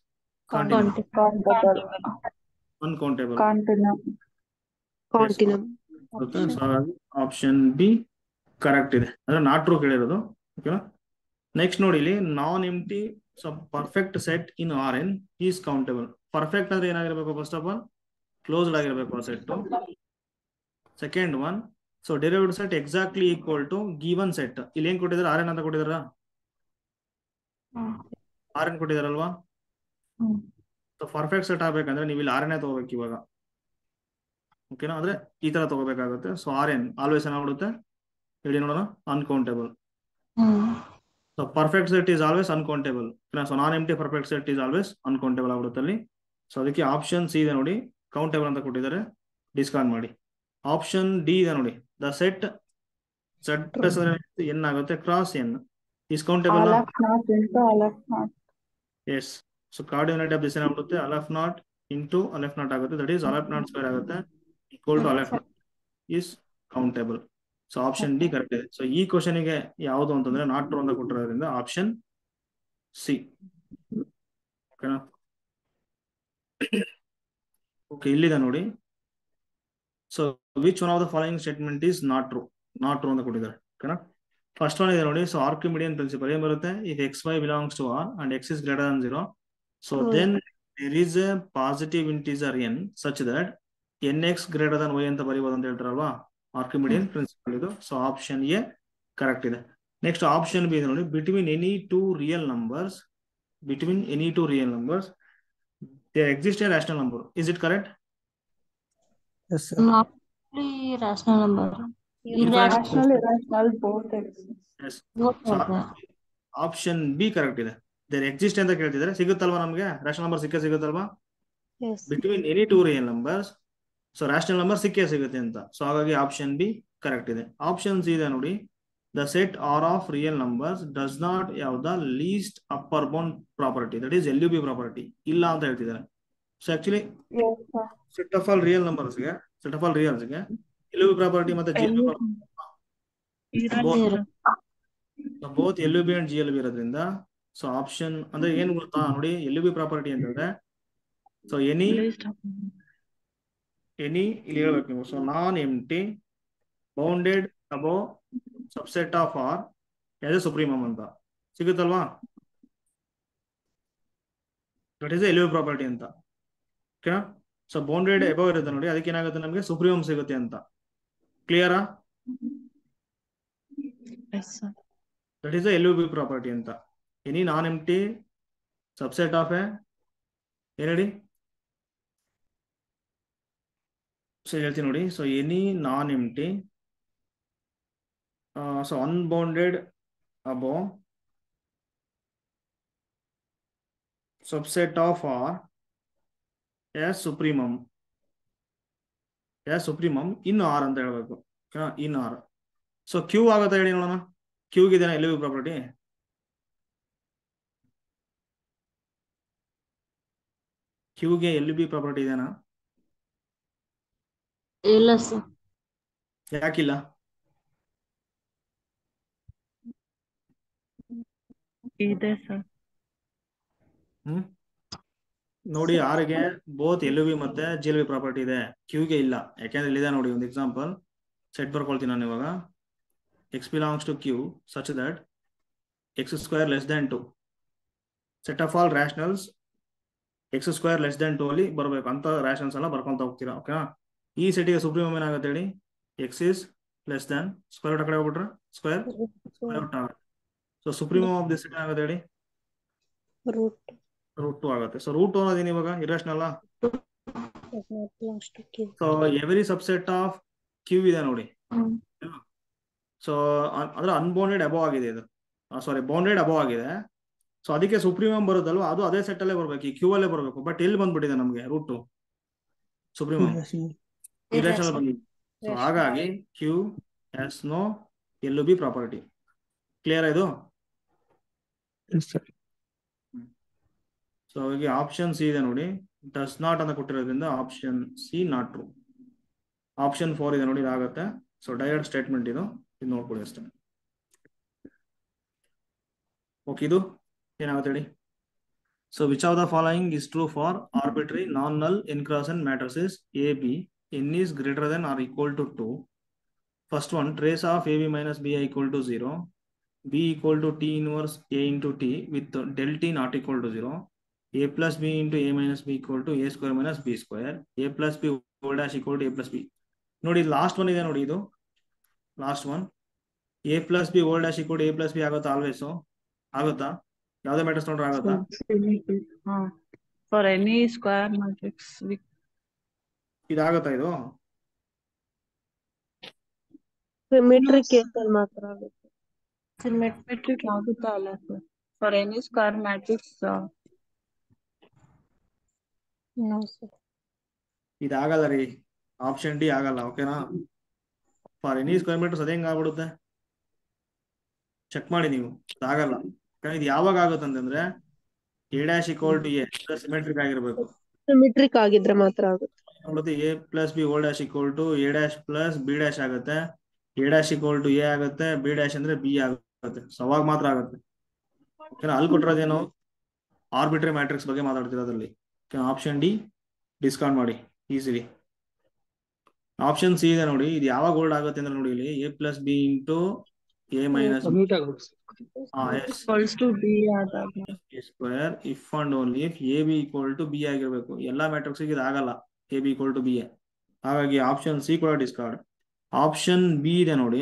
uncountable. Continuum. Option B correct ಇದೆ. ಅಂದ್ರೆ not true ಕೇಳಿರೋದು. ಓಕೆನಾ? ನೆಕ್ಸ್ಟ್ ನೋಡಿ, ಇಲ್ಲಿ non empty perfect set in Rn is countable. Perfect ಅಂದ್ರೆ ಏನಾಗಿರ್ಬೇಕು? First of all closed ಆಗಿರ್ಬೇಕು ಆ set. Second one, so derived set exactly equal to given set. ಇಲ್ಲಿ ಏನ್ ಕೊಟ್ಟಿದ್ದಾರೆ? Rn ಅಂತ ಕೊಟ್ಟಿದಾರ? Rn ಕೊಟ್ಟಿದಾರಲ್ವಾ? ಸೊ ಪರ್ಫೆಕ್ಟ್ ಸೆಟ್ ಆಗ್ಬೇಕಂದ್ರೆ ನೀವು ಇಲ್ಲಿ Rn ತಗೋಬೇಕು ಇವಾಗ. ಓಕೆನಾ? ಅಂದ್ರೆ ಈ ತರ ತಗೋಬೇಕಾಗುತ್ತೆ. ಸೊ Rn ಆಲ್ವೇಸ್ ಏನಾಗ್ಬಿಡುತ್ತೆ ಹೇಳಿ ನೋಡೋಣ, uncountable. So perfect set is always uncountable. So non empty perfect set is always uncountable ಆಗ್ಬಿಡುತ್ತೆ ಅಲ್ಲಿ. ಸೊ ಅದಕ್ಕೆ ಆಪ್ಷನ್ ಸಿ ಇದೆ ನೋಡಿ, ಕೌಂಟೇಬಲ್ ಅಂತ ಕೊಟ್ಟಿದ್ದಾರೆ, ಡಿಸ್ಕಾರ್ಡ್ ಮಾಡಿ. ಆಪ್ಷನ್ ಡಿ ಇದೆ ನೋಡಿ, ದ ಸೆಟ್ n ಆಗುತ್ತೆ cross n is countable. Yes. So cardinality of this ಏನಾಗ್ಬಿಡುತ್ತೆ? Aleph naught into aleph naught ಆಗುತ್ತೆ. That is aleph naught square ಆಗುತ್ತೆ, equal to aleph naught is countable. So option D correct ಇದೆ. So ಈ question ಗೆ ಯಾವುದು ಅಂತಂದ್ರೆ not true ಅಂತ ಕೊಟ್ಟಿರೋದ್ರಿಂದ ಆಪ್ಷನ್ ಸಿ. ಓಕೆನಾ? ಓಕೆ, ಇಲ್ಲಿದೆ ನೋಡಿ. So which one of the following statement is not true? Not true ಅಂತ ಕೊಟ್ಟಿದ್ದಾರೆ. ಓಕೆನಾ? ಫಸ್ಟ್ ಒನ್ ಇದೆ ನೋಡಿ. ಸೊ ಆರ್ಕಿಮಿಡಿಯನ್ ಪ್ರಿನ್ಸಿಪಲ್ ಏನ್ ಬರುತ್ತೆ? If xy belongs to R and x is greater than 0, so then there is a positive integer n such that nx greater than y ಅಂತ ಬರೀಬಹುದು ಅಂತ ಹೇಳ್ತಾರಲ್ವಾ, Archimedean principal ಇದು. So option A correct ಇದೆ. Next option B ಇದೆ ನೋಡಿ, between any two real numbers there exists a rational number. Is it correct? Yes, sir. Not only rational number. Irrational, irrational, both exist. Yes. Both So are there. Option B correct ಇದೆ. There exist ಅಂತ ಕೇಳ್ತಿದ್ದಾರೆ, ಸಿಗುತ್ತಲ್ವಾ ನಮಗೆ? Rational number ಸಿಗುತ್ತಲ್ವಾ? Yes. Between any two real numbers, so rational number ಸಿಗುತ್ತೆ ಅಂತ. So ಹಾಗಾಗಿ option B correct ಇದೆ. ಆಪ್ಷನ್ ಸಿ ಇದೆ ನೋಡಿ, the set R of real numbers does not have the least upper bound property, that is LUB property ಇಲ್ಲ ಅಂತ ಹೇಳ್ತಿದ್ದಾರೆ. So actually Yes, sir. Set of all reals ಗೆ LUB property ಮತ್ತೆ GLB both LUB and GLB ಇರೋದ್ರಿಂದ, so option ಅಂದ್ರೆ ಏನ್ ಗೊತ್ತಾ ನೋಡಿ, LUB ಪ್ರಾಪರ್ಟಿ ಅಂತಂದ್ರೆ ಸೊ ಎನಿ ಇಲ್ಲಿ ಹೇಳ್ಬೇಕು ನೀವು. So non empty bounded above subset of R has a supremum ಅಂತ ಸಿಗುತ್ತಲ್ವಾ? ದಟ್ ಈಸ್ LUB ಪ್ರಾಪರ್ಟಿ ಅಂತ. ಓಕೆನಾ? ಸೊ ಬೌಂಡೆಡ್ ಅಬೌವ್ ಇರುತ್ತೆ ನೋಡಿ, ಅದಕ್ಕೆ ಏನಾಗುತ್ತೆ ನಮಗೆ ಸುಪ್ರೀಮಮ್ ಸಿಗುತ್ತೆ ಅಂತ. ಕ್ಲಿಯರಾ? Yes, sir. That is LUB property ಅಂತ. Any non empty subset of a ಏನ್ ಹೇಳಿ? ಸೊ ಹೇಳ್ತೀನಿ ನೋಡಿ. So any non empty so unbounded above subset of R as supremum in R ಅಂತ ಹೇಳ್ಬೇಕು. In R. ಸೊ ಕ್ಯೂ ಆಗುತ್ತೆ ಹೇಳಿ ನೋಡೋಣ. ಕ್ಯೂಗಿದೆನಾ LUB ಪ್ರಾಪರ್ಟಿ? ಕ್ಯೂಗೆ LUB ಪ್ರಾಪರ್ಟಿ ಇದೆನಾ? ಇಲ್ಲ ಸರ್. ಯಾಕಿಲ್ಲ? ಇದೆ sir. ನೋಡಿ, ಆರ್ಗೆ ಬೋತ್ LUB ಮತ್ತೆ GLB ಪ್ರಾಪರ್ಟಿ ಇದೆ, ಕ್ಯೂಗೆ ಇಲ್ಲ. ಯಾಕೆಂದ್ರೆ ಇಲ್ಲಿದೆ ನೋಡಿ, ಒಂದು ಎಕ್ಸಾಂಪಲ್ ಸೆಟ್ ಬರ್ಕೊಳ್ತೀನಿ ನಾನು ಇವಾಗ. x belongs to Q such that x square less than 2. Set of all rationals X square less than 2 ಅಲ್ಲಿ ಬರಬೇಕು ಅಂತ ರ್ಯಾಷನ್ಸ್ ಎಲ್ಲ ಬರ್ಕೊಂತ ಹೋಗ್ತೀರಾ. ಓಕೆನಾ? ಈ ಸೆಟ್ಟಿಗೆ ಸುಪ್ರೀಮಮ್ ಏನಾಗುತ್ತೆ ಹೇಳಿ? X is less than square root ಆ ಕಡೆ ಹೋಗ್ಬಿಟ್ರೆ ಸ್ಕ್ವೇರ್ ರೂಟ್ ಆಗುತ್ತೆ. So supremum of this set ಆಗುತ್ತೆ ಹೇಳಿ? ರೂಟ್ ರೂಟ್ 2 ಆಗುತ್ತೆ. ಸೊ ರೂಟ್ 2 ಅನ್ನೋದೇನು ಇವಾಗ? Irrational. Last Q. So every subset of Q ಇದೆ ನೋಡಿ. ಸೊ ಅಂದ್ರೆ ಅನ್ಬೌಂಡೆಡ್ ಅಬೌವ್ ಆಗಿದೆ ಇದು, ಸಾರಿ ಬೌಂಡೆಡ್ ಅಬೌವ್ ಆಗಿದೆ. ಸೊ ಅದಕ್ಕೆ ಸುಪ್ರೀಮಮ್ ಬರುತ್ತಲ್ವ, ಅದು ಅದೇ ಸೆಟ್ ಅಲ್ಲೇ ಬರ್ಬೇಕು, ಈ ಕ್ಯೂ ಅಲ್ಲೇ ಬರಬೇಕು. ಬಟ್ ಎಲ್ಲಿ ಬಂದ್ಬಿಟ್ಟಿದೆ ನಮಗೆ ರೂಟ್ 2 ಸುಪ್ರೀಮಮ್ ಇರೇಷನಲ್ ಬಂದಿದೆ. ಸೊ ಹಾಗಾಗಿ Q has no L B property. Clear ಇದು? ಸೊ ಹಾಗಾಗಿ ಆಪ್ಷನ್ ಸಿ ಇದೆ ನೋಡಿ, ಡಸ್ ನಾಟ್ ಅಂತ ಕೊಟ್ಟಿರೋದ್ರಿಂದ option C not true. Option 4 ಇದೆ ನೋಡಿ, ಇದಾಗುತ್ತೆ. ಸೊ ಡೈರೆಕ್ಟ್ ಸ್ಟೇಟ್ಮೆಂಟ್ ಇದು ನೋಡ್ಕೊಳ್ಳಿ ಅಷ್ಟೇ. ಓಕೆ, ಇದು ಏನಾಗುತ್ತೆ ಹೇಳಿ? So which of the following is true for arbitrary non null n cross n matrices A B n is greater than or equal to 2. First one, trace of ab minus bi equal to 0, b equal to t inverse a into t with del t not equal to 0, a plus b into a minus b equal to a square minus b square, a plus b whole dash equal to a plus b. ನೋಡಿ last one ಇದೆ ನೋಡಿ, ಇದು last one. a plus b whole dash equal to a plus b ಆಗುತ್ತಾ? Always ಆಗುತ್ತಾ? ಯಾವುದೇ matrix ನೋಡ್ರೆ ಆಗುತ್ತಾ? For any square matrix ಇದಾಗುತ್ತಾ? ಇದು ಸಿಮೆಟ್ರಿಕ್ ಕೇಸಲ್ಲಿ ಮಾತ್ರ ಆಗುತ್ತೆ. ಸಿಮೆಟ್ರಿಕ್ ಆಗುತ್ತಾ ಅಲ್ಲ sir? For any square matrix no sir. ಇದಾಗಲ್ಲ ರೀ, ಆಪ್ಷನ್ ಡಿ ಆಗಲ್ಲ. ಓಕೆನಾ? ಫಾರ್ ಎನಿ ಸ್ಕ್ವೇರ್ ಮೀಟರ್ಸ್ ಅದೇ ಹೆಂಗ್ ಆಗ್ಬಿಡುತ್ತೆ? ಚೆಕ್ ಮಾಡಿ ನೀವು, ಅದಾಗಲ್ಲ. ಇದು ಯಾವಾಗ ಆಗುತ್ತೆ ಅಂತಂದ್ರೆ A dash equal to A symmetric ಆಗಿರ್ಬೇಕು. ಸಿಮೆಟ್ರಿಕ್ ಆಗಿದ್ರೆ ಮಾತ್ರ ಆಗುತ್ತೆ. A plus B whole dash equal to A dash plus B dash ಆಗುತ್ತೆ. A dash equal to A ಆಗುತ್ತೆ, ಬಿ ಡ್ಯಾಶ್ ಅಂದ್ರೆ ಬಿ ಆಗುತ್ತೆ. ಸೊ ಅವಾಗ ಮಾತ್ರ ಆಗುತ್ತೆ. ಓಕೆನಾ? ಅಲ್ಲಿ ಕೊಟ್ಟಿರೋದೇನು? ಆರ್ಬಿಟ್ರರಿ ಮ್ಯಾಟ್ರಿಕ್ಸ್ ಬಗ್ಗೆ ಮಾತಾಡ್ತಿರೋದ್ರಲ್ಲಿ. ಆಪ್ಷನ್ ಡಿ ಡಿಸ್ಕೌಂಟ್ ಮಾಡಿ ಈಸಿಲಿ. ಆಪ್ಷನ್ ಸಿ ಇದೆ ನೋಡಿ, ಇದು ಯಾವಾಗ ಹೋಲ್ಡ್ ಆಗುತ್ತೆ ಅಂದ್ರೆ ನೋಡಿ, ಇಲ್ಲಿ A plus B into A minus square if and only if A B equal to B ಆಗಿರ್ಬೇಕು. ಎಲ್ಲಾ ಮ್ಯಾಟ್ರಿಕ್ಸ್ ಇದು ಆಗಲ್ಲ A B equal to B. ಹಾಗಾಗಿ ಆಪ್ಷನ್ ಸಿ ಕೂಡ ಡಿಸ್ಕಾರ್ಡ್. ಆಪ್ಷನ್ ಬಿ ಇದೆ ನೋಡಿ.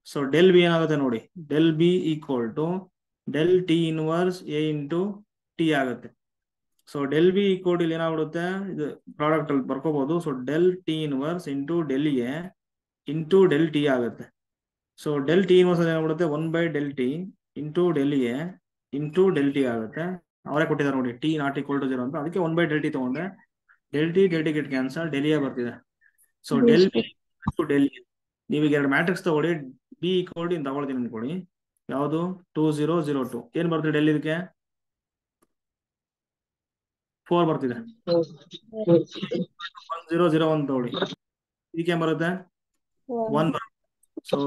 ಸೊ ಡೆಲ್ ಬಿ ಏನಾಗುತ್ತೆ ನೋಡಿ, del B equal to del T inverse A into T ಆಗುತ್ತೆ. So del B equal to ಇಲ್ಲಿ ಏನಾಗ್ಬಿಡುತ್ತೆ, ಇದು ಪ್ರಾಡಕ್ಟ್ ಅಲ್ಲಿ ಬರ್ಕೋಬಹುದು. So del T inverse into del A into del T ಆಗುತ್ತೆ. ಸೊ ಡೆಲ್ ಟಿ ಇನ್ವರ್ಸ್ ಏನಾಗ್ಬಿಡುತ್ತೆ, 1/del t into del A into del T ಆಗುತ್ತೆ. ಅವರೇ ಕೊಟ್ಟಿದ್ದಾರೆ ನೋಡಿ, ಟಿ ನಾಟ್ ಈಕ್ವಲ್ ಟು 0 ಅಂತ. ಅದಕ್ಕೆ 1/del t ತಗೊಂಡೆ. Del T get cancel, del A ಬರ್ತಿದೆ. So del B to del A. ನೀವೀಗ ಎರಡು ಮ್ಯಾಟ್ರಿಕ್ಸ್ ತಗೊಳ್ಳಿ, ಬಿ ಈಕ್ವಲ್ ಟು ತಗೊಳ್ತೀನಿ ಅನ್ಕೊಳ್ಳಿ. ಯಾವುದು? 2 0 0 2. ಏನ್ ಬರ್ತಿದೆ ಡೆಲ್? ಇದಕ್ಕೆ 4 ಬರ್ತಿದೆ. 1 0 0 1 ತಗೊಳ್ಳಿ, ಇದಕ್ಕೆ ಏನ್ ಬರುತ್ತೆ? 1 ಬರುತ್ತೆ. ಸೊ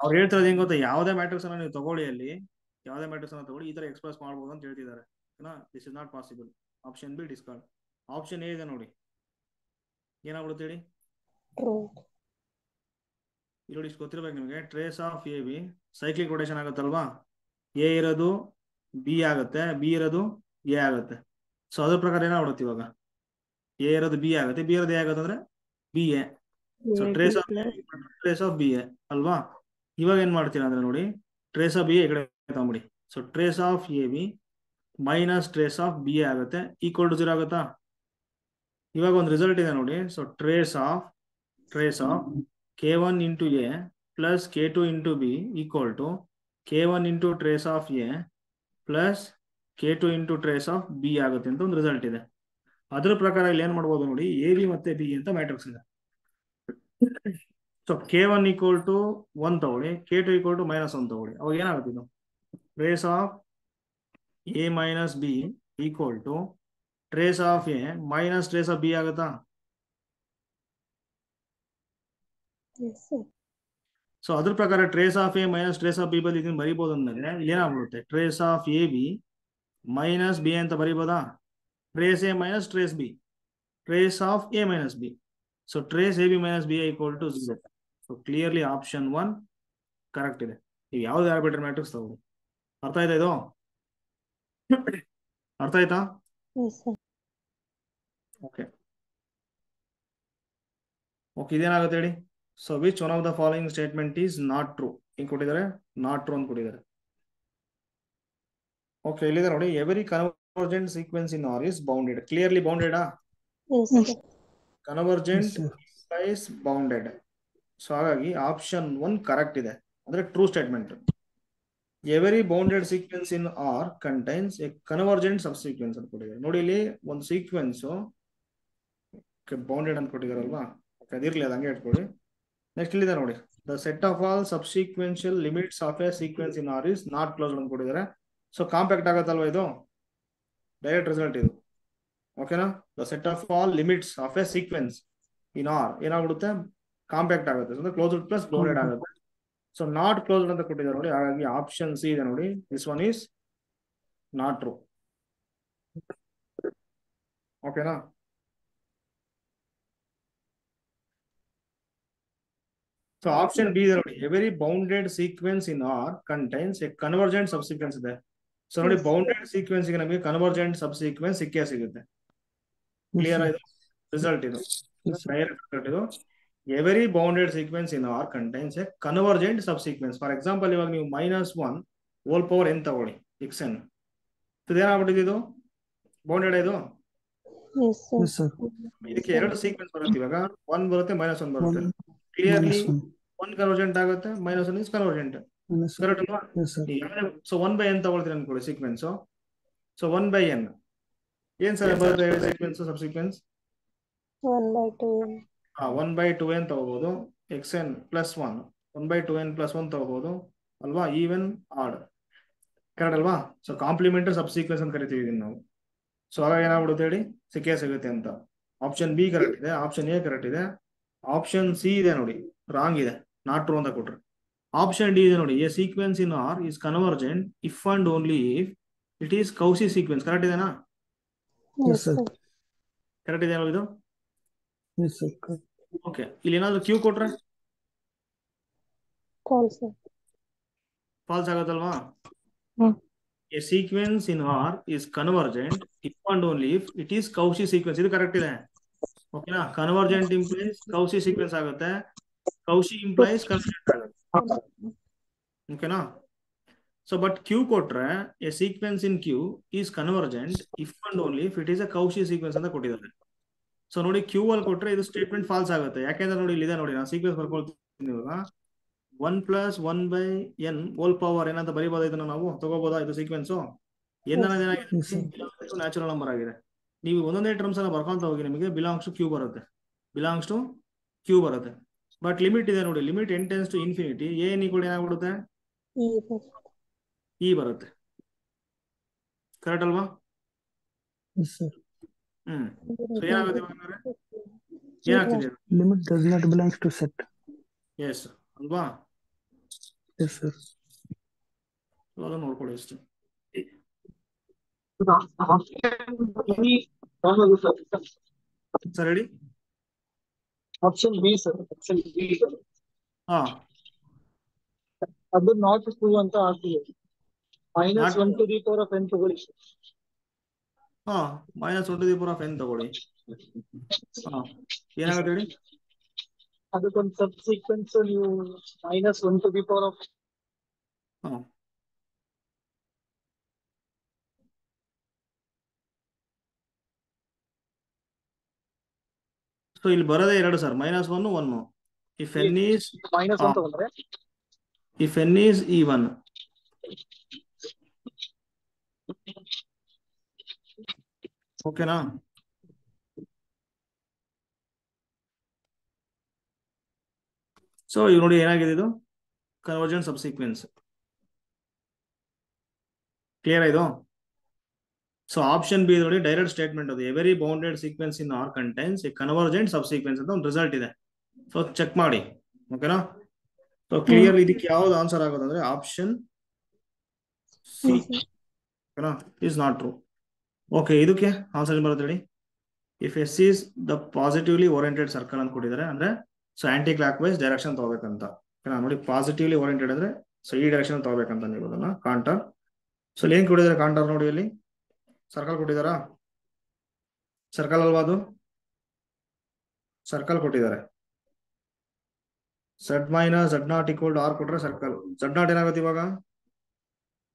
ಅವ್ರು ಹೇಳ್ತಿರೋದು ಹೆಂಗ್ ಗೊತ್ತಾ, ಯಾವುದೇ ಮ್ಯಾಟ್ರಿಕ್ಸ್ ಅನ್ನ ನೀವು ತಗೊಳ್ಳಿ, ಅಲ್ಲಿ ಯಾವುದೇ ಮ್ಯಾಟ್ರಿಕ್ಸ್ ಅನ್ನ ತಗೊಳ್ಳಿ, ಈ ತರ ಎಕ್ಸ್ಪ್ರೆಸ್ ಮಾಡಬಹುದು ಅಂತ ಹೇಳ್ತಿದ್ದಾರೆ. This is not possible. Option B discard. Option A ಇದೆ ನೋಡಿ, ಏನಾಗ್ಬಿಡುತ್ತೆ ಹೇಳಿ? ಇಲ್ಲಿ ಇಷ್ಟು ಗೊತ್ತಿರ್ಬೇಕು ನಿಮಗೆ. Trace of A B cyclic rotation ಆಗುತ್ತಲ್ವಾ, ಎ ಇರೋದು ಬಿ ಆಗುತ್ತೆ, ಬಿ ಇರೋದು ಎ ಆಗುತ್ತೆ. ಸೊ ಅದ್ರ ಪ್ರಕಾರ ಏನಾಗ್ಬಿಡುತ್ತೆ ಇವಾಗ? ಎ ಇರೋದು ಬಿ ಆಗುತ್ತೆ, ಬಿ ಇರೋದು ಎ ಆಗುತ್ತೆ ಅಂದ್ರೆ B A. So trace of B A ಅಲ್ವಾ? ಇವಾಗ ಏನ್ ಮಾಡ್ತೀರಾ ಅಂದ್ರೆ ನೋಡಿ, ಟ್ರೇಸ್ ಆಫ್ ಬಿ ಎ ಕಡೆ ತಗೊಂಬಿಡಿ. So trace of A B minus trace of B A ಆಗುತ್ತೆ, ಈಕ್ವಲ್ ಟು 0 ಆಗುತ್ತಾ? ಇವಾಗ ಒಂದು ರಿಸಲ್ಟ್ ಇದೆ ನೋಡಿ. So trace of k1 into A plus k2 into B equal to k1 into trace of A plus k2 into trace of B ಆಗುತ್ತೆ ಅಂತ ಒಂದು result ಇದೆ. ಅದ್ರ ಪ್ರಕಾರ ಇಲ್ಲಿ ಏನ್ ಮಾಡ್ಬೋದು ನೋಡಿ, ಎ ಬಿ ಮತ್ತೆ ಬಿ ಅಂತ ಮ್ಯಾಟ್ರಿಕ್ಸ್ ಇದೆ. ಸೊ k1 ಈಕ್ವಲ್ ಟು 1 ತಗೊಳ್ಳಿ, k2 ಈಕ್ವಲ್ ಟು -1 ತಗೊಳ್ಳಿ. ಅವಾಗ ಏನಾಗುತ್ತೆ ಇದು? Trace of A minus B equal to trace of A minus trace of B ಆಗುತ್ತಾ? ಸೊ ಅದ್ರ ಪ್ರಕಾರ trace of A minus trace of B ಬಲ್ಲಿ ಇದನ್ನ ಬರೀಬಹುದು ಅಂದಾಗ ಇಲ್ಲಿ ಏನಾಗ್ಬಿಡುತ್ತೆ, trace of A B minus B ಅಂತ ಬರೀಬೋದಾ? Trace A minus trace B, trace of A minus B. So trace A B minus B equal to 0. So clearly option 1 correct ಇದೆ. ನೀವು ಯಾವ್ದು ಆರ್ಬಿಟ್ರರಿ ಮ್ಯಾಟ್ರಿಕ್ಸ್ ತಗೊಳ್ಳಿ. ಅರ್ಥ ಆಯ್ತಾ ಇದು? ಅರ್ಥ ಆಯ್ತಾ? Yes, sir. ಓಕೆ ಓಕೆ ಇದೇನಾಗುತ್ತೆ ಹೇಳಿ. So which one of the following statement is not true. ಹಿಂಗ್ ಕೊಟ್ಟಿದ್ದಾರೆ, ನಾಟ್ ಟ್ರೂ ಅಂತ ಕೊಟ್ಟಿದ್ದಾರೆ. ಓಕೆ ಇಲ್ಲಿದೆ ನೋಡಿ, every convergent sequence in R is bounded. Clearly ಬೌಂಡೆಡಾ? Yes, sir. Convergent is bounded. So ಹಾಗಾಗಿ ಆಪ್ಷನ್ 1 ಕರೆಕ್ಟ್ ಇದೆ, ಅಂದ್ರೆ true statement. Every bounded sequence in R contains a convergent subsequence ಅಂತ ಕೊಟ್ಟಿದ್ದಾರೆ. ನೋಡಿ ಇಲ್ಲಿ ಒಂದು ಸೀಕ್ವೆನ್ಸ್ ಬೌಂಡೆಡ್ ಅಂತ ಕೊಟ್ಟಿದಾರಲ್ವಾ, ಅದಿರ್ಲಿ, ಅದು ಹಂಗೆ ಇಟ್ಕೊಳ್ಳಿ. ನೆಕ್ಸ್ಟ್ ಇಲ್ಲಿದೆ ನೋಡಿ, the set of all subsequential limits of a sequence in R is not closed ಅಂತ ಕೊಟ್ಟಿದ್ದಾರೆ. ಸೊ ಕಾಂಪ್ಯಾಕ್ಟ್ ಆಗತ್ತಲ್ವಾ ಇದು, ಡೈರೆಕ್ಟ್ ರಿಸಲ್ಟ್ ಇದು. ಓಕೆನಾ? The set of all limits of a sequence in R ಏನಾಗ್ಬಿಡುತ್ತೆ, ಕಾಂಪ್ಯಾಕ್ಟ್ ಆಗುತ್ತೆ. ಸೊ ಕ್ಲೋಸ್ಡ್ ಪ್ಲಸ್ ಬೌಂಡೆಡ್ ಆಗುತ್ತೆ. So not closed ಅಂತ ಕೊಟ್ಟಿದ್ದಾರೆ ನೋಡಿ, ಹಾಗಾಗಿ ಆಪ್ಷನ್ ಸಿ ಇದೆ ನೋಡಿ, this one is not true. ಓಕೆನಾ? ಸೊ ಆಪ್ಷನ್ ಬಿ ಇದೆ ನೋಡಿ, every bounded sequence in R contains a convergent subsequence ಇದೆ. ಸೊ ನೋಡಿ, ಬೌಂಡೆಡ್ ಸೀಕ್ವೆನ್ಸ್ ಗೆ ನಮಗೆ ಕನ್ವರ್ಜೆಂಟ್ ಸಬ್ ಸೀಕ್ವೆನ್ಸ್ ಸಿಕ್ಕೇ ಸಿಗುತ್ತೆ. ಕ್ಲಿಯರ್ ಆಯ್ತು ರಿಸಲ್ಟ್ ಇದು, ಡೈರೆಕ್ಟ್ ರಿಸಲ್ಟ್ ಇದು. Every bounded sequence in R contains a convergent subsequence. For example, ಇವಾಗ ನೀವು -1 ಹೋಲ್ ಪವರ್ n ತಗೊಳ್ಳಿ, xn. ಇದೇನಾಗ್ಬಿಟ್ಟಿದೆ, ಇದು ಬೌಂಡೆಡ್ ಇದು. Yes, sir. ಇದಕ್ಕೆ ಎರಡು ಸೀಕ್ವೆನ್ಸ್ ಬರುತ್ತೆ, ಇವಾಗ 1 ಬರುತ್ತೆ, -1 ಬರುತ್ತೆ. ಕ್ಲಿಯರ್ಲಿ 1 ಕನ್ವರ್ಜೆಂಟ್ ಆಗುತ್ತೆ, -1 ಇಸ್ ಕನ್ವರ್ಜೆಂಟ್. ಕರೆಕ್ಟ್ ಅಲ್ವಾ? ಸೊ 1/n ತಗೊಳ್ತೀರಿ ಅನ್ಕೊಳ್ಳಿ ಸೀಕ್ವೆನ್ಸ್. ಸೊ 1/n ಏನ್ ಸರ್ ಬರುತ್ತೆ ಸೀಕ್ವೆನ್ಸ್, ಸಬ್ ಸೀಕ್ವೆನ್ಸ್? 1/2n. 1/2n ತಗೋಬಹುದು. xn + 1 1/2n + 1 ತಗೋಬಹುದು ಅಲ್ವಾ, ಈವನ್ ಆಡ್. ಕರೆಕ್ಟ್ ಅಲ್ವಾ? ಸೊ ಕಾಂಪ್ಲಿಮೆಂಟರಿ ಸಬ್ ಸೀಕ್ವೆನ್ಸ್ ಅಂತ ಕರಿತೀವಿ ಇದನ್ನ ನಾವು. ಸೊ ಆಗ ಏನಾಗ್ಬಿಡುತ್ತೆ ಹೇಳಿ, ಸಿಕ್ಕೇ ಸಿಗುತ್ತೆ ಅಂತ. ಆಪ್ಷನ್ ಬಿ ಕರೆಕ್ಟ್ ಇದೆ, ಆಪ್ಷನ್ ಎ ಕರೆಕ್ಟ್ ಇದೆ, ಆಪ್ಷನ್ ಸಿ ಇದೆ ನೋಡಿ ರಾಂಗ್ ಇದೆ, ನಾಟ್ ಟ್ರೂ ಅಂತ ಕೊಟ್ರೆ. ಆಪ್ಷನ್ ಡಿ ಇದೆ ನೋಡಿ, a sequence in R is convergent if and only if it is Cauchy sequence. Correct ಇದೆನಾ? Yes, sir. ಕರೆಕ್ಟ್ ಇದೆ ಇದು. ಓಕೆ, ಇಲ್ಲಿ ಏನಾದ್ರು ಕ್ಯೂ ಕೊಟ್ರೆ False, sir. ಫಾಲ್ಸ್ ಆಗುತ್ತಲ್ವಾ? Hmm. A sequence in R is convergent if and only if it is Cauchy sequence. ಇದು correct ಇದೆ. ಓಕೆನಾ? ಕನ್ವರ್ಜೆಂಟ್ ಇಂಪ್ಲೈಸ್ ಕೌಸಿ ಸೀಕ್ವೆನ್ಸ್ ಆಗುತ್ತೆ, ಕೌಶಿ ಇಂಪ್ಲೈಸ್ ಕನ್ವರ್ಜೆಂಟ್ ಆಗುತ್ತೆ. ಓಕೆನಾ? ಸೊ ಬಟ್ ಕ್ಯೂ ಕೊಟ್ರೆ a sequence in Q is convergent if and only if it is a Cauchy sequence ಅಂತ ಕೊಟ್ಟಿದ್ದಾರೆ. So ನೋಡಿ, ಕ್ಯೂ ಅಲ್ಲಿ ಕೊಟ್ರೆ ಇದು ಸ್ಟೇಟ್ಮೆಂಟ್ ಫಾಲ್ಸ್ ಆಗುತ್ತೆ. ಯಾಕೆಂದ್ರೆ ನೋಡಿ, ಇಲ್ಲಿದೆ ನೋಡಿ, ನಾನು ಸೀಕ್ವೆನ್ಸ್ ಬರ್ಕೊಳ್ತೀನಿ ಇವಾಗ. 1 + 1/n ಹೋಲ್ ಪವರ್ ಏನಂತ ಬರೀಬಹುದು, ಇದನ್ನ ನಾವು ತಗೋಬಹುದಾ? ಇದು ಸೀಕ್ವೆನ್ಸ್ n ಅನ್ನೋದು ಏನಾಗಿದೆ, ನ್ಯಾಚುರಲ್ ನಂಬರ್ ಆಗಿದೆ. ನೀವು ಒಂದೊಂದೇ ಟರ್ಮ್ಸ್ ಎಲ್ಲ ಬರ್ಕೊಂತ ಹೋಗಿ, ನಿಮಗೆ ಬಿಲಾಂಗ್ಸ್ ಟು ಕ್ಯೂ ಬರುತ್ತೆ, ಬಿಲಾಂಗ್ಸ್ ಟು ಕ್ಯೂ ಬರುತ್ತೆ. ಬಟ್ ಲಿಮಿಟ್ ಇದೆ ನೋಡಿ, ಲಿಮಿಟ್ n → ∞, ಏನ್ ಕೂಡ ಏನಾಗ್ಬಿಡುತ್ತೆ, ಇ ಬರುತ್ತೆ. ಕರೆಕ್ಟ್ ಅಲ್ವಾ? ಸೊ ಏನಾಗುತ್ತೆ ಏನಾಗ್ತಿದೆ, limit does not belongs to set. Yes ಅಲ್ವಾ? Yes, sir. ಅದನ್ನ ನೋಡ್ಕೊಳ್ಳಿ ಅಷ್ಟೇ. ಸರ್ ಹೇಳಿ. Option B sir, option B. ಹಾ, ಅದು ನಾಟ್ ಟ್ರೂ ಅಂತ ಆಗ್ತಿದೆ. -1 to the power of n ತಗೊಳ್ಳಿ. ಹಾ, -1 to the power of n ತಗೊಳ್ಳಿ. ಹಾ, ಏನಾಗುತ್ತೆ ಹೇಳಿ. ಅದಕ್ಕೊಂದು ಸಬ್ ಸೀಕ್ವೆನ್ಸ್ ನೀವು -1 to the power of. ಹಾ, ಸೊ ಇಲ್ಲಿ ಬರೋದೇ ಎರಡು ಸರ್, -1 1. ಇಫ್ n is -1 ತಗೊಂಡ್ರೆ, if n is even. ಓಕೆನಾ? ಸೊ ಈಗ ನೋಡಿ ಏನಾಗಿದೆ, ಇದು ಕನ್ವರ್ಜೆಂಟ್ ಸಬ್ ಸೀಕ್ವೆನ್ಸ್. ಕ್ಲಿಯರ್ ಇದು? ಸೊ ಆಪ್ಷನ್ ಬಿ ನೋಡಿ ಡೈರೆಕ್ಟ್ ಸ್ಟೇಟ್ಮೆಂಟ್ ಅದು, every bounded sequence in R contains a convergent subsequence ಅಂತ ಒಂದು ರಿಸಲ್ಟ್ ಇದೆ. ಸೊ ಚೆಕ್ ಮಾಡಿ. ಓಕೆನಾ? ಸೊ ಕ್ಲಿಯರ್ ಇದಕ್ಕೆ ಯಾವ್ದು ಆನ್ಸರ್ ಆಗೋದಂದ್ರೆ ಆಪ್ಷನ್ ಸಿ. ಓಕೆನಾ? Is not true. ಓಕೆ, ಇದಕ್ಕೆ ಆನ್ಸರ್ ಬರುತ್ತೆ ಹೇಳಿ. If S is the positively oriented circle ಅಂತ ಕೊಟ್ಟಿದ್ದಾರೆ, ಅಂದ್ರೆ so anticlockwise direction ತಗೋಬೇಕಂತ. ನೋಡಿ, ಪಾಸಿಟಿವ್ಲಿ ಓರಿಯೆಂಟೆಡ್ ಅಂದ್ರೆ ಸೊ ಈ ಡೈರೆಕ್ಷನ್ ತಗೋಬೇಕಂತ ನೀವು ಅದನ್ನ ಕಾಂಟರ್. ಸೊ ಏನ್ ಕೊಟ್ಟಿದ್ದಾರೆ ಕಾಂಟರ್ ನೋಡಿ, ಅಲ್ಲಿ ಸರ್ಕಲ್ ಕೊಟ್ಟಿದಾರಾ? ಸರ್ಕಲ್ ಅಲ್ವಾ ಅದು? ಸರ್ಕಲ್ ಕೊಟ್ಟಿದ್ದಾರೆ. Z minus z naught equal to R ಕೊಟ್ರೆ ಸರ್ಕಲ್. ಝಡ್ ನಾಟ್ ಏನಾಗುತ್ತೆ ಇವಾಗ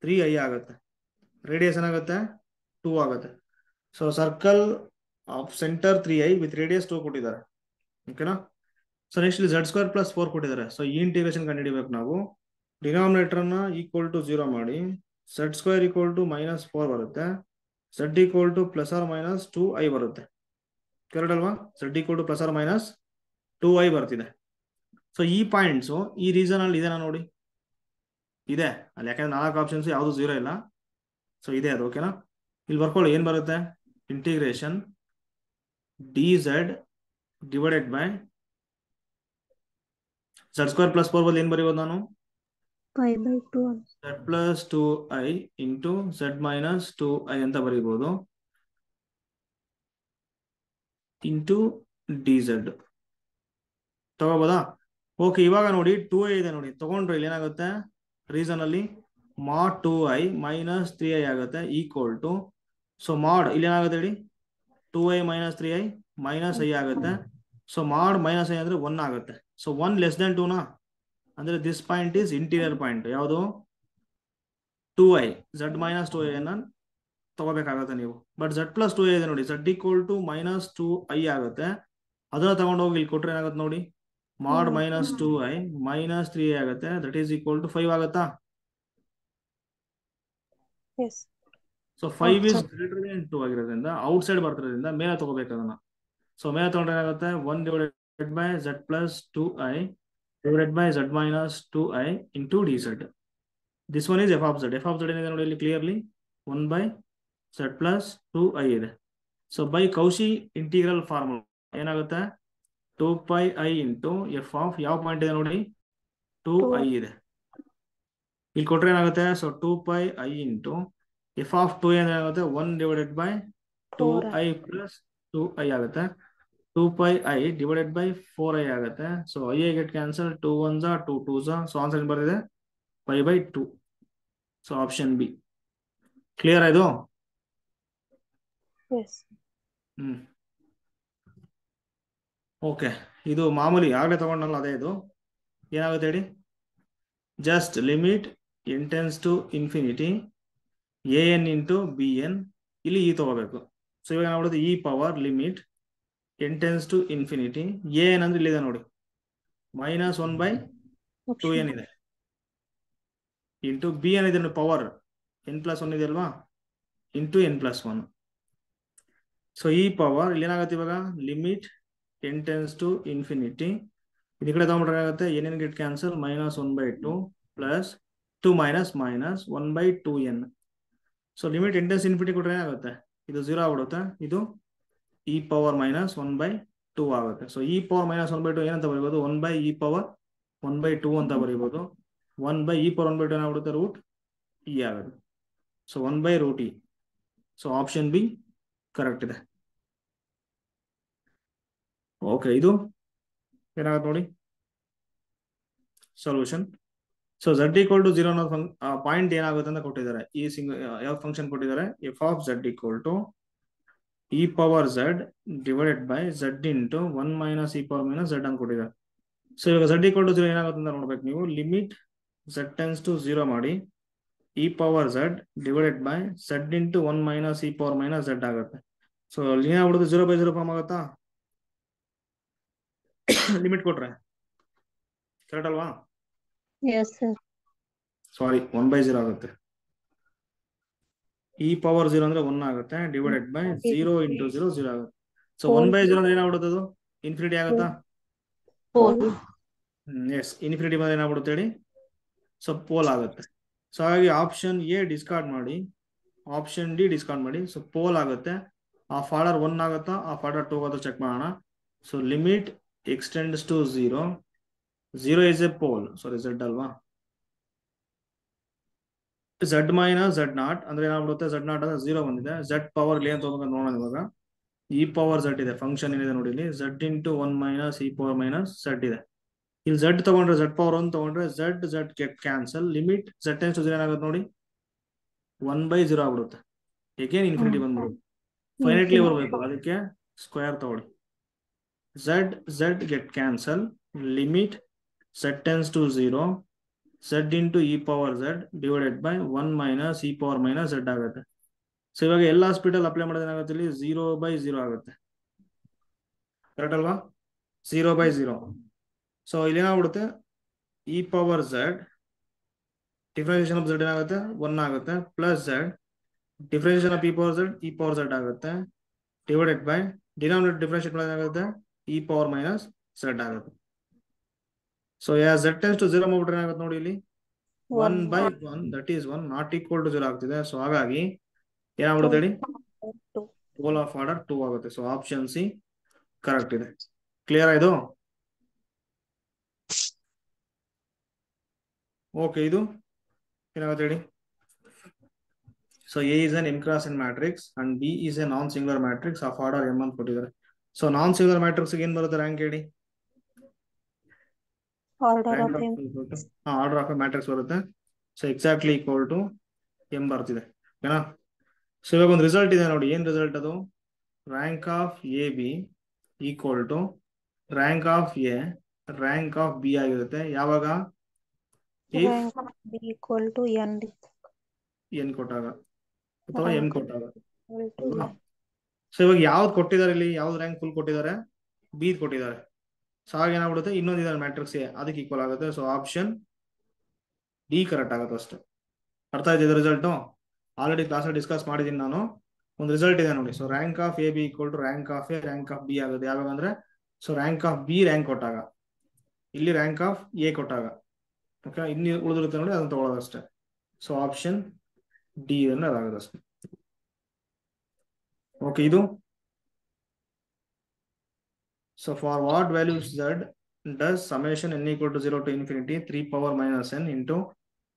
3i ಆಗುತ್ತೆ. ರೇಡಿಯಸ್ ಏನಾಗುತ್ತೆ 2 ಆಗುತ್ತೆ. So circle of center 3i with radius 2 ಕೊಟ್ಟಿದ್ದಾರೆ. ಓಕೆನಾ? ಸೊ ನೆಕ್ಸ್ಟ್ ಇಲ್ಲಿ z² ಪ್ಲಸ್ 4 ಕೊಟ್ಟಿದ್ದಾರೆ. ಸೊ ಈ ಇಂಟಿಗ್ರೇಷನ್ ಕಂಡುಹಿಡಿಬೇಕು ನಾವು. ಡಿನಾಮಿನೇಟರ್ ನ ಈಕ್ವಲ್ ಟು 0 ಮಾಡಿ z² ಈಕ್ವಲ್ ಟು -4 ಬರುತ್ತೆ. z equal to plus R minus 2i ಬರುತ್ತೆ. ಕರೆಕ್ಟ್ ಅಲ್ವಾ? z equal to plus R minus 2i ಬರ್ತಿದೆ. ಸೊ ಈ ಪಾಯಿಂಟ್ಸು ಈ ರೀಸನ್ ಅಲ್ಲಿ ಇದೆನಾ ನೋಡಿ, ಇದೆ ಅಲ್ಲಿ, ಯಾಕಂದ್ರೆ 4 ಆಪ್ಷನ್ಸ್ ಯಾವುದು 0 ಇಲ್ಲ. ಸೊ ಇದೆ ಅದು. ಓಕೆನಾ? ಇಲ್ಲಿ ಬರ್ಕೊಳ್ಳಿ ಏನ್ ಬರುತ್ತೆ, integration dz divided by z² plus 4 ಬದಲು ಏನ್ ಬರೀಬೋದು ನಾನು, π/2 z plus 2i into z minus 2i ಅಂತ ಬರೀಬಹುದು ಇಂಟು dz ತಗೋಬೋದಾ? ಓಕೆ, ಇವಾಗ ನೋಡಿ 2i ಇದೆ ನೋಡಿ, ತಗೊಂಡ್ರೆ ಇಲ್ಲಿ ಏನಾಗುತ್ತೆ ರೀಸನ್ ಅಲ್ಲಿ mod 2i ಮೈನಸ್ 3i ಆಗುತ್ತೆ ಈಕ್ವಲ್ ಟು, ಸೊ ಮಾಡ್ ಇಲ್ಲಿ ಏನಾಗುತ್ತೆ ಹೇಳಿ 2i minus 3i minus i ಆಗುತ್ತೆ. ಸೊ ಮಾಡ್ ಮೈನಸ್ i ಅಂದ್ರೆ 1 ಆಗುತ್ತೆ. ಸೊ 1 ಲೆಸ್ ದೆನ್ 2 ನಾ, ಅಂದ್ರೆ this point is interior point. ಯಾವುದು 2i, z ಮೈನಸ್ 2i ಅನ್ನ ತಗೋಬೇಕಾಗತ್ತೆ ನೀವು. ಬಟ್ z ಪ್ಲಸ್ 2i ಇದೆ ನೋಡಿ, z equal to minus 2i ಆಗುತ್ತೆ. ಅದನ್ನ ತಗೊಂಡೋಗಿ ಇಲ್ಲಿ ಕೊಟ್ರೆ ಏನಾಗುತ್ತೆ ನೋಡಿ, ಮಾಡ್ ಮೈನಸ್ 2i ಮೈನಸ್ 3i ಆಗುತ್ತೆ. ದಟ್ ಈಸ್ ಈಕ್ವಲ್ ಟು 5 ಆಗುತ್ತಾ? Yes. So 5 is greater than 2 ಆಗಿರೋದ್ರಿಂದ ಔಟ್ ಸೈಡ್ ಬರ್ತಿರೋದ್ರಿಂದ ಮೇಲೆ ತಗೋಬೇಕು ಅದನ್ನ. ಸೊ ಮೇಲೆ ತಗೊಂಡ್ರೆ ಏನಾಗುತ್ತೆ 1 divided by z plus 2i divided by z minus 2i into dz. This one is F of z. F of z ಏನಿದೆ ನೋಡಿ ಇಲ್ಲಿ clearly 1 by z plus 2i ಇದೆ. So by Cauchy integral formula ಏನಾಗುತ್ತೆ 2πi into F of ಯಾವ point ಇದೆ ನೋಡಿ 2i ಇದೆ. ಇಲ್ಲಿ ಕೊಟ್ರೆ ಏನಾಗುತ್ತೆ, so 2πi into F of 2 ಏನಾಗುತ್ತೆ 1 divided by 2i plus 2i ಆಗುತ್ತೆ. 2πi ಡಿವೈಡೆಡ್ ಬೈ 4i ಆಗುತ್ತೆ. So i get cancel, 2 1s 2 2s. So answer ಏನು ಬರ್ತಿದೆ π/2. So option B. ಕ್ಲಿಯರ್ ಆಯ್ತು? Yes. ಓಕೆ, ಇದು ಮಾಮೂಲಿ ಆಗಲೇ ತಗೊಂಡಲ್ಲ, ಅದೇ ಇದು. ಏನಾಗುತ್ತೆ ಹೇಳಿ, just limit n tends to infinity an into bn. ಇಲ್ಲಿ ಈ ತಗೋಬೇಕು. ಸೊ ಇವಾಗ ನಾವು ನೋಡೋದು ಈ power limit n tends to infinity an ಅಂದ್ರೆ ಇಲ್ಲಿದೆ ನೋಡಿ ಮೈನಸ್ 1/2n ಇದೆ ಇಂಟು bn ಇದೆ ನೋಡಿ ಪವರ್ n+1 ಇದೆ ಅಲ್ವಾ ಇಂಟು n+1. ಸೊ ಈ ಪವರ್ ಇಲ್ಲಿ ಏನಾಗುತ್ತೆ ಇವಾಗ limit n tends to infinity. ಈ ಕಡೆ ತಗೊಂಡ್ರೆ ಏನಾಗುತ್ತೆ n get cancel minus 1/2 plus 2 minus minus 1/2n. So limit n tends infinity ಕೊಟ್ರೆ ಏನಾಗುತ್ತೆ, ಇದು 0 ಆಗ್ಬಿಡುತ್ತೆ. ಇದು e ಪವರ್ ಮೈನಸ್ 1/2 ಆಗುತ್ತೆ. ಸೊ e ಪವರ್ ಮೈನಸ್ 1/2 ಏನಂತ ಬರೀಬಹುದು, 1/e ಪವರ್ 1/2 ಅಂತ ಬರೀಬಹುದು. 1/e ಪವರ್ 1/2 ಏನಾಗ್ಬಿಡುತ್ತೆ ರೂಟ್ e ಆಗುತ್ತೆ. So 1/√e. So option B correct ಇದೆ. ಓಕೆ, ಇದು ಏನಾಗುತ್ತೆ ನೋಡಿ solution. So z equal to 0 ಅನ್ನೋ ಪಾಯಿಂಟ್ ಏನಾಗುತ್ತೆ ಅಂತ ಕೊಟ್ಟಿದ್ದಾರೆ. ಈ ಯಾವ ಫಂಕ್ಷನ್ ಕೊಟ್ಟಿದ್ದಾರೆ, f of z equal to e power z divided by z into 1 minus e power minus z ಅಂತ ಕೊಟ್ಟಿದ್ದಾರೆ. ಸೊ ಇವಾಗ z ಈಕ್ವಲ್ ಟು 0 ಏನಾಗುತ್ತೆ ಅಂತ ನೋಡ್ಬೇಕು ನೀವು. ಲಿಮಿಟ್ z ಟೆನ್ಸ್ ಟು 0 ಮಾಡಿ e power z divided by z into 1 minus e power minus z ಆಗುತ್ತೆ. So ಅಲ್ಲಿ ಏನಾಗ್ಬಿಡುತ್ತೆ 0/0 ಫಾರ್ಮ್ ಆಗುತ್ತಾ ಲಿಮಿಟ್ ಕೊಟ್ರೆ, ಕರೆಕ್ಟ್ ಅಲ್ವಾ? Yes, sir. ಸಾರಿ 1/0 ಆಗುತ್ತೆ. e ಪವರ್ 0 ಅಂದ್ರೆ 1 ಆಗುತ್ತೆ ಡಿವೈಡೆಡ್ ಬೈ 0 ಇಂಟು 0 0 ಆಗುತ್ತೆ. ಸೊ 1/0 ಅಂದ್ರೆ ಏನಾಗ್ಬಿಡುತ್ತೆ, ಅದು ಇನ್ಫಿನಿಟಿ ಆಗುತ್ತಾ? 4. ಎಸ್, ಇನ್ಫಿನಿಟಿ ಬಂದ್ರೆ ಏನಾಗ್ಬಿಡುತ್ತೆ ಹೇಳಿ, ಸೊ ಪೋಲ್ ಆಗುತ್ತೆ. ಸೊ ಹಾಗಾಗಿ ಆಪ್ಷನ್ ಎ ಡಿಸ್ಕಾರ್ಡ್ ಮಾಡಿ, ಆಪ್ಷನ್ ಡಿ ಡಿಸ್ಕಾರ್ಡ್ ಮಾಡಿ. ಸೊ ಪೋಲ್ ಆಗುತ್ತೆ. ಆಫ್ ಆರ್ಡರ್ 1 ಆಗುತ್ತಾ, ಆಫ್ ಆರ್ಡರ್ 2 ಆಗುತ್ತಾ ಚೆಕ್ ಮಾಡೋಣ. So limit extends to 0, 0 is a pole, sorry z ಅಲ್ವಾ. z ಮೈನಸ್ z0 ಅಂದ್ರೆ ಏನಾಗ್ಬಿಡುತ್ತೆ, z0 ಅಂದ್ರೆ 0 ಬಂದಿದೆ. z ಪವರ್ ಇಲ್ಲಿ ಅಂತ ಹೋಗ್ಬೇಕು ನೋಡೋಣ. ಇವಾಗ e ಪವರ್ z ಇದೆ, ಫಂಕ್ಷನ್ ಏನಿದೆ ನೋಡಿ ಇಲ್ಲಿ z into 1 minus e power minus z ಇದೆ. ಇಲ್ಲಿ z ತಗೊಂಡ್ರೆ z ಪವರ್ 1 ತಗೊಂಡ್ರೆ z get cancel. Limit z tends to 0 ಏನಾಗುತ್ತೆ ನೋಡಿ 1/0 ಆಗ್ಬಿಡುತ್ತೆ. ಏಕೇನ್ ಇನ್ಫಿನಿಟಿ ಬಂದ್ಬಿಡುತ್ತೆ. ಫೈನೈಟ್ಲಿ ಬರಬೇಕು, ಅದಕ್ಕೆ ಸ್ಕ್ವೇರ್ ತಗೊಳ್ಳಿ. z get cancel, limit z tends to 0, z into e power z divided by 1 minus e power minus z ಆಗುತ್ತೆ. ಸೊ ಇವಾಗ ಎಲ್ಲ ಹಾಸ್ಪಿಟಲ್ ಅಪ್ಲೈ ಮಾಡೋದು ಏನಾಗುತ್ತೆ, ಇಲ್ಲಿ 0/0 ಆಗುತ್ತೆ. ಕರೆಕ್ಟ್ ಅಲ್ವಾ? 0/0. ಸೊ ಇಲ್ಲಿ ಏನಾಗ್ಬಿಡುತ್ತೆ, e power z differentiation of z ಏನಾಗುತ್ತೆ 1 ಆಗುತ್ತೆ, plus z differentiation of e power z ಆಗುತ್ತೆ, ಡಿವೈಡೆಡ್ ಬೈ ಡಿನಾಮಿನೇಟರ್ ಡಿಫರೆನ್ಷಿಯೇಟ್ ಮಾಡೋದು ಏನಾಗುತ್ತೆ e ಪವರ್ ಮೈನಸ್ z ಆಗುತ್ತೆ. ಸೊ z tends to 0 ಮಾಡ್ಬಿಟ್ರೆ ಏನಾಗುತ್ತೆ ನೋಡಿ, ಇಲ್ಲಿ 1/1 that is 1 not equal to 0 ಆಗ್ತಿದೆ. ಸೊ ಹಾಗಾಗಿ ಏನಾಗ್ಬಿಡುತ್ತೆ ಹೇಳಿ, ಟೋಲ್ ಆಫ್ ಆರ್ಡರ್ 2 ಆಗುತ್ತೆ. ಸೊ ಆಪ್ಷನ್ ಸಿ ಕರೆಕ್ಟ್ ಇದೆ. ಕ್ಲಿಯರ್ ಆಯ್ತು? ಓಕೆ, ಇದು ಏನಾಗುತ್ತೆ ಹೇಳಿ. So A is an m cross n matrix and B is A non singular matrix of order m ಅಂತ ಕೊಟ್ಟಿದ್ದಾರೆ. ಸೊ ನಾನ್ ಸಿಂಗುಲರ್ ಮ್ಯಾಟ್ರಿಕ್ಸ್ ಏನ್ ಬರುತ್ತೆ ರ್ಯಾಂಕ್ ಹೇಳಿ? Order of order of a matrix ಬರುತ್ತೆ. So exactly equal to m ಬರ್ತಿದೆ, ಓಕೆನಾ? So ಇವಾಗ ಒಂದು ರಿಸಲ್ಟ್ ಇದೆ ನೋಡಿ, ಏನ್ ರಿಸಲ್ಟ್ ಅದು? Rank of A B equal to rank of A rank of B ಆಗಿರುತ್ತೆ. ಯಾವಾಗ? ಈಕ್ವಲ್ ಟು ಎನ್ ಕೊಟ್ಟಾಗ ಅಥವಾ ಎಂ ಕೊಟ್ಟಾಗ. ಸೊ ಇವಾಗ ಯಾವ್ದು ಕೊಟ್ಟಿದ್ದಾರೆ ಇಲ್ಲಿ, ಯಾವ್ದು ರ್ಯಾಂಕ್ ಫುಲ್ ಕೊಟ್ಟಿದ್ದಾರೆ? ಬಿ ಕೊಟ್ಟಿದ್ದಾರೆ. ಸೊ ಹಾಗೆ ಏನಾಗ್ಬಿಡುತ್ತೆ, ಇನ್ನೊಂದಿದೆ ಮ್ಯಾಟ್ರಿಕ್ಸ್ ಎ, ಅದಕ್ಕೆ ಈಕ್ವಲ್ ಆಗುತ್ತೆ. ಸೊ ಆಪ್ಷನ್ ಡಿ ಕರೆಕ್ಟ್ ಆಗುತ್ತೆ ಅಷ್ಟೇ. ಅರ್ಥ ಆಯ್ತಿದೆ ರಿಸಲ್ಟು? ಆಲ್ರೆಡಿ ಕ್ಲಾಸಲ್ಲಿ ಡಿಸ್ಕಸ್ ಮಾಡಿದ್ದೀನಿ ನಾನು. ಒಂದು ರಿಸಲ್ಟ್ ಇದೆ ನೋಡಿ. So rank of A B equal to rank of A rank of B ಆಗುತ್ತೆ. ಯಾವಾಗ ಅಂದ್ರೆ, so rank of B rank ಕೊಟ್ಟಾಗ, ಇಲ್ಲಿ ರ್ಯಾಂಕ್ ಆಫ್ ಎ ಕೊಟ್ಟಾಗ, ಓಕೆ. ಇನ್ನು ಉಳಿದಿರುತ್ತೆ ನೋಡಿ, ಅದನ್ನ ತಗೊಳ್ಳೋದಷ್ಟೇ. ಸೊ ಆಪ್ಷನ್ ಡಿ ಅನ್ನ ಅದಾಗುತ್ತೆ ಅಷ್ಟೇ. ಓಕೆ, ಇದು so for what values z does summation n equal to 0 to infinity 3 power minus n into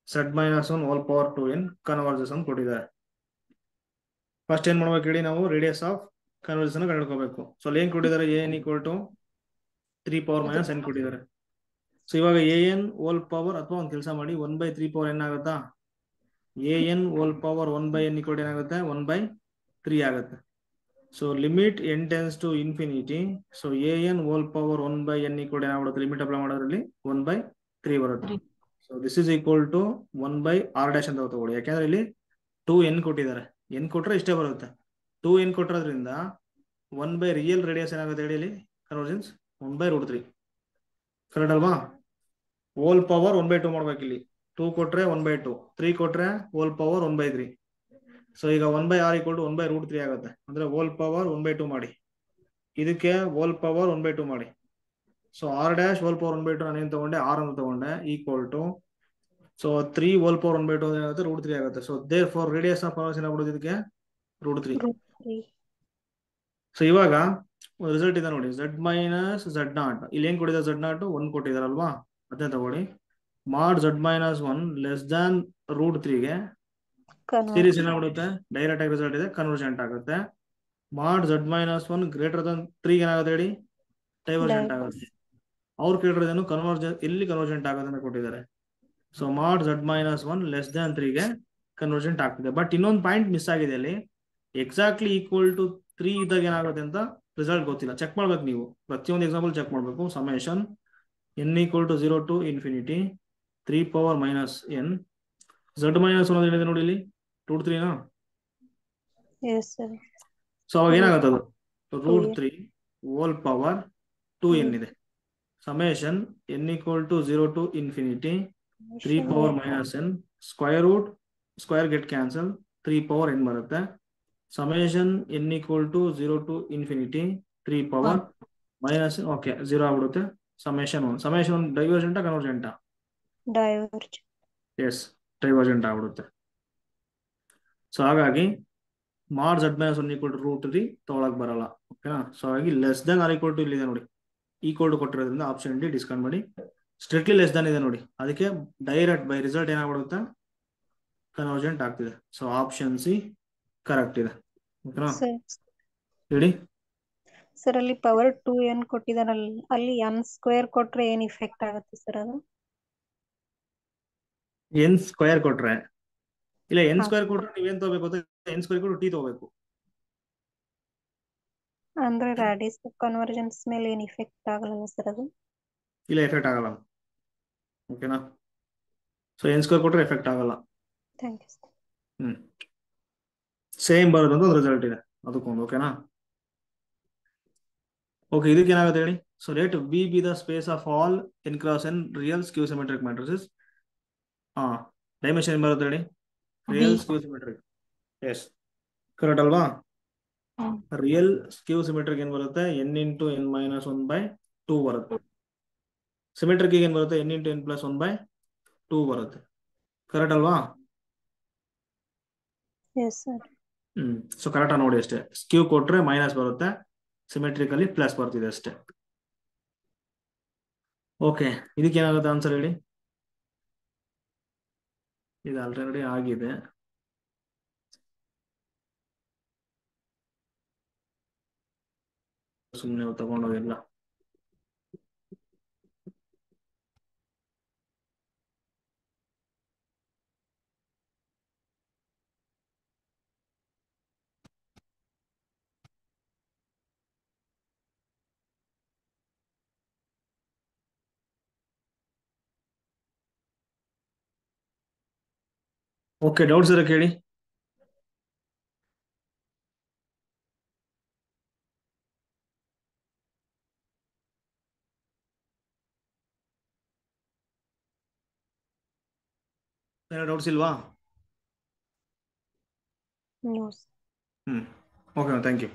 z minus 1 whole power 2n converges ಅಂತ ಕೊಟ್ಟಿದ್ದಾರೆ. ಫಸ್ಟ್ ಏನ್ ಮಾಡ್ಬೇಕು ಹೇಳಿ, ನಾವು ರೇಡಿಯಸ್ ಆಫ್ ಕನ್ವರ್ಜನ್ ಕಂಡುಹಿಡ್ಕೋಬೇಕು. ಸೊ ಅಲ್ಲಿ ಏನ್ ಕೊಟ್ಟಿದ್ದಾರೆ, an equal to 3 power minus n ಕೊಟ್ಟಿದ್ದಾರೆ. ಸೊ ಇವಾಗ an ಹೋಲ್ ಪವರ್, ಅಥವಾ ಒಂದು ಕೆಲಸ ಮಾಡಿ 1/3 power n ಆಗುತ್ತಾ? an whole power 1/n equal to ಏನಾಗುತ್ತೆ, 1/3 ಆಗುತ್ತೆ. So limit n tends to infinity. So an whole power 1/n equal to ಏನಾಗ್ಬಿಡುತ್ತೆ, ಲಿಮಿಟ್ ಅಪ್ಲೈ ಮಾಡೋದ್ರಲ್ಲಿ 1/3 ಬರುತ್ತೆ. So this is equal to 1/r dash ಅಂತ ತಗೊಳ್ಳಿ. ಯಾಕೆಂದ್ರೆ ಇಲ್ಲಿ 2n ಕೊಟ್ಟಿದ್ದಾರೆ, n ಕೊಟ್ರೆ ಇಷ್ಟೇ ಬರುತ್ತೆ. 2n ಕೊಟ್ಟಿರೋದ್ರಿಂದ 1 ರಿಯಲ್ ರೇಡಿಯಸ್ ಏನಾಗುತ್ತೆ ಹೇಳಿ, ಇಲ್ಲಿ ಕನ್ವರ್ಜೆನ್ಸ್ 1/√3. ಕರೆಕ್ಟ್ ಅಲ್ವಾ? ಹೋಲ್ ಪವರ್ 1/2 ಮಾಡ್ಬೇಕು. ಇಲ್ಲಿ 2 ಕೊಟ್ರೆ 1/2, 3 ಕೊಟ್ರೆ ಹೋಲ್ ಪವರ್ 1/3. ಸೊ ಈಗ 1/r ಈಕ್ವಲ್ ಟು 1/√3 ಆಗುತ್ತೆ. ಅಂದ್ರೆ ಹೋಲ್ ಪವರ್ 1/2 ಮಾಡಿ, ಇದಕ್ಕೆ ಹೋಲ್ ಪವರ್ 1/2 ಮಾಡಿ. So r dash whole power 1/2 ನಾನು ಏನ್ ತಗೊಂಡೆ, r ಅಂತ ತಗೊಂಡೆ, equal to so 3 whole power 1/2 ಏನಾಗುತ್ತೆ, √3 ಆಗುತ್ತೆ. So therefore radius of convergence ಏನಾಗ್ಬಿಡುತ್ತೆ ಇದಕ್ಕೆ, √3. ಸೊ ಇವಾಗ ರಿಸಲ್ಟ್ ಇದೆ ನೋಡಿ, z ಮೈನಸ್ z0. ಇಲ್ಲಿ ಏನ್ ಕೊಟ್ಟಿದ್ದಾರೆ, z0 1 ಕೊಟ್ಟಿದಾರಲ್ವಾ, ಅದನ್ನೇ ತಗೊಳ್ಳಿ. Mod z minus 1 less than √3ಗೆ ಸೀರೀಸ್ ಏನಾಗ್ಬಿಡುತ್ತೆ, ಡೈರೆಕ್ಟ್ ಆಗಿ ರಿಸಲ್ಟ್ ಇದೆ, ಕನ್ವರ್ಜೆಂಟ್ ಆಗುತ್ತೆ. Mod z minus 1 greater than 3 ಏನಾಗುತ್ತೆ ಹೇಳಿ, ಡೈವರ್ಜೆಂಟ್ ಆಗುತ್ತೆ. ಅವ್ರು ಕೇಳಿರೋದೇನು, ಎಲ್ಲಿ ಕನ್ವರ್ಜೆಂಟ್ ಆಗೋದು ಅಂತ ಕೊಟ್ಟಿದ್ದಾರೆ. So mod z minus 1 less than 3ಗೆ ಕನ್ವರ್ಜೆಂಟ್ ಆಗ್ತಿದೆ. ಬಟ್ ಇನ್ನೊಂದು ಪಾಯಿಂಟ್ ಮಿಸ್ ಆಗಿದೆ ಅಲ್ಲಿ, ಎಕ್ಸಾಕ್ಟ್ಲಿ ಈಕ್ವಲ್ ಟು 3 ಇದ್ದಾಗ ಏನಾಗುತ್ತೆ ಅಂತ ರಿಸಲ್ಟ್ ಗೊತ್ತಿಲ್ಲ. ಚೆಕ್ ಮಾಡ್ಬೇಕು ನೀವು, ಪ್ರತಿಯೊಂದು ಎಕ್ಸಾಂಪಲ್ ಚೆಕ್ ಮಾಡ್ಬೇಕು. Summation n equal to 0 to infinity 3 power minus n, z minus 1 ಏನಿದೆ ನೋಡಿ ಇಲ್ಲಿ, √3 ಸೊ ಅವಾಗ ಏನಾಗುತ್ತೆ, ಅದು √3 ಹೋಲ್ ಪವರ್ 2n ಇದೆ. Summation n equal to 0 to infinity 3 power minus n, square get cancel, 3 power n ಬರುತ್ತೆ. Summation n equal to 0 to infinity 3 power minus n, okay 0 ಆಗ್ಬಿಡುತ್ತೆ. Summation 1 ಡೈವರ್ಜೆಂಟಾ ಕನ್ವರ್ಜೆಂಟಾ? S, divergent ಆಗ್ಬಿಡುತ್ತೆ. So ಹಾಗಾಗಿ ಮಾಡ್ z minus 1 equal to √3 ತಗೊಳಕ್ ಬರಲ್ಲ, ಓಕೆನಾ? So ಹಾಗಾಗಿ less than R equal to ಇಲ್ಲಿದೆ ನೋಡಿ, ಈಕ್ವಲ್ ಟು ಕೊಟ್ಟಿರೋದ್ರಿಂದ ಆಪ್ಷನ್ ಡಿ ಡಿಸ್ಕೌಂಟ್ ಮಾಡಿ. ಸ್ಟ್ರಿಕ್ಟ್ಲಿ ಲೆಸ್ ದನ್ ಇದೆ ನೋಡಿ, ಅದಕ್ಕೆ ಡೈರೆಕ್ಟ್ ಬೈ ರಿಸಲ್ಟ್ ಏನಾಗ್ಬಿಡುತ್ತೆ, ಕನ್ವರ್ಜೆಂಟ್ ಆಗ್ತಿದೆ. ಸೊ ಆಪ್ಷನ್ ಸಿ ಕರೆಕ್ಟ್ ಇದೆ, ಓಕೆನಾ? ಹೇಳಿ ಸರ್, ಅಲ್ಲಿ ಪವರ್ 2n ಕೊಟ್ಟಿದಾರಲ್ಲ, ಅಲ್ಲಿ n ಸ್ಕ್ವೇರ್ ಕೊಟ್ರೆ ಏನ್ ಇಫೆಕ್ಟ್ ಆಗುತ್ತೆ ಸರ್ ಅದು? n ಸ್ಕ್ವೇರ್ ಕೊಟ್ರೆ ಇಲ್ಲ, n ಸ್ಕ್ವೇರ್ ಕೊಟ್ರೆ ನೀವೇನ್ ತಗೋಬೇಕು, n ಸ್ಕ್ವೇರ್ ಕೊಟ್ಟು t ತಗೋಬೇಕು. ಅಂದ್ರೆ ರಾಡಿಸ್ ಕನ್ವರ್ಜೆನ್ಸ್ ಮೇಲೆ ಏನ್ ಇಫೆಕ್ಟ್ ಆಗಲ್ಲ ಸರ್ ಅದು? ಇಲ್ಲ, ಎಫೆಕ್ಟ್ ಆಗಲ್ಲ. ಓಕೆನಾ? ಸೊ n ಸ್ಕ್ವೇರ್ ಕೊಟ್ಟರೆ ಎಫೆಕ್ಟ್ ಆಗಲ್ಲ. Thank you sir. ಸೇಮ್ ಬರೋದು ಅಂತ ಒಂದು ರಿಸಲ್ಟ್ ಇದೆ ಅದಕ್ಕೊಂದು. ಓಕೆನಾ? ಓಕೆ, ಇದಕ್ಕೆ ಏನಾಗುತ್ತೆ ಹೇಳಿ. So let V be the space of all n cross n real skew symmetric matrices. Dimension ಏನ್ ಬರುತ್ತೆ ಹೇಳಿ? Real skew symmetric. Yes, correct ಅಲ್ವಾ? ರಿಯಲ್ ಸ್ಕ್ಯೂ ಸಿಮೆಟ್ರಿಕ್ ಏನ್ ಬರುತ್ತೆ? n ಇಂಟು n ಮೈನಸ್ 1/2 ಬರುತ್ತೆ. ಸಿಮೆಟ್ರಿಕ್ ಏನ್ ಬರುತ್ತೆ? n ಇಂಟು n ಪ್ಲಸ್ 1/2 ಬರುತ್ತೆ. ಕರೆಕ್ಟ್ ಅಲ್ವಾ? Yes sir. ಸೊ ಕರೆಕ್ಟ್ ನೋಡಿ ಅಷ್ಟೇ. ಸ್ಕ್ಯೂ ಕೊಟ್ರೆ ಮೈನಸ್ ಬರುತ್ತೆ, ಸಿಮೆಟ್ರಿಕಲಿ ಪ್ಲಸ್ ಬರ್ತಿದೆ ಅಷ್ಟೇ. ಓಕೆ, ಇದಕ್ಕೆ ಏನಾಗುತ್ತೆ ಆನ್ಸರ್ ಹೇಳಿ? ಇದು ಆಲ್ರೆಡಿ ಆಗಿದೆ. ಸುಮ್ಮನೆ ತಗೊಂಡೋಗಿಲ್ಲ. ಓಕೆ, ಡೌಟ್ಸ್ ಇರೋ ಕೇಳಿ. ಡೌಟ್ಸ್ ಇಲ್ವಾ? No sir. Okay, thank you.